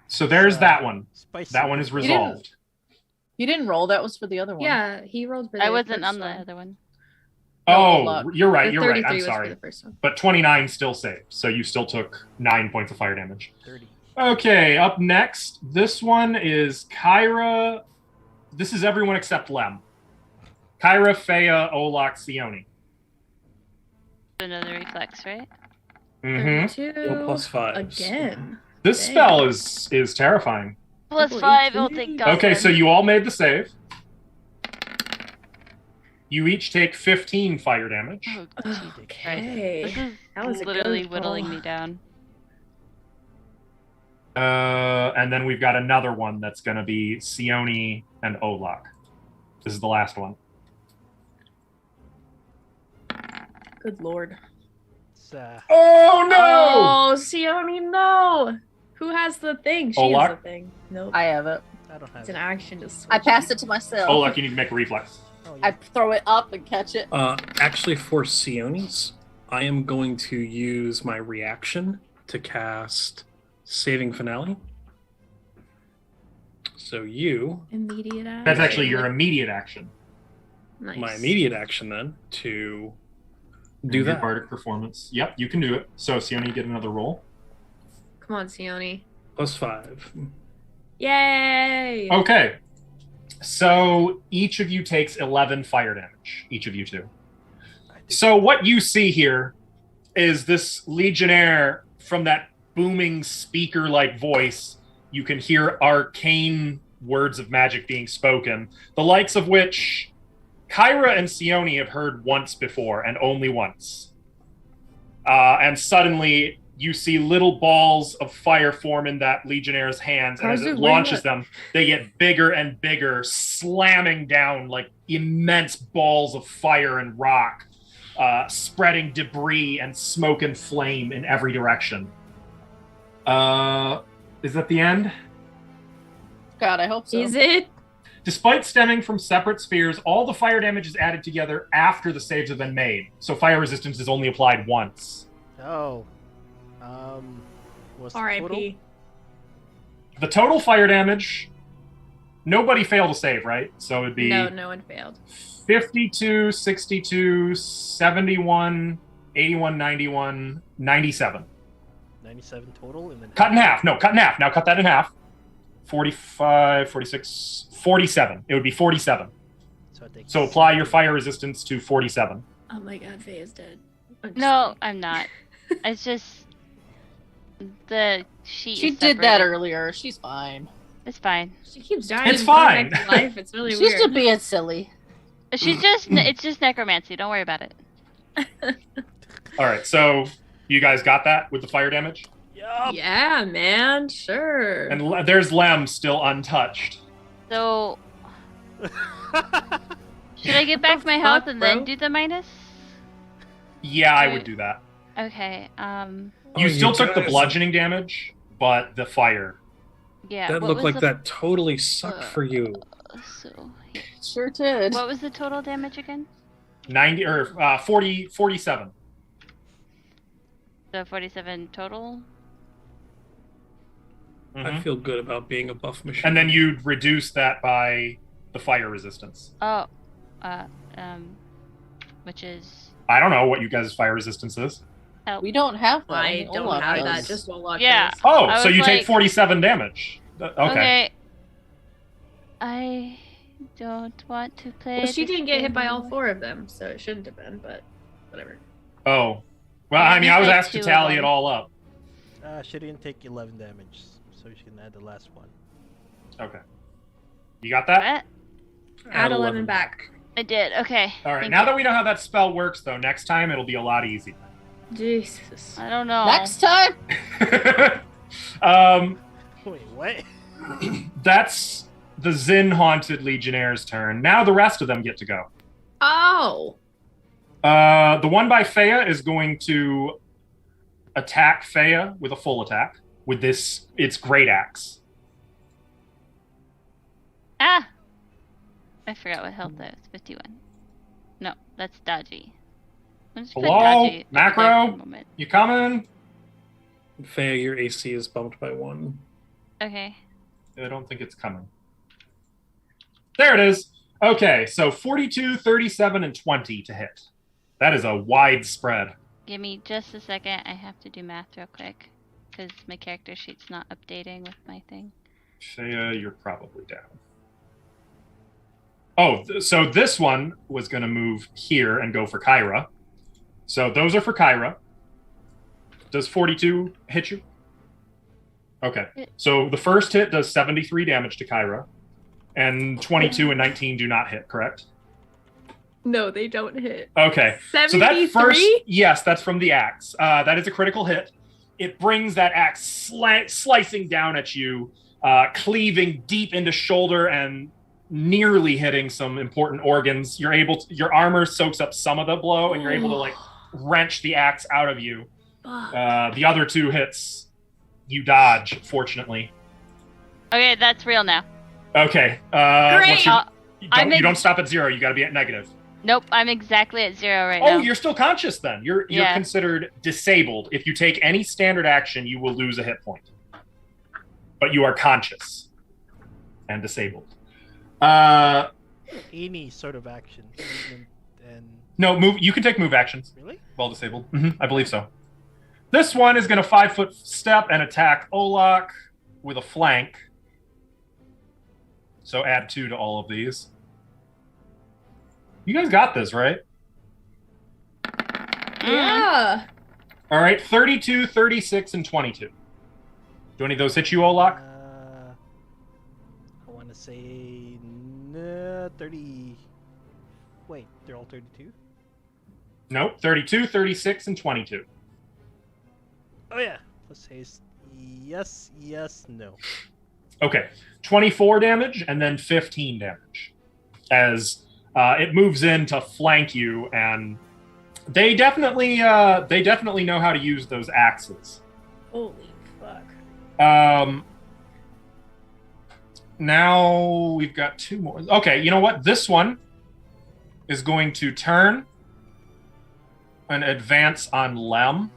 So there's that one. Spicy. That one is resolved. You didn't roll. That was for the other one. Yeah, he rolled for the I wasn't first on the one. other one. Oh, you're right. The You're right. 33 I'm was sorry. for the first one. But 29 still saved, so you still took 9 points of fire damage. 30. Okay, up next, this one is Kyra. This is everyone except Lem. Kyra, Fea, Olak, Sione. Another reflex, right? Mm-hmm. 32 Well, plus 5. again. This Dang. spell is terrifying. Plus Double 5, oh 18. thank God. Okay, so you all made the save. You each take 15 fire damage. Oh, Jesus Christ. Okay. This is That was a literally good whittling roll. me down. And then we've got another one that's going to be Sione and Olak. This is the last one. Good lord. It's, Oh no! Oh, Sione, no! Who has the thing? She Olak? has the thing. Nope. I have it. I don't have It's an it. action to switch. I passed it to myself. Olak, you need to make a reflex. Oh, I yeah. throw it up and catch it. Actually, for Sione's, I am going to use my reaction to cast Saving Finale. So you, Immediate action. That's actually your immediate action. Nice. my immediate action then, to do Your that. bardic performance. Yep, you can do it. So Sione, you get another roll. Come on, Sione. Plus 5. Yay! Okay. So each of you takes 11 fire damage. Each of you two. I think- So what you see here is this legionnaire from that booming speaker-like voice. You can hear arcane words of magic being spoken, the likes of which Kyra and Sione have heard once before, and only once. And suddenly you see little balls of fire form in that legionnaire's hands, and as it launches them, they get bigger and bigger, slamming down like immense balls of fire and rock, spreading debris and smoke and flame in every direction. Is that the end? God, I hope so. Is it? Despite stemming from separate spheres, all the fire damage is added together after the saves have been made. So fire resistance is only applied once. Oh. What's the total? R.I.P. The total fire damage, nobody failed to save, right? So it'd be No one failed. 52, 62, 71, 81, 91, 97. 97 total, and then Cut in half. No, cut in half. Now cut that in half. 45, 46, 47. It would be 47. So, I take So apply your 70. fire resistance to 47. Oh my god, Faye is dead. I'm just No, kidding. I'm not. It's just the sheet. She is did that separated. earlier. She's fine. It's fine. She keeps dying. It's and coming fine. back to life. It's really She's weird. just being silly. She's just. It's just necromancy. Don't worry about it. All right, so you guys got that with the fire damage? Yup. Yeah, man. Sure. And there's Lem still untouched. So should I get back The my fuck, health and then bro? do the minus? Yeah, I would do that. Okay. You Oh, still you took the guys- bludgeoning damage, but the fire. Yeah. That what looked was like the- that totally sucked for you. So, Sure did. what was the total damage again? 90 or 40, 47. So 47 total. I Mhm. feel good about being a buff machine. And then you'd reduce that by the fire resistance. Oh, which is I don't know what you guys' fire resistance is. We don't have that. I Only don't Olaf have does. that. Just Olaf Yeah. does. Oh, I so was you take like- 47 damage. Okay. I don't want to play. Well, she this didn't get hit by game all anymore. 4 of them, so it shouldn't have been. But whatever. Oh. Well, Yeah, I mean, I was like asked to 2 of tally them. it all up. She didn't take 11 damage, so she can add the last one. Okay. You got that? What? Add 11 back. I did. Okay. All right. Thank Now you. that we know how that spell works, though, next time it'll be a lot easier. Jesus. I don't know. Next time. Wait, what? That's the Zin haunted Legionnaire's turn. Now the rest of them get to go. Oh. The one by Fea is going to attack Fea with a full attack with its great axe. Ah! I forgot what health that was. 51. No, that's dodgy. I'm just put Hello? dodgy there Macro? for a moment. You coming? Fea, your AC is bumped by 1. Okay. I don't think it's coming. There it is. Okay, so 42, 37, and 20 to hit. That is a wide spread. Give me just a second. I have to do math real quick. Because my character sheet's not updating with my thing. Fea, you're probably down. Oh, so this one was going to move here and go for Kyra. So those are for Kyra. Does 42 hit you? Okay. So the first hit does 73 damage to Kyra. And 22 and 19 do not hit, correct? No, they don't hit. Okay. 73? So that first, yes, that's from the axe. That is a critical hit. It brings that axe slicing down at you, cleaving deep into shoulder and nearly hitting some important organs. Your armor soaks up some of the blow, and you're able to like wrench the axe out of you. The other 2 hits, you dodge, fortunately. Okay, that's real now. Okay. Great! You don't stop at 0. You got to be at negative. Nope, I'm exactly at 0 right now. Oh, you're still conscious then. You're Yeah. considered disabled. If you take any standard action, you will lose a hit point. But you are conscious and disabled. Any sort of action. Movement and No, move. You can take move actions really? while disabled. I believe so. This one is going to 5-foot step and attack Olak with a flank. So add 2 to all of these. You guys got this, right? Yeah. All right, 32, 36, and 22. Do any of those hit you, Olak? I want to say 30. Wait, they're all 32? Nope, 32, 36, and 22. Oh, yeah. Let's say yes, no. Okay, 24 damage and then 15 damage. As it moves in to flank you, and they definitely know how to use those axes. Holy fuck. Now we've got 2 more. Okay, you know what? This one is going to turn and advance on Lem,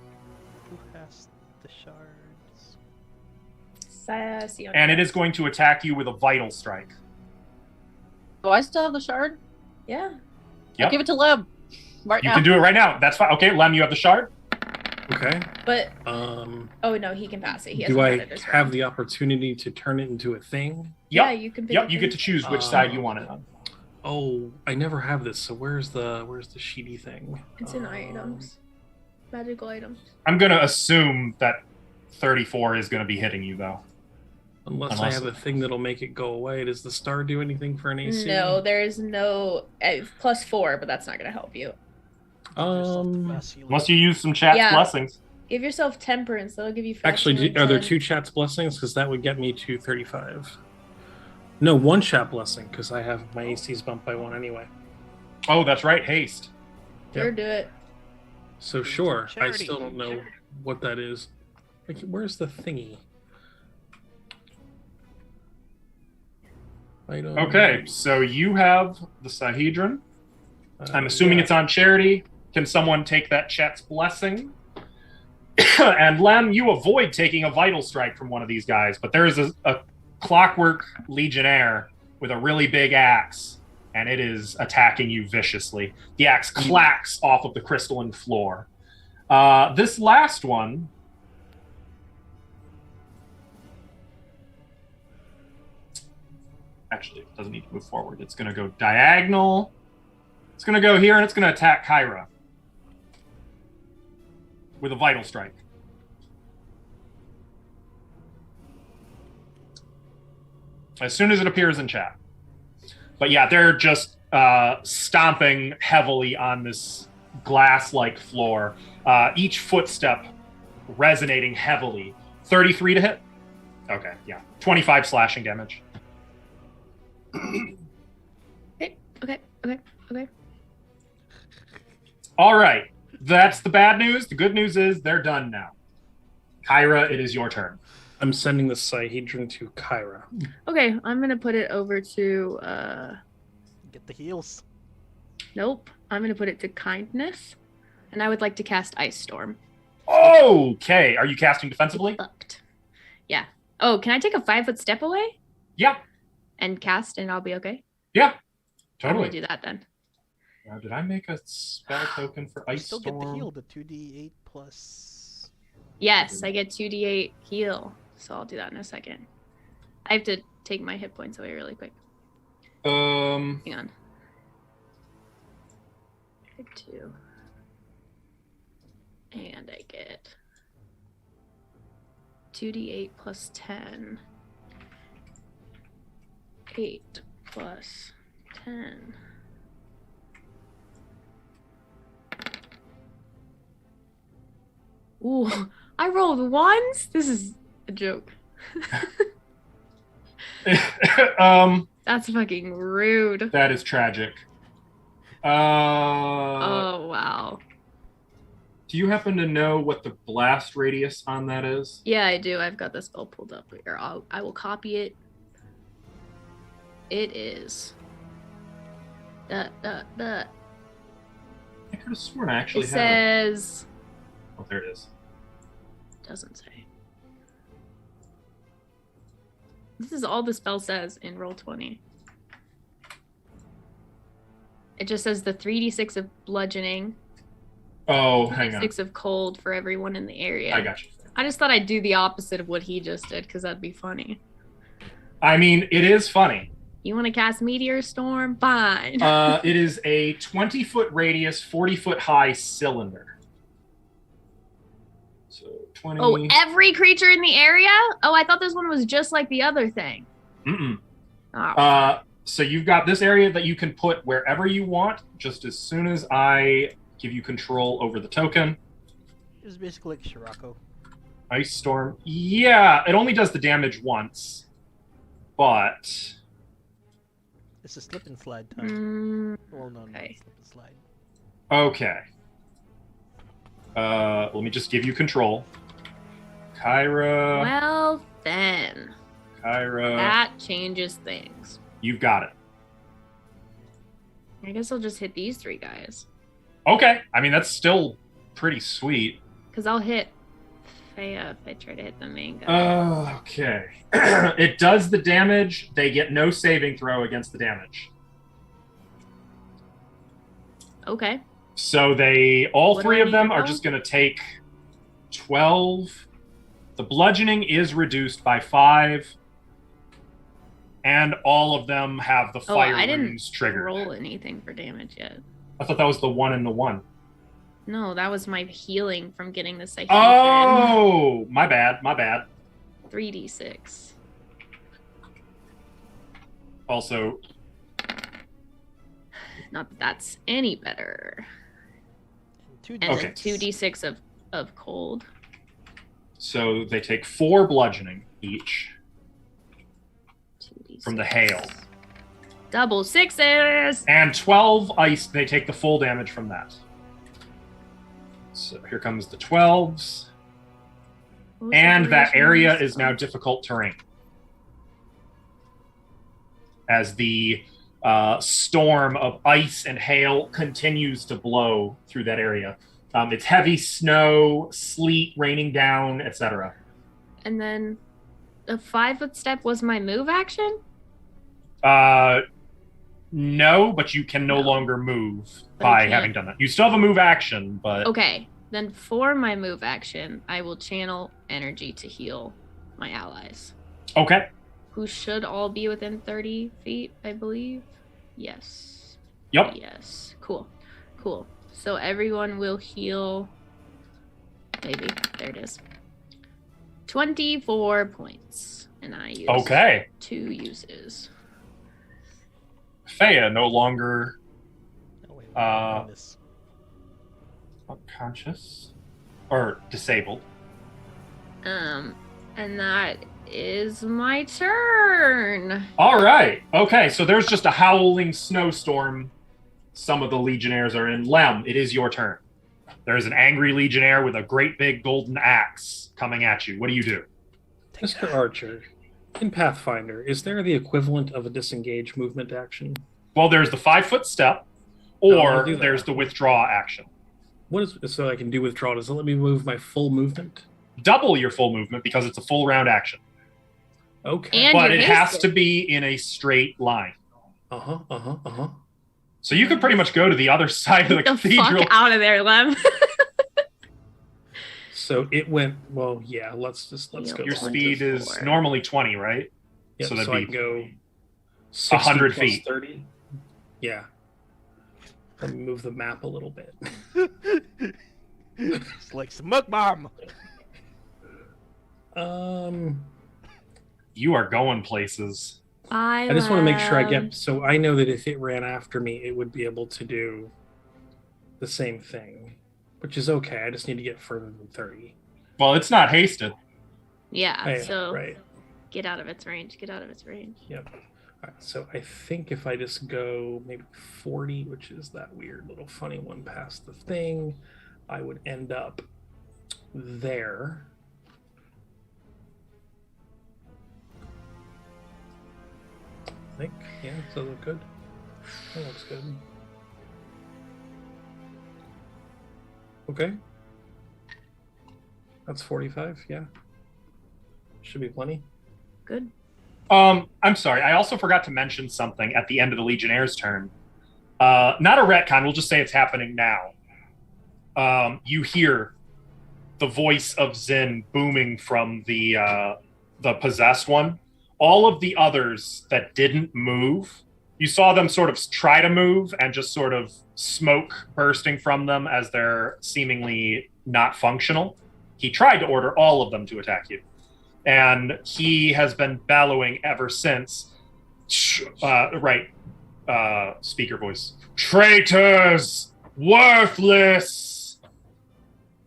Who has the shards? Sassy on and it that. is going to attack you with a vital strike. Do I still have the shard? Yeah. Yep. I'll give it to Lem. Right You now. can do it right now. That's fine. Okay, Lem, you have the shard. Okay. But Um, oh no, he can pass it. He do hasn't I done it this have round. the opportunity to turn it into a thing? Yep. Yeah, you can pick Yep, a you get to thing. choose which side you want it on. Oh, I never have this. So where's the sheety thing? It's in items. Magical items. I'm going to assume that 34 is going to be hitting you, though. Unless Unless- I have a thing that'll make it go away. Does the star do anything for an AC? No, there is no +4, but that's not gonna help you. Unless you use some chat's Yeah. blessings. Give yourself temperance. That'll give you. Actually, flexion are there and- 2 chat's blessings? Because that would get me to 35. No, 1 chat blessing because I have my AC's bumped by 1 anyway. Oh, that's right. Haste. Sure, do it. So sure, I charity. still don't know what that is. Like, where's the thingy? Item. Okay, so you have the Sahedron. I'm assuming yeah. it's on charity. Can someone take that chat's blessing? And Lem, you avoid taking a vital strike from one of these guys, but there is a clockwork legionnaire with a really big axe and it is attacking you viciously. The axe clacks off of the crystalline floor. This last one... Actually, it doesn't need to move forward. It's going to go diagonal. It's going to go here, and it's going to attack Kyra with a Vital Strike. As soon as it appears in chat. But yeah, they're just stomping heavily on this glass-like floor. Each footstep resonating heavily. 33 to hit? Okay, yeah. 25 slashing damage. Okay. All right. That's the bad news. The good news is they're done now. Kyra, it is your turn. I'm sending the Sihedron to Kyra. Okay, I'm gonna put it over to Get the heals. nope. I'm gonna put it to kindness. And I would like to cast Ice Storm. Okay. Are you casting defensively? Fucked. Yeah. Oh, can I take a 5-foot step away Yeah. and cast and I'll be okay? Yeah. I'm Totally. gonna do that then. Now, did I make a spell token for You Ice still Storm? get the heal, the 2d8 plus. Yes, I get 2d8 heal. So I'll do that in a second. I have to take my hit points away really quick. Hang on. 2. And I get 2d8 plus 10. 8 plus 10. Ooh, I rolled ones? This is a joke. That's fucking rude. That is tragic. Oh, wow. Do you happen to know what the blast radius on that is? Yeah, I do. I've got the spell pulled up here. I will copy it. It is. I could have sworn I actually It had it. says. Oh, there it is. Doesn't say. This is all the spell says in Roll20. It just says the 3d6 of bludgeoning, Oh, hang on. 6 of cold for everyone in the area. I got you. I just thought I'd do the opposite of what he just did because that'd be funny. I mean, it is funny. You want to cast Meteor Storm? Fine. It is a 20-foot radius, 40-foot high cylinder. So 20. Oh, every creature in the area? Oh, I thought this one was just like the other thing. Mm-mm. Oh. So you've got this area that you can put wherever you want, just as soon as I give you control over the token. It's basically like Shirako. Ice Storm. Yeah, it only does the damage once. But... It's a slip and slide time. Well, no, okay. slip and slide. Okay. Let me just give you control. Kyra. Well, then. Kyra. That changes things. You've got it. I guess I'll just hit these 3 guys. Okay. I mean, that's still pretty sweet. Because I'll hit Faya if I try to hit the main guy. Okay. It does the damage. They get no saving throw against the damage. Okay. So all What do 3 I of need them to are roll? just going to take 12. The bludgeoning is reduced by 5. And all of them have the fire I runes didn't triggered. roll anything for damage yet. I thought that was the 1 and the 1. No, that was my healing from getting the Sihedron. Oh, my bad. 3d6. Also, Not that that's any better. And And Okay. then 2d6 of cold. so they take 4 bludgeoning each 2d6. from the hail. Double 6s! And 12 ice, they take the full damage from that. So here comes the 12s. What was the And that duration of area this is now one? difficult terrain. As the storm of ice and hail continues to blow through that area. It's heavy snow, sleet raining down, etc. And then a 5-foot step was my move action? No, but you can no No. longer move But I by can't. having done that. You still have a move action, but Okay, then for my move action, I will channel energy to heal my allies, okay. who should all be within 30 feet, I believe. Yes. Yep. Yes. Cool. So everyone will heal. Maybe. There it is. 24 points. And I use Okay. 2 uses. Thea no longer Oh, wait, Uh, minus. unconscious or disabled. And that is my turn. All right. Okay, so there's just a howling snowstorm some of the legionnaires are in. Lem, it is your turn. There's an angry legionnaire with a great big golden axe coming at you. What do you do? Mr. Archer, in Pathfinder, is there the equivalent of a disengage movement action? Well, there's the 5-foot step, Oh, I'll or do that. there's the withdraw action. What is so I can do withdraw? Does it let me move my full movement? Double your full movement because it's a full round action. Okay. And But you're it has hasted. to be in a straight line. Uh-huh. So you could pretty much go to the other side of the Get the cathedral. fuck out of there, Lem. So it went, well, yeah, let's go. Your One speed to is four. normally 20, right? Yep, so that'd I be can go 60 100 plus feet. 30. Yeah. Let me move the map a little bit. It's like smoke bomb. You are going places. I just want to make sure I get, so I know that if it ran after me, it would be able to do the same thing, which is okay. I just need to get further than 30. Well, it's not hasted. Yeah, Yeah, so right. get out of its range. Get out of its range. Yep. All right, so I think if I just go maybe 40, which is that weird little funny one past the thing, I would end up there. I think, yeah, does that look good? That looks good. Okay. That's 45, yeah. Should be plenty. Good. I'm sorry. I also forgot to mention something at the end of the Legionnaire's turn. Not a retcon. We'll just say it's happening now. You hear the voice of Zin booming from the possessed one. All of the others that didn't move, you saw them sort of try to move and just sort of smoke bursting from them as they're seemingly not functional. He tried to order all of them to attack you. And he has been bellowing ever since. Speaker voice. Traitors! Worthless!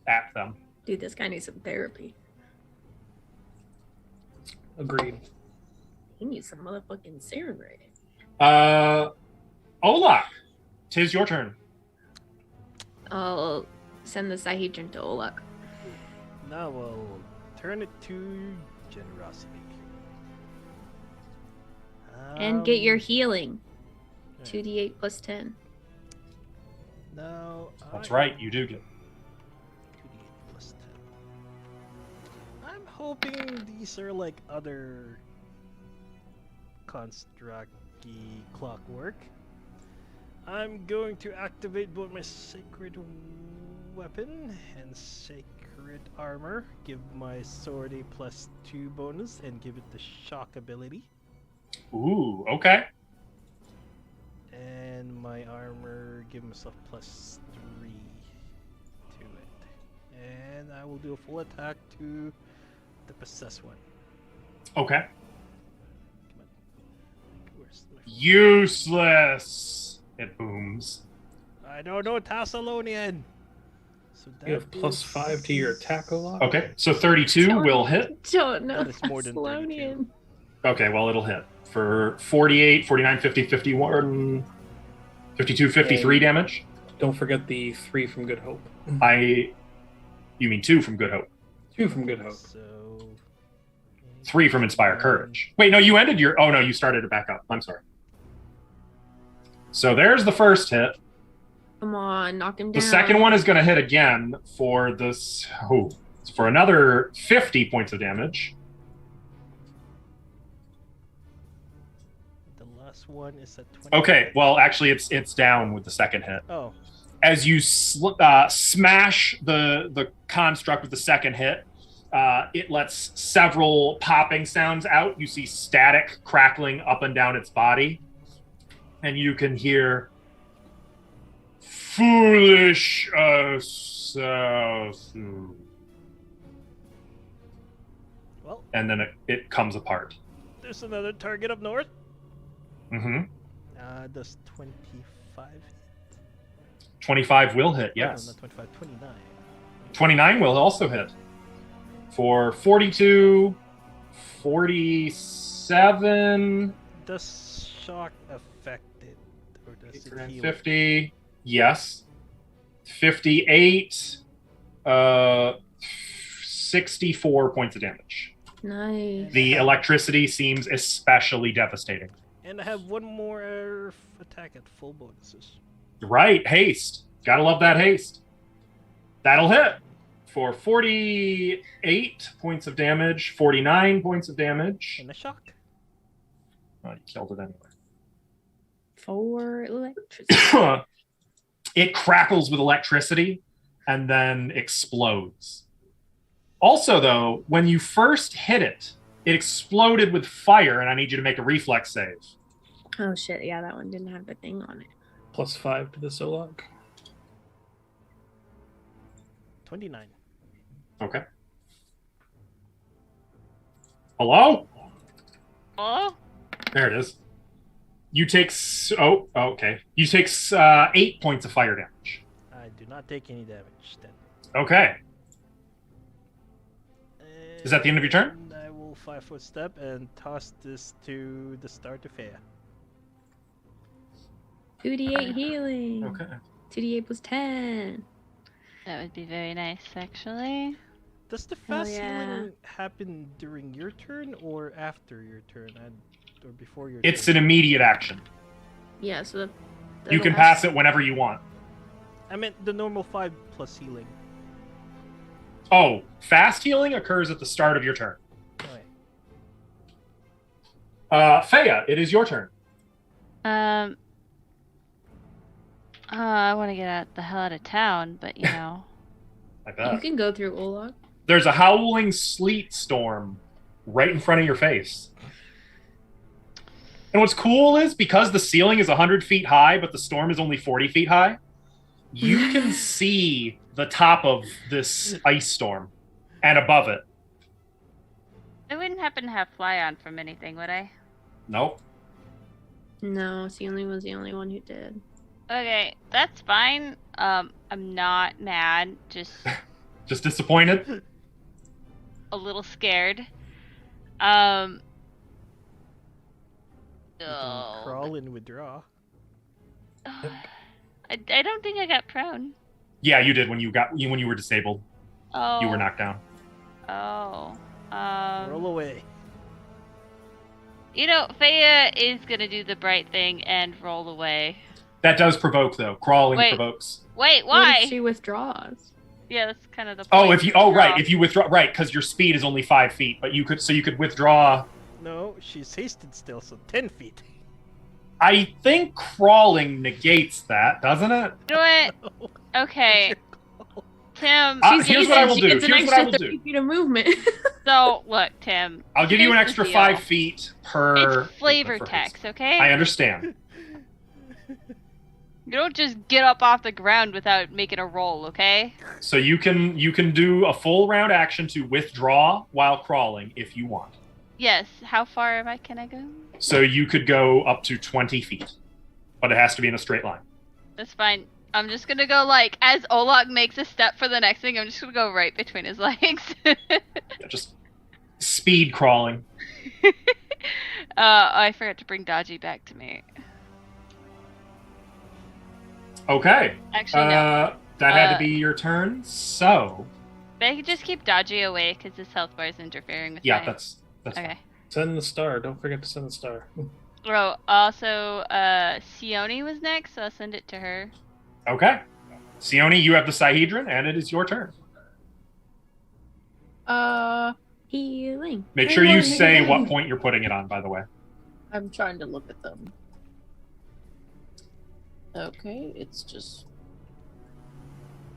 At them. Dude, this guy needs some therapy. Agreed. He needs some motherfucking siren rating. Olak, 'tis your turn. I'll send the Sahedrin to Olak. Now we'll turn it to generosity. And get your Um, healing. right. 2d8 plus 10. No. That's right, you do get. 2d8 plus 10. I'm hoping these are like other construct-y clockwork. I'm going to activate both my sacred weapon and sacred armor. Give my sword a +2 bonus and give it the shock ability. Ooh, okay. And my armor, give myself +3 to it. And I will do a full attack to the possessed one. Okay. Come on. Where's my... Useless! It booms. I don't know Thessalonian. So that You have +5 to your attack, Olaf? Okay, so 32 will hit. Don't know That is more than 32. Thessalonian. Okay, well, it'll hit. For 48, 49, 50, 51, 52, 53 damage. Don't forget the 3 from Good Hope. You mean 2 from Good Hope. 2 from Good Hope. So 3 from Inspire Courage. Wait, no, you ended your... Oh, no, you started it back up. I'm sorry. So there's the first hit. Come on, knock him The down. second one is going to hit again for this... Oh, for another 50 points of damage. The last one is at 20. Okay, well, actually, it's down with the second hit. Oh, As you smash the construct with the second hit, it lets several popping sounds out. You see static crackling up and down its body, and you can hear foolish assassin. well, And then it comes apart. there's another target up north. Mm-hmm. Does 25 hit? 25 will hit, Oh, no, yes. not 25, 29. 29 will also hit. For 42, 47, Does shock affect it? Or does it heal? 50, yes. 58, 64 points of damage. Nice. The electricity seems especially devastating. And I have one more attack at full bonuses. Right, haste. Gotta love that haste. That'll hit for 48 points of damage, 49 points of damage. And a shock. Oh, you killed it anyway. For electricity. It crackles with electricity and then explodes. Also, though, when you first hit it, it exploded with fire, and I need you to make a reflex save. Oh shit! Yeah, that one didn't have the thing on it. +5 to the Solok. 29. Okay. Hello? Oh, There it is. You take... okay. You take 8 points of fire damage. I do not take any damage then. Okay. Is that the end of your turn? And I will 5-foot step and toss this to the starter fair. 2d8 healing. Okay. 2d8 plus 10. that would be very nice, actually. Does the Hell fast yeah. healing happen during your turn or after your turn? Or before your It's turn? an immediate action. Yeah, so You can pass it whenever you want. I meant the normal 5 plus healing. Oh, fast healing occurs at the start of your turn. Okay. Feya, it is your turn. I want to get the hell out of town, but you know. I You bet. can go through Olog. There's a howling sleet storm right in front of your face. And what's cool is because the ceiling is 100 feet high, but the storm is only 40 feet high, you can see the top of this ice storm and above it. I wouldn't happen to have fly on from anything, would I? Nope. No, Sealing was the only one who did. Okay, that's fine. I'm not mad, just Just disappointed? a little scared. You can Oh. crawl and withdraw. I don't think I got prone. Yeah, you did when you were disabled. Oh. You were knocked down. Oh. Roll away. You know, Feya is gonna do the bright thing and roll away. That does provoke though. Crawling Wait. provokes. Wait, What why? if she withdraws? Yeah, that's kind of the point. Oh, if you right, Withdraw. if you withdraw right, because your speed is only 5 feet, but you could withdraw. No, she's hasted still, so 10 feet. I think crawling negates that, doesn't it? You know what? Okay, Tim. Here's what I will She do. gets an Here's what I extra will 30 do. feet of movement. So look, Tim. I'll give you an here's extra the 5 deal. feet per. It's flavor per text, haste. okay? I understand. You don't just get up off the ground without making a roll, okay? So you can do a full round action to withdraw while crawling if you want. Yes. How far can I go? So you could go up to 20 feet, but it has to be in a straight line. That's fine. I'm just gonna go as Olog makes a step for the next thing. I'm just gonna go right between his legs. Yeah, just speed crawling. I forgot to bring Dodgy back to me. Okay. Actually, no. That had to be your turn. So But I could just keep Dodgy away because his health bar is interfering with yeah, mine. that's Okay. Send the star. Don't forget to send the star. Oh, also, Sione was next, so I'll send it to her. okay. Sione, you have the Sihedron, and it is your turn. Healing. Make sure you say what point you're putting it on, by the way. I'm trying to look at them. Okay, it's just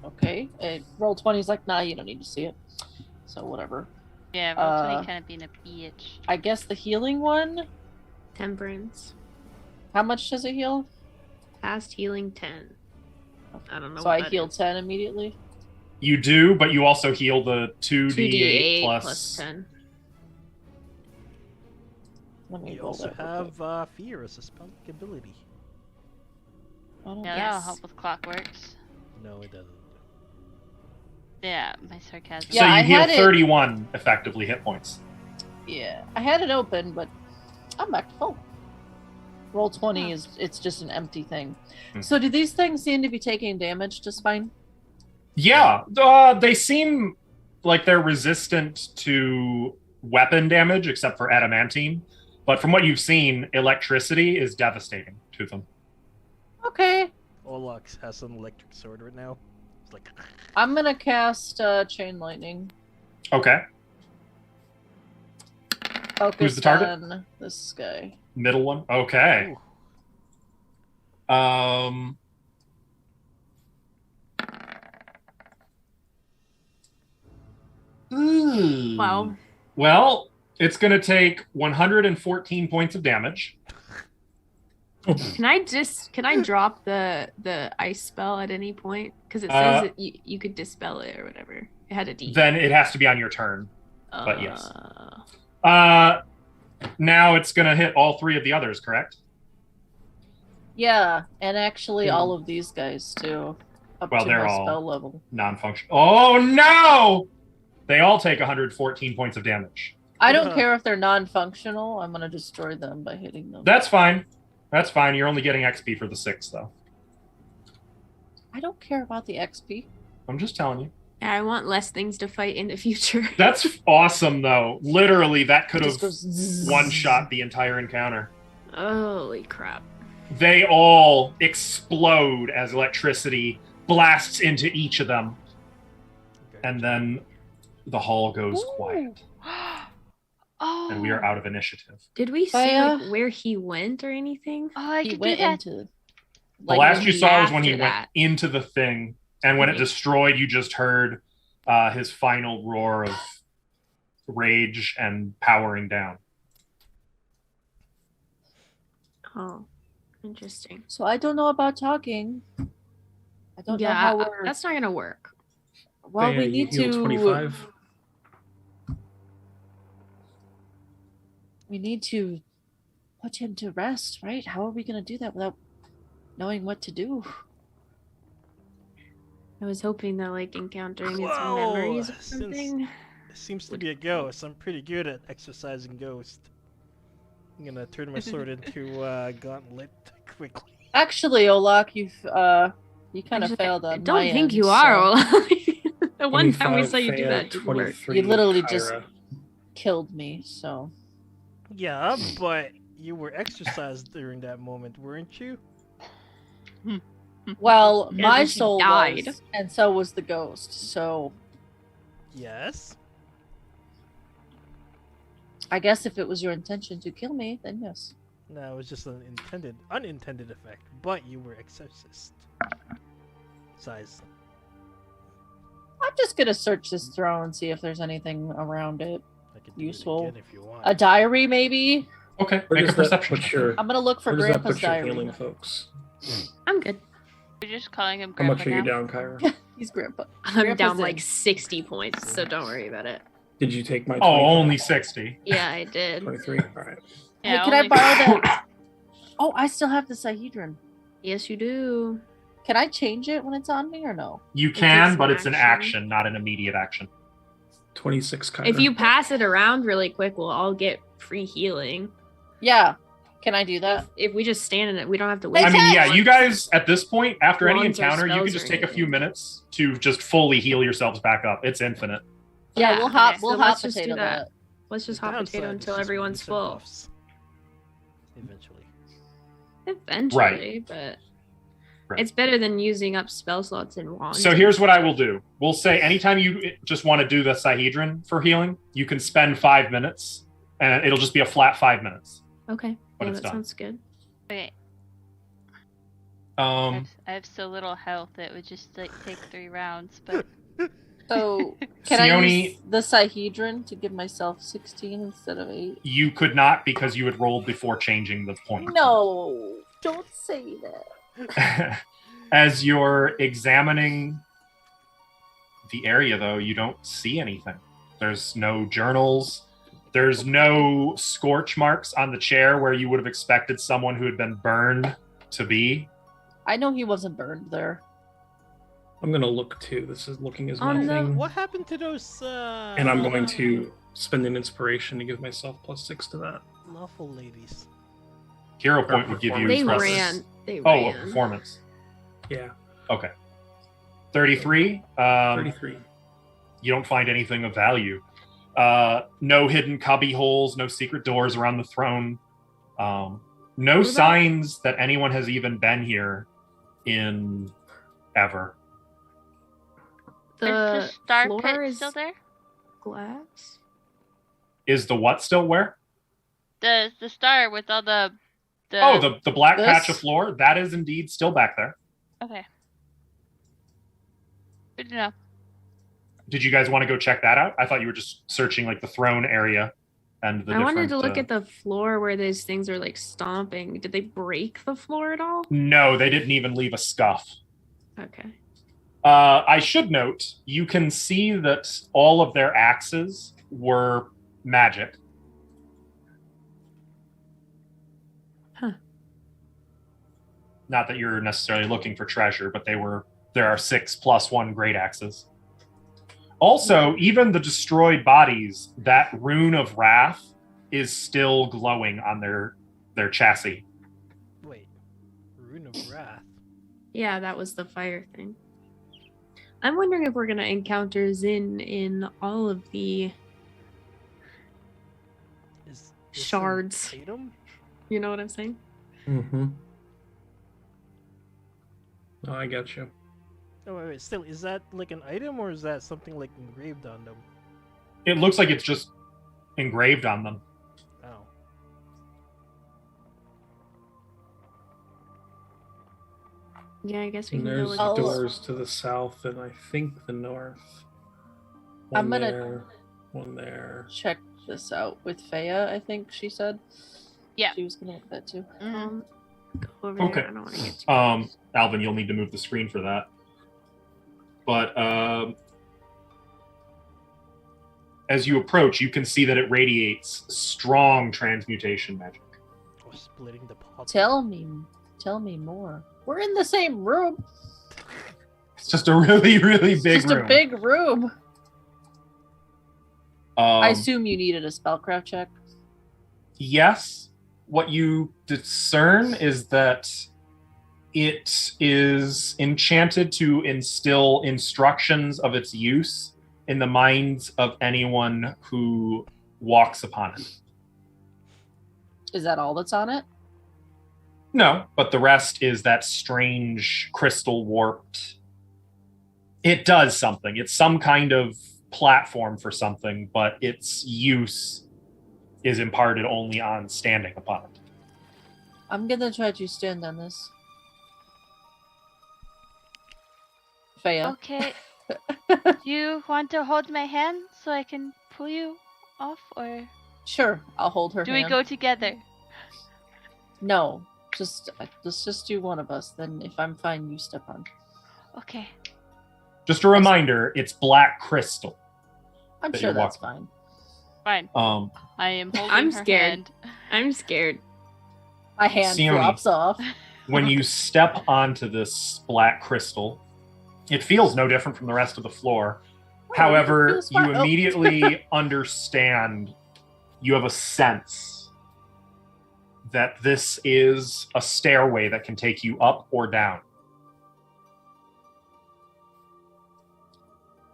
okay. Roll 20 is like, nah, you don't need to see it. So whatever. Yeah, roll 20 kind of being a bitch. I guess the healing one. Temperance. How much does it heal? Fast healing 10. I don't know. So what I that healed is. 10 immediately. You do, but you also heal the 2d8 plus 10. Let me You roll also that real quick. have fear as a spell ability. I don't Yeah, know. that'll help with clockworks. No, it doesn't. Yeah, my sarcasm. Yeah, so you I heal had it- 31 effectively hit points. Yeah, I had it open, but I'm back to full. Roll 20 is it's just an empty thing. So do these things seem to be taking damage just fine? Yeah, they seem like they're resistant to weapon damage, except for adamantine. But from what you've seen, electricity is devastating to them. Okay. Olux has an electric sword right now. It's like I'm gonna cast Chain Lightning. Okay, Focus Who's the target? on this guy. middle one. Okay. ooh, Wow. Well, it's going to take 114 points of damage. Can I drop the ice spell at any point? Because it Uh, says that you could dispel it or whatever. It had a D. Then it has to be on your turn. but yes. Uh, Now it's going to hit all three of the others, correct? Yeah, and actually all of these guys too. Up Well, to they're my all- spell level. Non-functional. Oh, no! They all take 114 points of damage. I don't care if they're non-functional. I'm gonna destroy them by hitting them. That's fine. That's fine. You're only getting XP for the 6, though. I don't care about the XP. I'm just telling you. yeah, I want less things to fight in the future. That's awesome, though. Literally, that could It have just goes zzz. one-shot the entire encounter. Holy crap. They all explode as electricity blasts into each of them. okay. And then the hall goes Ooh. quiet. Oh. And we are out of initiative. Did we see Faya? like, where he went or anything? Oh, I He could do went that. into. The last when you he- saw was when he after went that. into the thing, and when it Okay. destroyed, you just heard his final roar of rage and powering down. Oh, interesting. So I don't know about talking. I don't know Yeah, how we're. that's not gonna work. Well, Yeah, we you need healed to. 25. We need to put him to rest, right? How are we gonna do that without knowing what to do? I was hoping that like encountering his Whoa, memories or since- something. It seems to be a ghost. I'm pretty good at exercising ghost. I'm gonna turn my sword into gauntlet quickly. Actually, Olak, you kind of Actually, failed on I don't my think end, you so are. Olaf. The one time we 25 saw you do Faya, that didn't work. 23 You literally just- Kyra. Killed me, so. Yeah, but you were exercised during that moment, weren't you? Well, Yeah, my then she soul died. was, and so was the ghost. So Yes. I guess if it was your intention to kill me, then yes. No, it was just an unintended effect. But you were exorcist. Size. I'm just gonna search this throne and see if there's anything around it. I could do Useful. it again if you want. A diary, maybe. Okay, Where make a does that perception. put your, I'm gonna look for where does that Grandpa's put your diary. healing, folks? I'm good. We're just calling him How Grandpa much are you now. down, Kyra? He's Grandpa. I'm Grandpa's down in. like 60 points, so don't worry about it. Did you take my 25? Oh, only 60. Yeah, I did. 23? All right. Yeah, hey, can I only- borrow that? Oh, I still have the Sahedron. Yes, you do. Can I change it when it's on me or no? You takes can, an but it's an action. action, not an immediate action. 26, Kyra. If you pass it around really quick, we'll all get free healing. Yeah. Can I do that? If we just stand in it, we don't have to wait. I mean, yeah, for you guys, at this point, after any Wands or encounter, you can spells just or take a few anything. minutes to just fully heal yourselves back up. It's infinite. Yeah, we'll hot okay, we'll so hot let's just do potato that. that. Let's just The hot potato downside is until just everyone's reset full. buffs. Eventually. Eventually, but Right. it's better than using up spell slots in wands. So here's what I will do. We'll say anytime you just want to do the Sahedron for healing, you can spend 5 minutes, and it'll just be a flat 5 minutes. Okay, When yeah, it's that done. sounds good. Okay. I have so little health it would just like take 3 rounds, but So, can I Sione- use the Sihedron to give myself 16 instead of 8? You could not because you had rolled before changing the point. No, don't say that. As you're examining the area, though, you don't see anything. There's no journals. There's no scorch marks on the chair where you would have expected someone who had been burned to be. I know he wasn't burned there. I'm gonna look too. This is looking as On the- nothing. What happened to those? And I'm going to spend an inspiration to give myself +6 to that. lawful ladies. Hero point would give you They impressive. ran. They Oh, a ran. performance. Yeah, Okay. 33. 33. You don't find anything of value. No hidden cubby holes, no secret doors around the throne. No signs that anyone has even been here in ever. is the The star floor pit is still there? glass. Is the what still where? The star with all the The black This? patch of floor, that is indeed still back there. Okay. Good to know. Did you guys want to go check that out? I thought you were just searching like the throne area and the I wanted to different, look at the floor where those things are like stomping. Did they break the floor at all? No, they didn't even leave a scuff. Okay. I should note, you can see that all of their axes were magic. Huh. Not that you're necessarily looking for treasure, but there are 6 + 1 great axes. Also, even the destroyed bodies, that rune of wrath is still glowing on their chassis. Wait, Rune of Wrath. Yeah, that was the fire thing. I'm wondering if we're gonna encounter Zin in all of the Is this an shards. item? You know what I'm saying? Mm-hmm. Oh, I got you. Oh wait, still, is that like an item or is that something like engraved on them? It looks like it's just engraved on them. Oh. Yeah, I guess we And can go there's look at this. doors to the south and I think the north. I'm One gonna- there, one there. Check this out with Faya, I think she said. Yeah. She was going to look at that too. Go over Okay. there. I don't want to get too Alvin, you'll need to move the screen for that. But as you approach, you can see that it radiates strong transmutation magic. Or splitting the pot. Tell me more. We're in the same room. It's just a really, really big It's just room. a big room. I Um, assume you needed a spellcraft check. Yes. What you discern is that it is enchanted to instill instructions of its use in the minds of anyone who walks upon it. Is that all that's on it? No, but the rest is that strange crystal warped. It does something. It's some kind of platform for something, but its use is imparted only on standing upon it. I'm gonna try to stand on this. Faya. Okay. Do you want to hold my hand so I can pull you off, or Sure, I'll hold her do hand. we go together? No, let's just do one of us. Then if I'm fine, you step on. Okay. Just a reminder, it's black crystal. I'm That sure you're that's walking. fine. Fine. I am holding I'm her scared. hand. I'm scared. My hand Sione. flops off. When you step onto this black crystal, it feels no different from the rest of the floor. However, it feels you fine. Oh. immediately understand, you have a sense that this is a stairway that can take you up or down.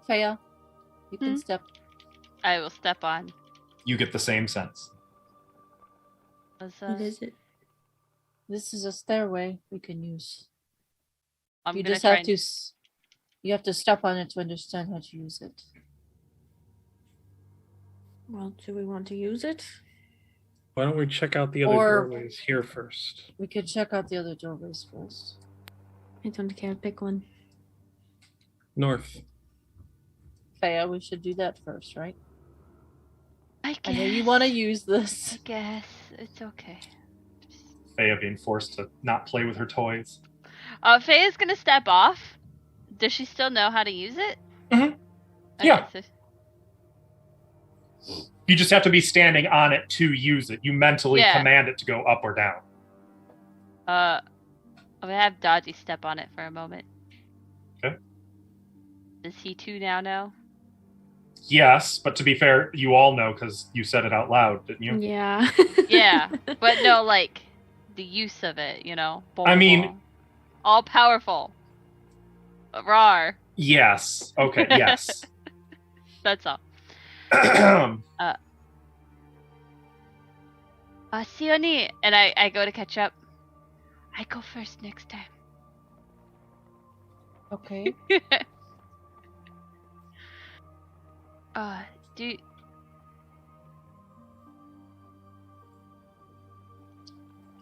Faya, you can Hmm? step. I will step on. You get the same sense. What is it? This is a stairway we can use. I'm You gonna just try have and- to. You have to step on it to understand how to use it. Well, do we want to use it? Why don't we check out the other Or- doorways here first? We could check out the other doorways first. I don't care. Pick one. North. Faya, we should do that first, right? I I know you want to use I this. guess it's okay. Faya being forced to not play with her toys. Faye's gonna step off. Does she still know how to use it? Mhm. Okay, Yeah. so You just have to be standing on it to use it. You mentally Yeah. command it to go up or down. I'm gonna have Dodgy step on it for a moment. Okay. Does he too now know? Yes, but to be fair, you all know because you said it out loud, didn't you? Yeah. Yeah, but no, like the use of it, you know. I mean- all powerful. Rawr. Yes. Okay, yes. That's all. Sioni, and I go to catch up. I go first next time. Okay. Do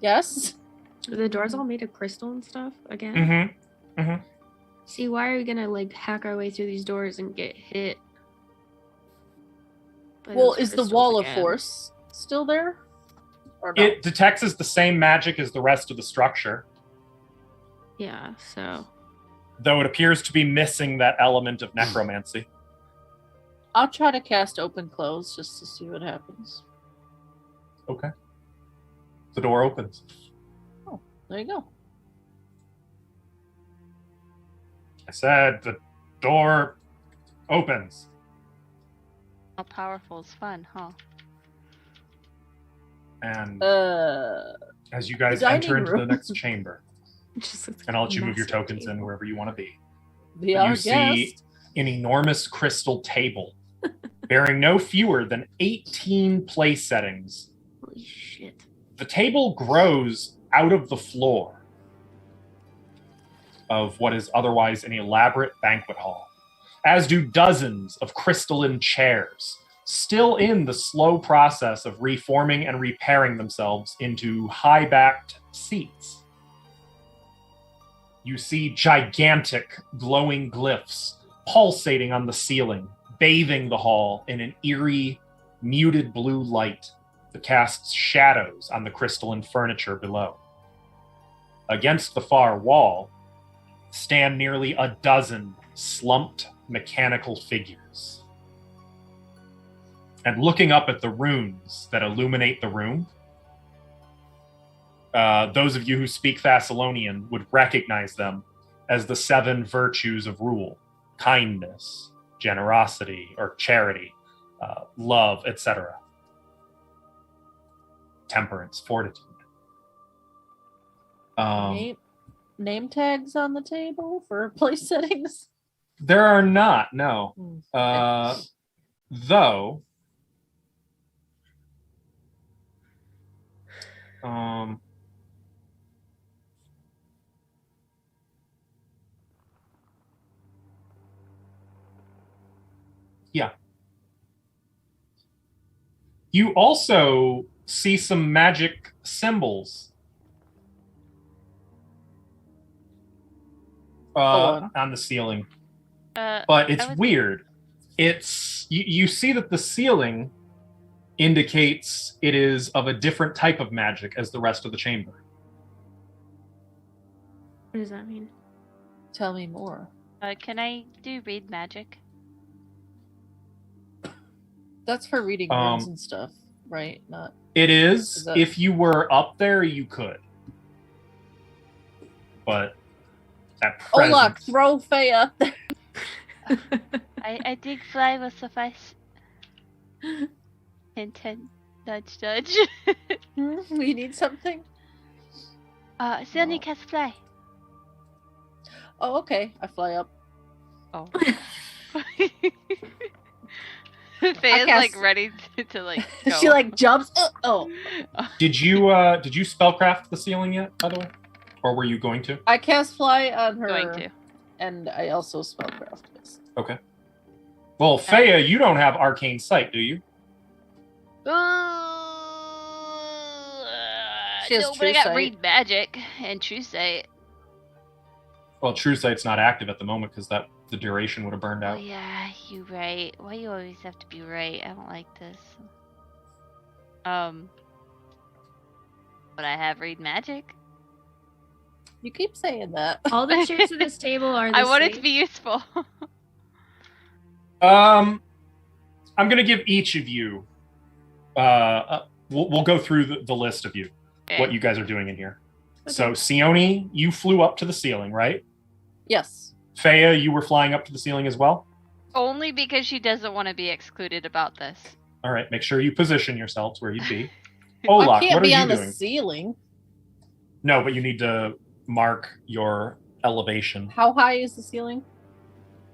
Yes. Are the doors all made of crystal and stuff again? Mm-hmm. See, why are we gonna like hack our way through these doors and get hit? by Well, those is the crystals wall of again? force still there? Or no? It detects as the same magic as the rest of the structure, Yeah. So though it appears to be missing that element of necromancy. I'll try to cast open close just to see what happens. Okay. The door opens. There you go. I said the door opens. all powerful is fun, huh? And Uh, as you guys the dining enter into the room. next chamber, it just looks and I'll like let a you move your massive tokens in table. wherever you want to be. be our You see guest. an enormous crystal table bearing no fewer than 18 place settings. Holy shit! The table grows out of the floor of what is otherwise an elaborate banquet hall, as do dozens of crystalline chairs, still in the slow process of reforming and repairing themselves into high-backed seats. You see gigantic glowing glyphs pulsating on the ceiling, bathing the hall in an eerie, muted blue light that casts shadows on the crystalline furniture below. Against the far wall stand nearly a dozen slumped mechanical figures. And looking up at the runes that illuminate the room, those of you who speak Thessalonian would recognize them as the 7 virtues of rule: kindness, generosity or charity, love, etc. Temperance, fortitude. Name tags on the table for place settings. There are not, no. Okay. Though, yeah. You also see some magic symbols on the ceiling. But it's weird. It's you see that the ceiling indicates it is of a different type of magic as the rest of the chamber. What does that mean? Tell me more. Can I do read magic? That's for reading runes and stuff, right? Not. It is. that- If you were up there, you could. But at present, Olak, throw Faye up there. I think fly will suffice. Hint, hint, nudge, nudge. We need something. Sioni cast fly. Oh, okay. I fly up. Oh. Faye's like ready to like go. She like jumps. did you spellcraft the ceiling yet? By the way, or were you going to? I cast fly on her. Going to. And I also spellcraft this. Okay. Well, Faya, you don't have arcane sight, do you? She has No, but true I got sight. read magic and true sight. Well, True Sight's not active at the moment because the duration would have burned Oh out. yeah, you right. Why you always have to be right? I don't like this. Would I have read magic? You keep saying that. All the chairs at this table are the I want it to same. be useful. I'm gonna give each of you. We'll go through the list of you, what you guys are doing in here. Okay. So, Sione, you flew up to the ceiling, right? Yes. Faya, you were flying up to the ceiling as well? Only because she doesn't want to be excluded about this. All right, make sure you position yourselves where you'd be. I Olak, can't what are be you on the doing? ceiling. No, but you need to mark your elevation. How high is the ceiling?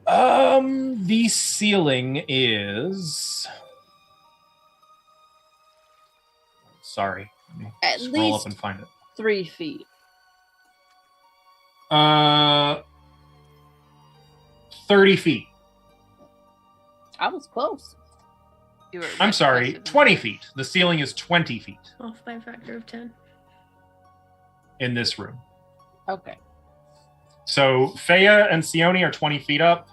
The ceiling is... Sorry. Let me At scroll least up and find it. 3 feet. 30 feet. I was close. You were I'm much sorry, closer than 20 that. feet. The ceiling is 20 feet Off by a factor of 10. in this room. Okay. So Faya and Sione are 20 feet up.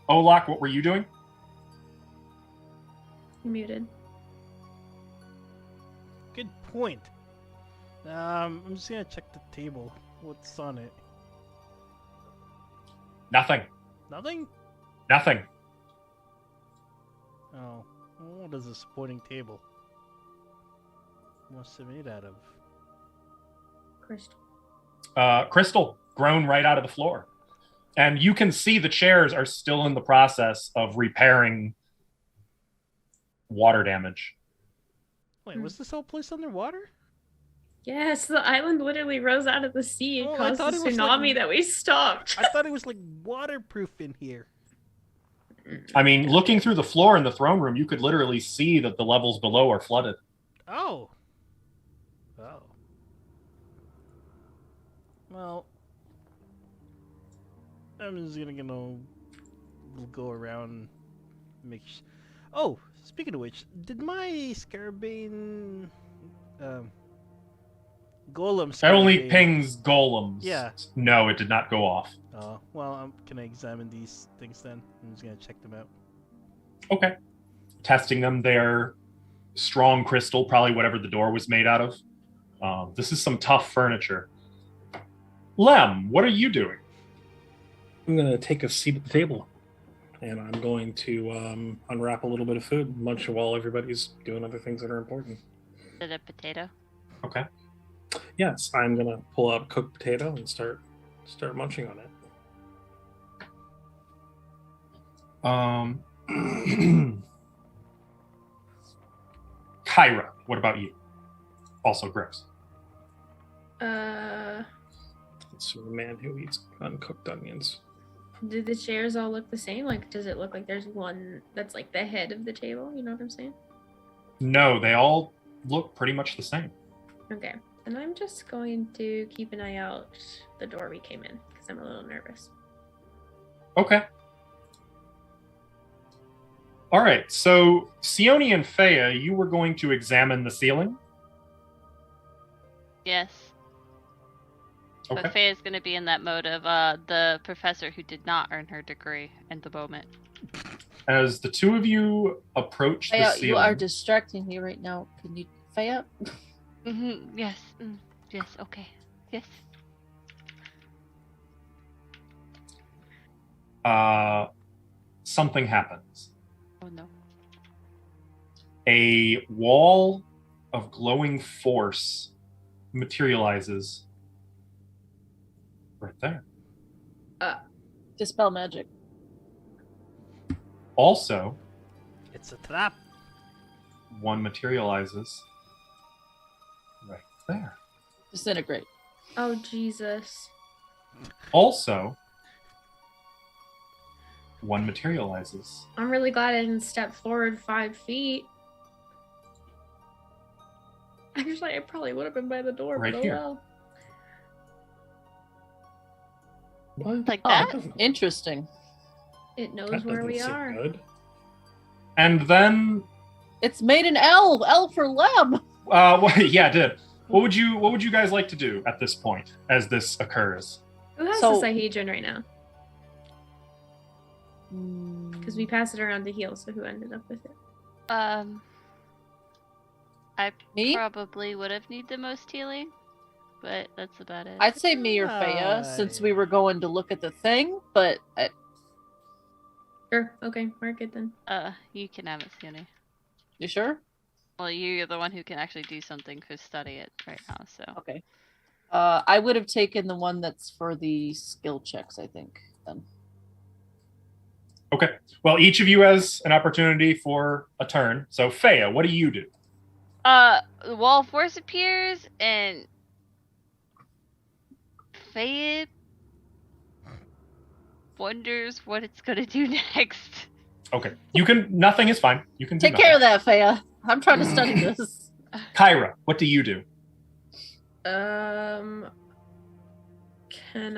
Olak, what were you doing? Muted. Good point. I'm just gonna check the table. What's on it? Nothing. Nothing? Nothing. Oh. What is a supporting table? What's it made out of? Crystal. Crystal, grown right out of the floor. And you can see the chairs are still in the process of repairing water damage. Wait, was this whole place underwater? Yes, the island literally rose out of the sea and Oh, I caused the thought it was tsunami like- that we stopped. I thought it was like waterproof in here. I mean, looking through the floor in the throne room, you could literally see that the levels below are flooded. Oh. Oh. Well, I'm just gonna go around, make. Oh, speaking of which, did my Scarabane, golem? That only Scarabane- pings golems. Yeah. No, it did not go off. Oh, well, can I examine these things then? I'm just gonna check them out. Okay. Testing them, they're strong crystal, probably whatever the door was made out of. This is some tough furniture. Lem, what are you doing? I'm going to take a seat at the table, and I'm going to unwrap a little bit of food, munch it while everybody's doing other things that are important. Is it a potato? Okay. Yes, I'm going to pull out a cooked potato and start munching on it. Kyra, what about you? Also gross. It's a man who eats uncooked onions. Do the chairs all look the same? Like, does it look like there's one that's like the head of the table? You know what I'm saying? No, they all look pretty much the same. Okay. And I'm just going to keep an eye out the door we came in because I'm a little nervous. Okay. All right, so Sione and Faya, you were going to examine the ceiling? Yes. Okay. But Faye's going to be in that mode of the professor who did not earn her degree at the moment. As the two of you approach the Faya, ceiling... you are distracting me right now. Can you, Faya? Mm-hmm. Yes. Yes. Okay. Yes. Something happens. Oh no. A wall of glowing force materializes right there. Dispel magic. Also, It's a trap. one materializes right there. Disintegrate. Oh, Jesus. Also, one materializes. I'm really glad I didn't step forward 5 feet. Actually, I probably would have been by the door. Right but oh here. well. What? Like Oh, that? interesting. It knows That where doesn't we seem are. good. And then, It's made an L. L for Lem. well, yeah, it did. What would you guys like to do at this point as this occurs? Who has So- the Sahedron right now? Because we passed it around to heal, so who ended up with it? I Me? probably would have need the most healing, but that's about it. I'd say me or Faya, since we were going to look at the thing, but Sure. Okay, mark it then. You can have it, Sione. you sure? Well, you're the one who can actually do something to study it right now, so. Okay. I would have taken the one that's for the skill checks, I think, then. Okay. Well, each of you has an opportunity for a turn. So, Faya, what do you do? The wall of force appears, and Faye wonders what it's gonna do next. Okay. You can. Nothing is fine. You can do Take care of that, Faya. I'm trying to study this. Kyra, what do you do? Can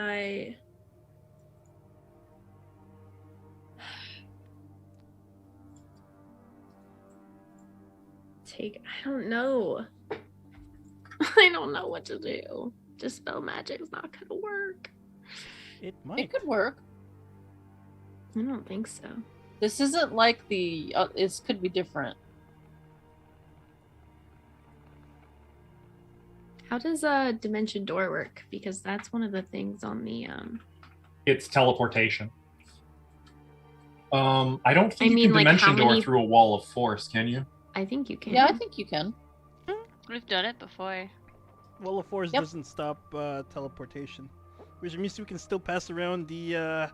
I? I don't know. I don't know what to do. Dispel magic's not gonna work. It might. It could work. I don't think so. This isn't like the. It could be different. How does dimension door work? Because that's one of the things on the It's teleportation. I don't think you mean, can like, dimension how door many- through a wall of force, can you? I think you can. Yeah, I think you can. We've done it before. Wall of Force Yep. doesn't stop teleportation, which means we can still pass around the star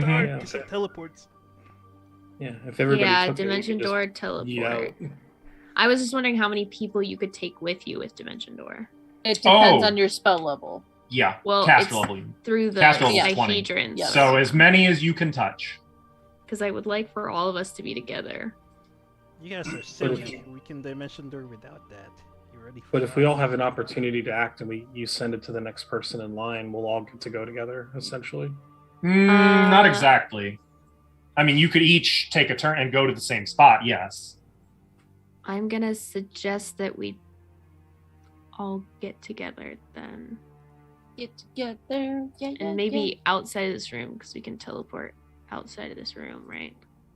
Mhm. Yeah. because it teleports. Yeah, if everybody Yeah, took it, we dimension could just door teleport. yeet out. I was just wondering how many people you could take with you with dimension door It depends Oh. on your spell level. Yeah. Well, cast it's- level. through the Cast level's 20. Sahedrons. Yes. So as many as you can touch. Because I would like for all of us to be together. You guys are silly. We can dimension door without that. You ready for But if we that? all have an opportunity to act and you send it to the next person in line, we'll all get to go together, essentially. Not exactly. I mean, you could each take a turn and go to the same spot, yes. I'm gonna suggest that we all get together then, Get together. Yeah, yeah, and maybe outside of this room because we can teleport outside of this room, right?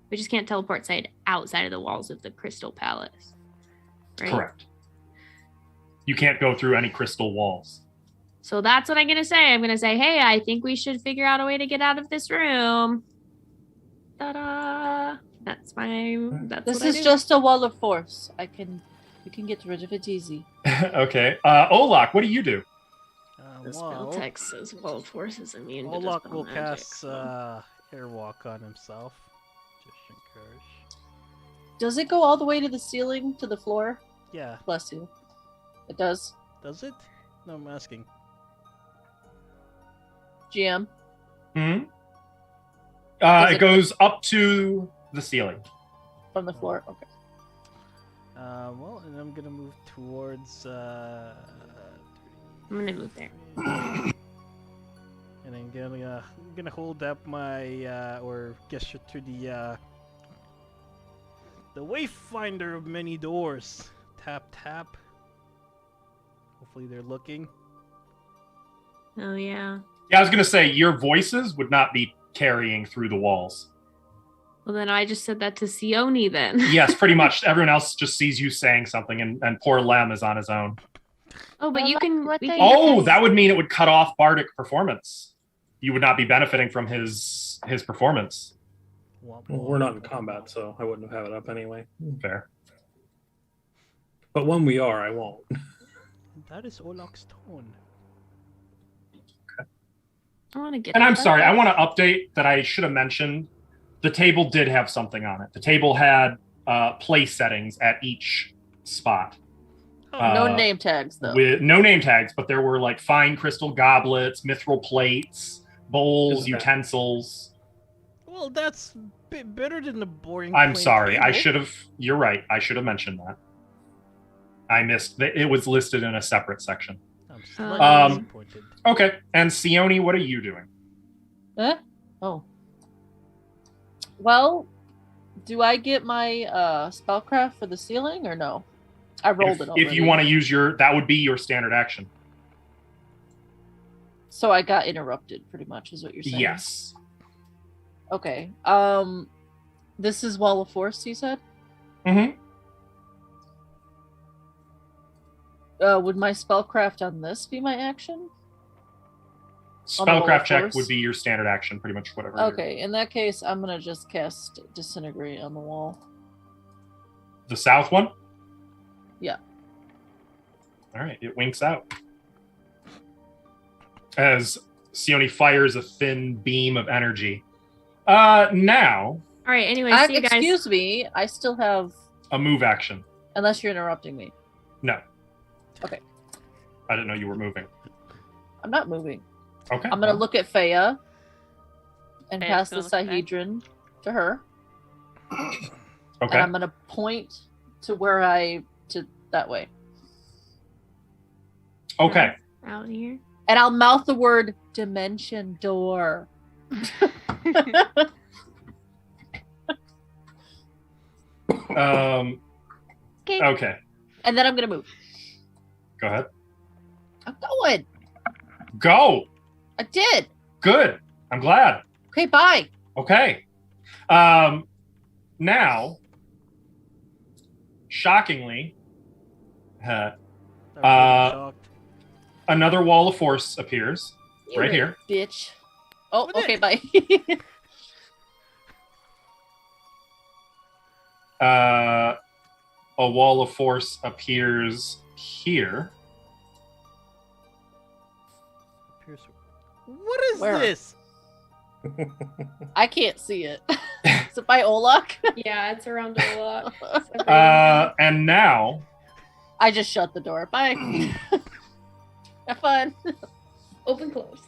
We just can't teleport outside of the walls of the Crystal Palace, right? Correct. You can't go through any crystal walls. So that's what I'm gonna say. I'm gonna say, hey, I think we should figure out a way to get out of this room. Ta-da! That's This what I is do. just a wall of force. We can get rid of it easy. Okay. Olak, what do you do? The spell Well, text says wall of force is immune to Olak dispel will magic, cast so- Airwalk on himself. Just encourage. Does it go all the way to the ceiling, to the floor? Yeah. Bless you. It does. Does it? No, I'm asking. GM. It it- goes up to the ceiling. From the floor. Okay. Well, and I'm gonna move towards. I'm gonna move there. And I'm gonna hold up my or gesture to the Wayfinder of many doors. Tap tap. Hopefully they're looking. Oh yeah. Yeah, I was gonna say your voices would not be carrying through the walls. Well, then I just said that to Sione then. Yes, pretty much. Everyone else just sees you saying something, and poor Lem is on his own. Oh, but Well, you can. what we they- can Oh, cast- that would mean it would cut off bardic performance. You would not be benefiting from his performance. Well, we're not in combat, so I wouldn't have it up anyway. Fair. But when we are, I won't. That is Olak's tone. I want to get. And I'm that. sorry, I want to update that I should have mentioned. The table did have something on it. The table had place settings at each spot. No Uh, name tags though. With no name tags, but there were like fine crystal goblets, mithril plates, bowls, Isn't that- utensils. Well, that's better than the boring. I'm plain sorry. I table. should have. You're right. I should have mentioned that. I missed. It was listed in a separate section. I'm slightly disappointed. Okay. And Sione, what are you doing? Huh? Oh. Well, do I get my spellcraft for the ceiling or no? I rolled it already. If you want to use that would be your standard action. So I got interrupted, pretty much, is what you're saying. Yes. Okay. This is Wall of Force, you said? Mm-hmm. Would my spellcraft on this be my action? Spellcraft check Force? would be your standard action, pretty much whatever. you're- Okay, in that case, I'm gonna just cast Disintegrate on the wall. The south one? Yeah. All right, it winks out. As Sione fires a thin beam of energy. Now, All right. Anyway, see you guys. Excuse me, I still have... a move action. Unless you're interrupting me. No. Okay. I didn't know you were moving. I'm not moving. Okay. I'm gonna look at Faya and Faya's pass the gonna look back. Sahedron to her. Okay. And I'm gonna point to to that way. Okay. Out here. And I'll mouth the word dimension door. Okay. Okay. And then I'm gonna move. Go ahead. I'm going. Go. I did. Good. I'm glad. Okay, bye. Okay. Now, shockingly, I'm really Uh, shocked. another wall of force appears You right here. bitch. Oh, What okay, the- bye. A wall of force appears here. Pierce- What is Where? this? I can't see it. Is it by Olak? Yeah, it's around a lot. And now, I just shut the door. Bye. Have fun. Open close.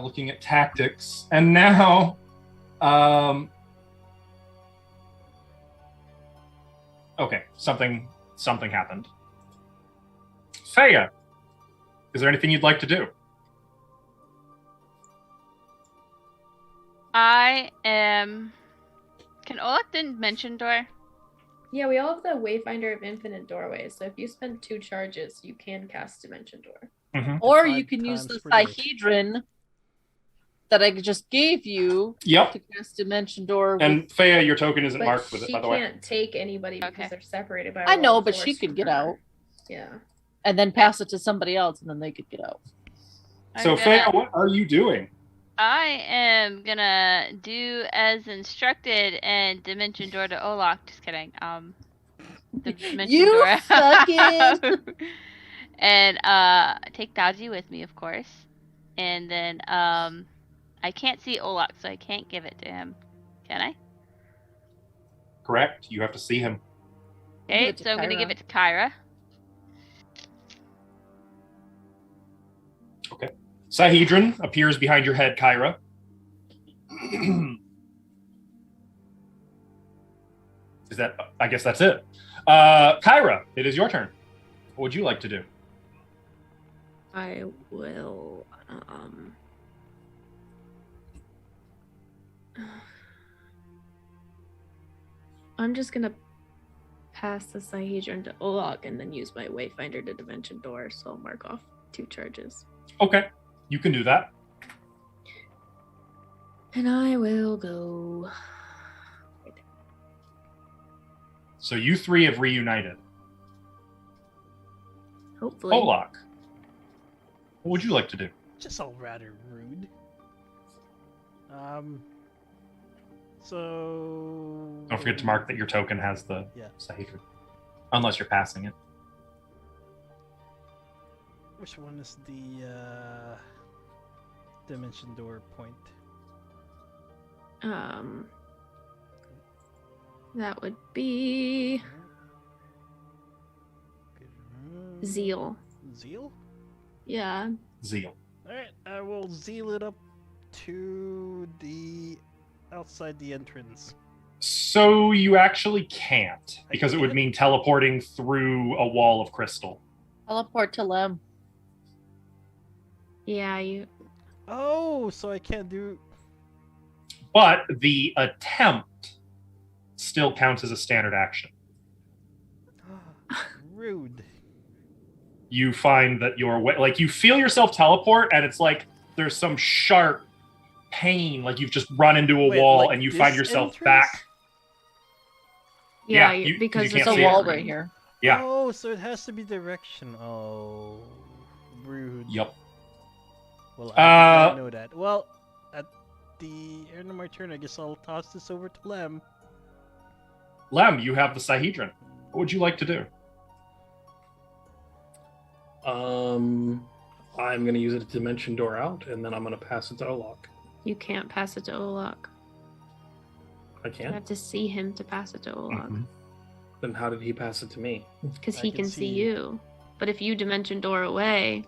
looking at tactics, and now, okay, something happened. Faya, is there anything you'd like to do? I am. Can Olak dimension door? Yeah, we all have the Wayfinder of Infinite Doorways, so if you spend 2 charges, you can cast Dimension Door. Mm-hmm. Or 5 you can use times the per day. Sahedron that I just gave you Yep. to cast Dimension Door. And Faya, your token isn't But marked with it, she by the way. can't take anybody because Okay. they're separated by. I a know, wall of but she force could from get her. out Yeah. and then pass it to somebody else, and then they could get out. So, I'm Faya, gonna- what are you doing? I am gonna do as instructed and dimension door to Olak. Just kidding. The dimension You door. fucking- And take Dodgy with me, of course. And then I can't see Olak, so I can't give it to him. Can I? Correct. You have to see him. Give Okay, it to so I'm gonna give Kyra. it to Kyra. Sahedron appears behind your head, Kyra. Is that? I guess that's it. Kyra, it is your turn. What would you like to do? I will. I'm just gonna pass the Sahedron to Olak and then use my Wayfinder to Dimension Door, so I'll mark off 2 charges. Okay, you can do that. And I will go. So you three have reunited. Hopefully. Olak, what would you like to do? Just all rather rude. So. Don't forget to mark that your token has the Yeah. Sahedron. Unless you're passing it. Which one is the dimension door point? That would be Zeal. Zeal? Yeah. Zeal. Alright, I will zeal it up to the outside the entrance. So you actually can't, because it would can't? mean teleporting through a wall of crystal. Teleport to Lem. Yeah, you. Oh, so I can't do. But the attempt still counts as a standard action. Rude. you find that like you feel yourself teleport, and it's like there's some sharp pain, like you've just run into a Wait, wall, like and you this find yourself entrance? back. Yeah, you- because you it's can't It's a see it. wall railing. right here. Yeah. Oh, so it has to be direction. Oh, rude. Yep. Well, I didn't know that. Well, at the end of my turn, I guess I'll toss this over to Lem. Lem, you have the Sihedron. What would you like to do? I'm going to use a dimension door out, and then I'm going to pass it to Olok. You can't pass it to Olok. I You can't? have to see him to pass it to Olok. Mhm. Then how did he pass it to me? Because I he can can see see- you. But if you dimension door away,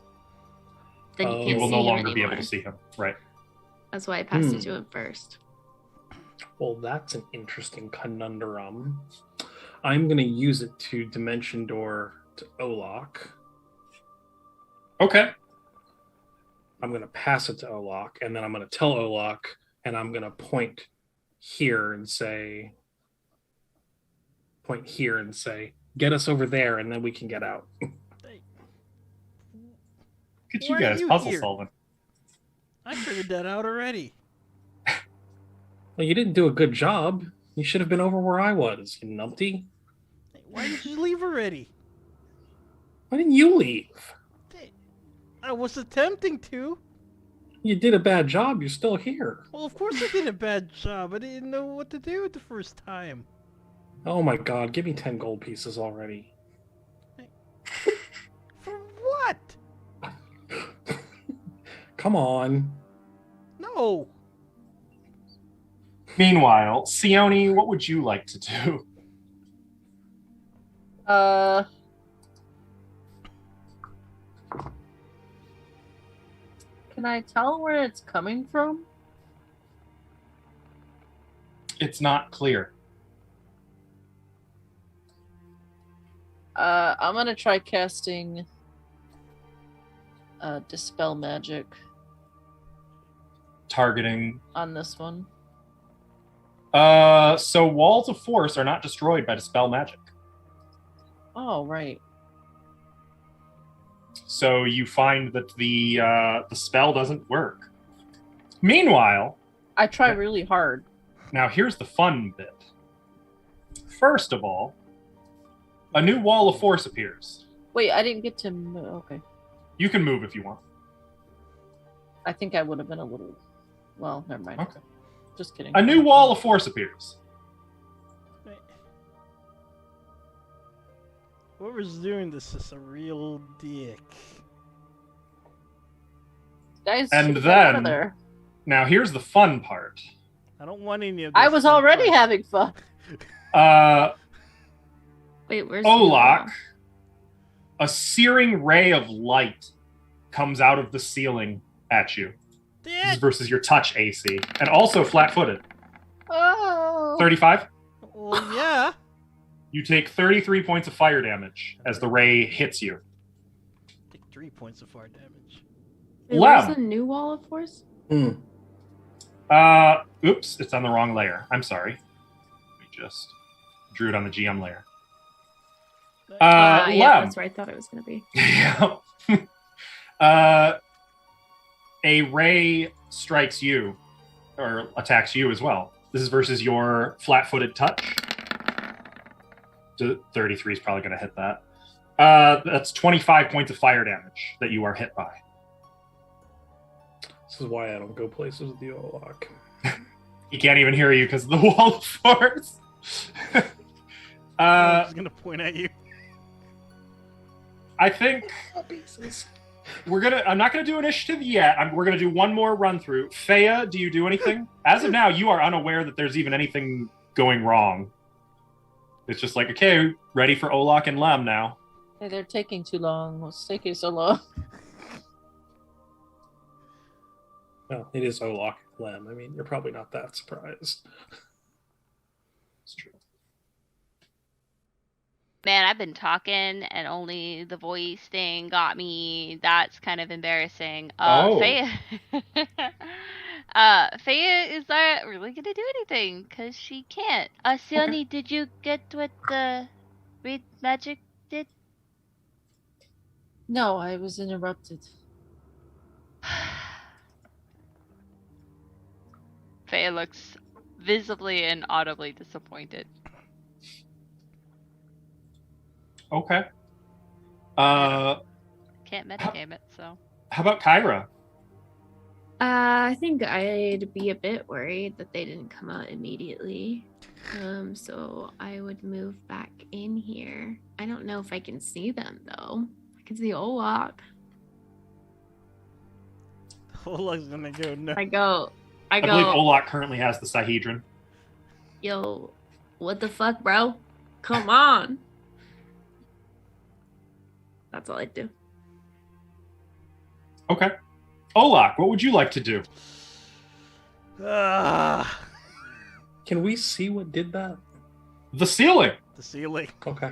then you Oh. can't You will see no him longer be anymore. able to see him. Right. That's why I passed it to him first. Well, that's an interesting conundrum. I'm going to use it to dimension door to Olok. Okay. I'm going to pass it to Olok, and then I'm going to tell Olok, and I'm going to point here and say, get us over there, and then we can get out. Look at Why you are guys you puzzle here? solving. I figured that out already. Well, you didn't do a good job. You should have been over where I was, you numpty. Why did you leave already? Why didn't you leave? I was attempting to. You did a bad job. You're still here. Well, of course I did a bad job. I didn't know what to do the first time. Oh my god, give me 10 gold pieces already. For what? Come on. No. Meanwhile, Sione, what would you like to do? Can I tell where it's coming from? It's not clear. I'm gonna try casting Dispel Magic Targeting. on this one. So walls of force are not destroyed by dispel magic. Oh, right. So you find that the spell doesn't work. Meanwhile, I try really hard. now here's the fun bit. First of all, a new wall of force appears. Wait, I didn't get to move. Okay. You can move if you want. I think I would have been a little... Well, never mind. Okay. Just kidding. A new wall of force appears. Whoever's doing this is a real dick. Guys, And get out of then- there. Now here's the fun part. I don't want any of this. I was fun already part. having fun. Wait, where's the Olok, wall? a searing ray of light comes out of the ceiling at you. This is Dick! versus your touch AC. And also flat-footed. Oh. 35. Well, yeah. You take 33 points of fire damage as the ray hits you. Take 3 points of fire damage. Wait, where's Lem. the new wall of force? Oops, it's on the wrong layer. I'm sorry. We just drew it on the GM layer. Yeah, Lem. that's where I thought it was going to be. Yeah. A ray strikes you, or attacks you as well. This is versus your flat-footed touch. 33 is probably going to hit that. That's 25 points of fire damage that you are hit by. This is why I don't go places with you, Olok. He can't even hear you because of the wall of force. I was gonna point at you. I think I'm not gonna do initiative yet. We're gonna do one more run through. Fea, do you do anything? As of now, you are unaware that there's even anything going wrong. It's just like, okay, ready for Olok and Lem now. Hey, they're taking too long. What's taking so long? Well, it is Olok Lem. I mean, you're probably not that surprised. It's true. Man, I've been talking and only the voice thing got me. That's kind of embarrassing. Oh. Fea, Fea is not really gonna do anything because she can't. Sione, did you get what the read magic did? No, I was interrupted. Faye looks visibly and audibly disappointed. Okay. How Can't metagame it, so. about Kyra? I think I'd be a bit worried that they didn't come out immediately. So I would move back in here. I don't know if I can see them though. I can see Olak. Olak's gonna go no. I I believe go, Olak currently has the Sahedron. yo, what the fuck, bro? Come on. That's all I do. Okay. Olak, what would you like to do? Ah, Can we see what did that? The ceiling the ceiling. Okay.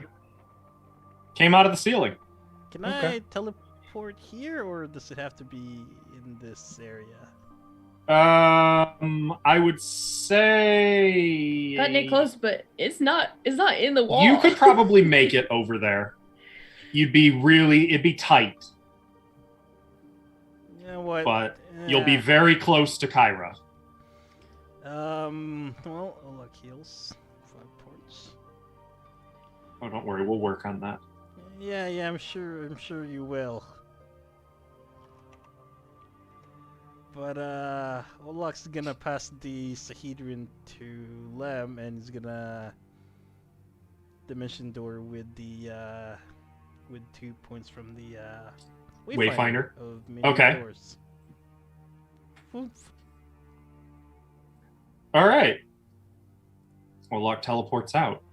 came out of the ceiling. Can Okay. I teleport here, or does it have to be in this area? I would say Cutting it close, but it's not in the wall. you could probably make it over there. It'd be tight, You know what? but you'll be Yeah. very close to Kyra. Well, Olak heals 5 points. Oh, don't worry, we'll work on that. Yeah, I'm sure you will. But Olak's gonna pass the Sahedron to Lem, and he's gonna dimension door with the with 2 points from the Wayfinder? of many Okay. doors. Woof. All right. Olak teleports out.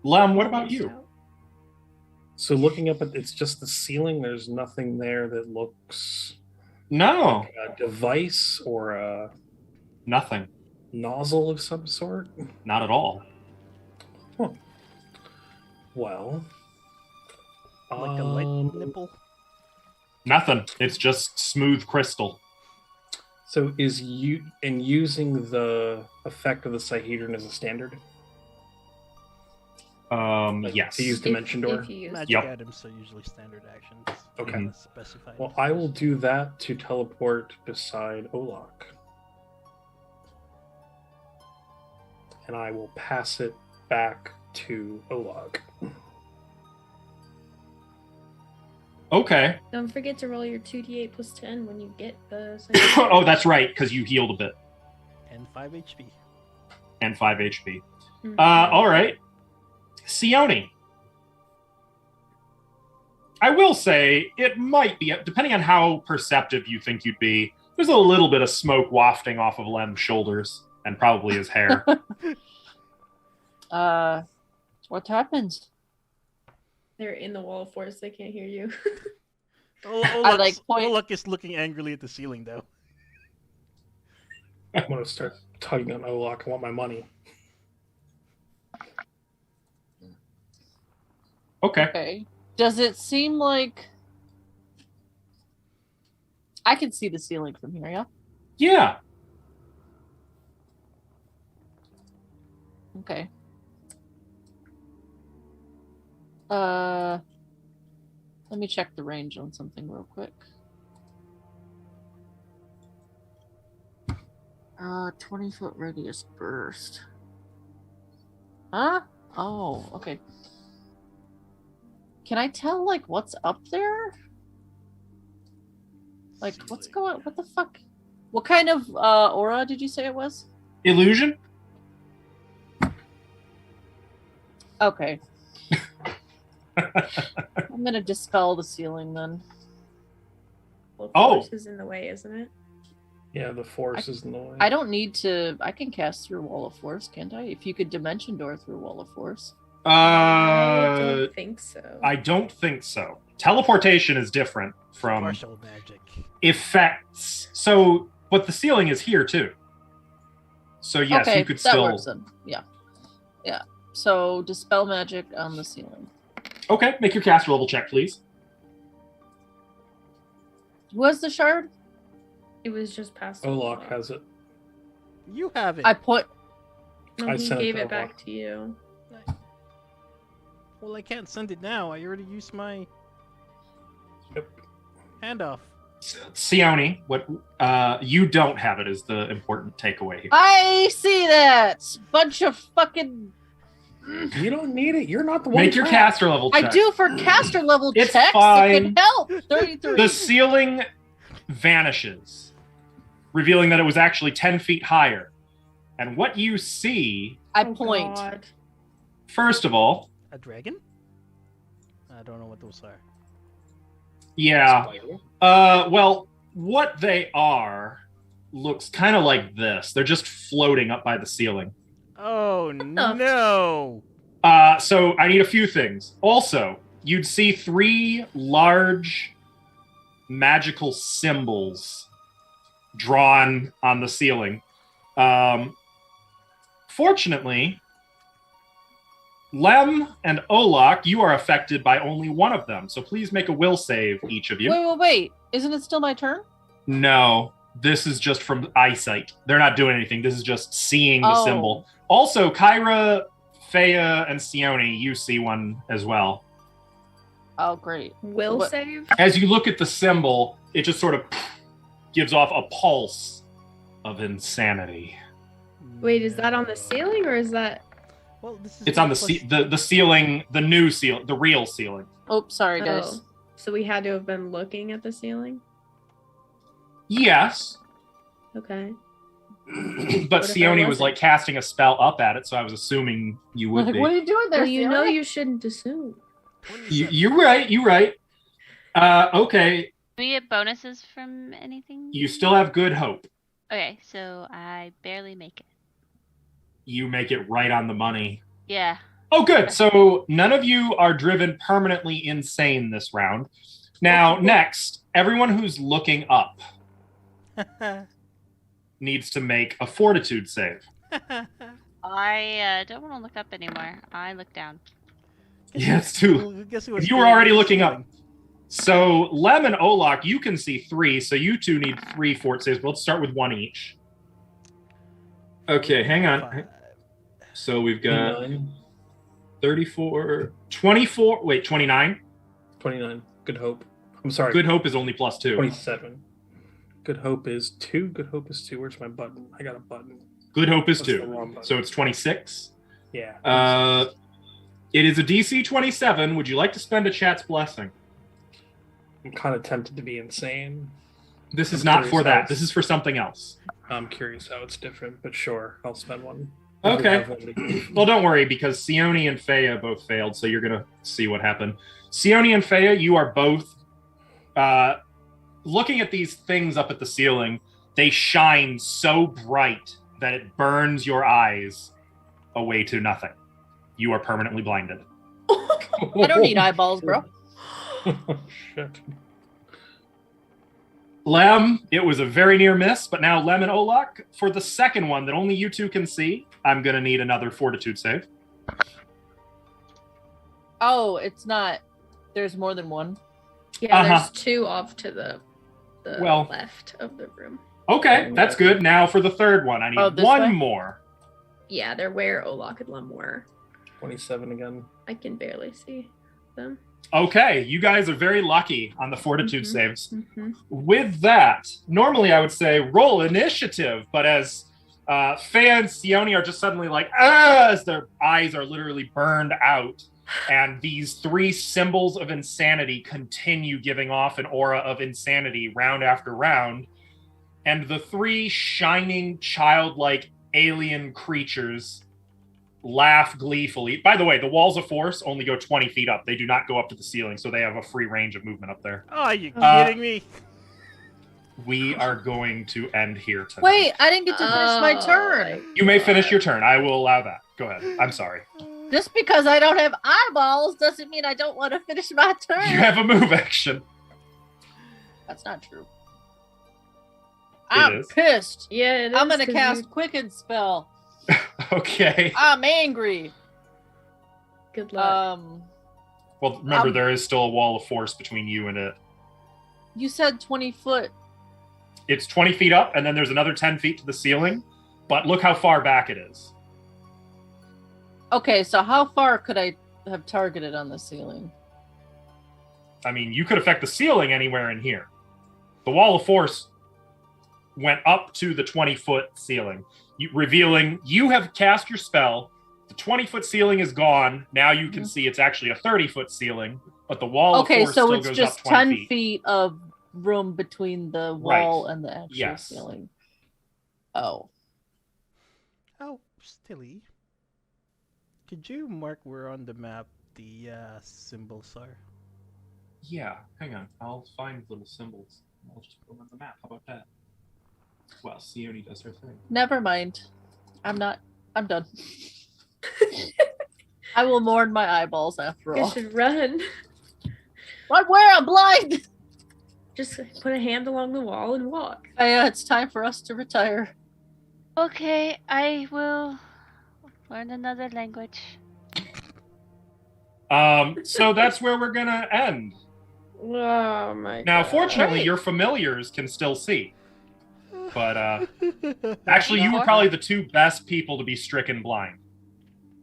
Lem, what about you? So looking up at it's just the ceiling. There's nothing there that looks No, like a device or a nothing. nozzle of some sort. Not at all. Well, Like a light nipple. Nothing. It's just smooth crystal. So is you in using the effect of the Sahedron as a standard Yes. to use Dimension Door? If you use Magic Yep. items are usually standard actions. Okay. Mhm. Specified. Well, I will do that to teleport beside Olak. And I will pass it back to Olak. Okay. Don't forget to roll your 2d8 plus 10 when you get the. Oh, that's right, because you healed a bit And 5 HP. and 5 HP. Mhm. All right. Sione. I will say it might be, depending on how perceptive you think you'd be, there's a little bit of smoke wafting off of Lem's shoulders and probably his hair. What happens? They're in the wall of force. They can't hear you. I like point. Olak is looking angrily at the ceiling, though. I'm going to start tugging on Olak. I want my money. Okay. Okay. Does it seem like I can see the ceiling from here? Yeah. Yeah. Okay. Let me check the range on something real quick. 20-foot radius burst. Huh? Oh, okay. Can I tell like what's up there? Like what's Ceiling. going? What the fuck? What kind of aura did you say it was? Illusion? Okay. I'm gonna dispel the ceiling then. Well, Oh. force is in the way, isn't it? Yeah, the force is in the way. I don't need to. I can cast through a wall of force, can't I? If you could dimension door through a wall of force. I don't think so. I don't think so. Teleportation is different from Partial magic. effects. So, but the ceiling is here too. So yes, okay, you could that still. works then. Yeah, yeah. So dispel magic on the ceiling. Okay, make your cast level check, please. Who has the shard? It was just past. Olak has it. You have it. I put. No, I he sent it gave to it back Olak. to you. Well, I can't send it now. I already used my. Handoff. Sione, what you don't have it is the important takeaway here. I see that bunch of fucking. You don't need it. You're not the one. Make your trapped. caster level check. I do for caster level It's checks. fine. It can help. 33. The ceiling vanishes, revealing that it was actually 10 feet higher. And what you see, I point. God. first of all, A dragon? I don't know what those are. yeah, Spider. well, what they are looks kind of like this. They're just floating up by the ceiling. Oh no! So I need a few things. Also, you'd see 3 large magical symbols drawn on the ceiling. Fortunately, Lem and Olak, you are affected by only one of them. So please make a will save, each of you. Wait. Isn't it still my turn? No, this is just from eyesight. They're not doing anything. This is just seeing the Oh. symbol. Also, Kyra, Fea, and Sione, you see one as well. Oh, great. Will What- save? As you look at the symbol, it just sort of gives off a pulse of insanity. Wait, is that on the ceiling or is that? Well, this is It's on the plus- the ceiling, the new ceiling, the real ceiling. Oh, sorry, guys. Oh, so we had to have been looking at the ceiling. Yes, Okay. but What if I Sione was wasn't? like casting a spell up at it, so I was assuming you would Like, be. what are you doing there? Well, you know Sione? you shouldn't assume. You're right. You're right. Okay, Do we get bonuses from anything? you still have good hope. Okay, so I barely make it. You make it right on the money. Yeah. Oh, good. So none of you are driven permanently insane this round. Now, next, everyone who's looking up needs to make a fortitude save. I don't want to look up anymore. I look down. Yeah, it's too. Guess who was You were staring already at the looking up. ceiling? So Lem and Olak, you can see 3, so you two need 3 fort saves, but let's start with 1 each. Okay, hang on. 5. So we've got 29. 34, 24, wait, 29? 29. Good hope. I'm sorry. Good Hope is only +2. 27. Good hope is 2. Good hope is 2. Where's my button? I got a button. Good Hope is That's the 2. wrong button. So it's 26. Yeah. It is a DC 27. Would you like to spend a chat's blessing? I'm kind of tempted to be insane. This is I'm not for curious that. how This is for something else. I'm curious how it's different, but sure, I'll spend one. Okay. I have one to give. Well, don't worry, because Sione and Fea both failed, so you're going to see what happened. Sione and Fea, you are both looking at these things up at the ceiling. They shine so bright that it burns your eyes away to nothing. You are permanently blinded. I don't need eyeballs, bro. Shit. Lem, it was a very near miss, but now Lem and Olak, for the second one that only you two can see, I'm going to need another fortitude save. Oh, it's not. There's more than one. Yeah, Uh-huh. there's 2 off to the Well- left of the room. Okay, that's good. Now for the third one, I need Oh, this one way? more. Yeah, they're where Olak and Lem were. 27 again. I can barely see them. Okay, you guys are very lucky on the fortitude Mhm. saves. Mm-hmm. With that, normally I would say roll initiative, but as Fea and Sione are just suddenly like, as their eyes are literally burned out, and these 3 symbols of insanity continue giving off an aura of insanity round after round, and the 3 shining, childlike alien creatures laugh gleefully. By the way, the walls of force only go 20 feet up. They do not go up to the ceiling, so they have a free range of movement up there. Oh, are you Uh, kidding me? We are going to end here tonight. Wait, I didn't get to finish my turn. You may finish your turn. I will allow that. Go ahead. I'm sorry. Just because I don't have eyeballs doesn't mean I don't want to finish my turn. You have a move action. That's not true. I'm is. pissed. Yeah, it I'm is, gonna 'cause cast Quicken spell. Okay. I'm angry. Good luck. Well, remember, Um, there is still a wall of force between you and it. You said 20 foot. It's 20 feet up, and then there's another 10 feet to the ceiling. But look how far back it is. Okay, so how far could I have targeted on the ceiling? I mean, you could affect the ceiling anywhere in here. The wall of force went up to the 20-foot ceiling, revealing you have cast your spell. The 20-foot ceiling is gone. Now you can see it's actually a 30-foot ceiling, but the wall of force so still it's goes just up 20 10 feet of room between the wall and the actual ceiling. Oh. Oh, Stilly. Could you mark where on the map the symbols are? Yeah, hang on. I'll find little symbols. I'll just put them on the map. How about that? Well, Sione does her thing. Never mind. I'm done. I will mourn my eyeballs after You all. should run. Run where? I'm blind! Just put a hand along the wall and walk. It's time for us to retire. Okay, I will learn another language. So that's where we're gonna end. Oh my Now, god. fortunately, Great. your familiars can still see. But actually, you were Before? probably the two best people to be stricken blind.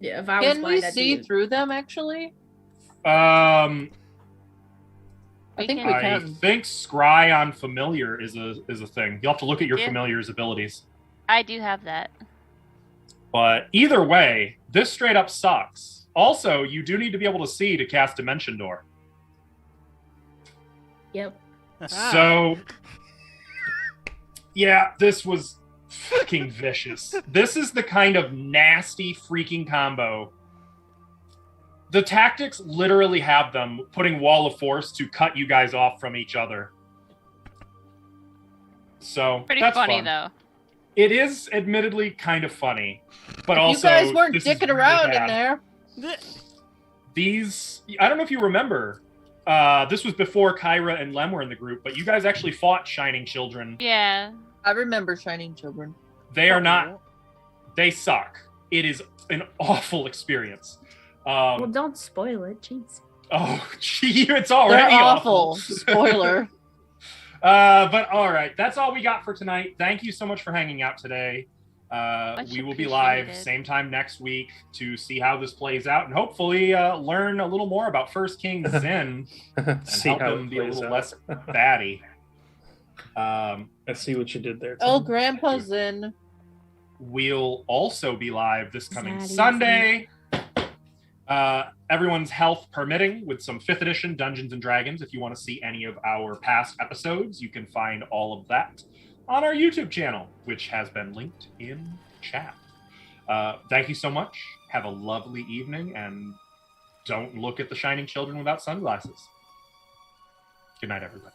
Yeah, if I was Can blind, we I'd see be... through them, actually? I I think can. we can. think scry on familiar is a thing. You'll have to look at your Yeah. familiar's abilities. I do have that. But either way, this straight up sucks. Also, you do need to be able to see to cast Dimension Door. Yep. So, yeah, this was fucking vicious. This is the kind of nasty freaking combo. The tactics literally have them putting Wall of Force to cut you guys off from each other. So, Pretty that's funny fun. though. It is admittedly kind of funny, but If also you guys weren't this is dicking really around bad. in there. These, I don't know if you remember, this was before Kyra and Lem were in the group, but you guys actually fought Shining Children. Yeah. I remember Shining Children. They are not, they suck. It is an awful experience. Well, don't spoil it. Jeez. Oh, gee, it's already They're awful. awful. Spoiler. But all right, that's all we got for tonight. Thank you so much for hanging out today. Much We will be live appreciated. same time next week to see how this plays out and hopefully learn a little more about First King Zin and See help how him it be a plays little out. less batty. I see what you did there. Oh, Tim. Grandpa's in. We'll also be live this coming Zaddy Sunday. Everyone's health permitting, with some 5th edition Dungeons and Dragons. If you want to see any of our past episodes, you can find all of that on our YouTube channel, which has been linked in chat. Thank you so much. Have a lovely evening, and don't look at the Shining Children without sunglasses. Good night, everybody.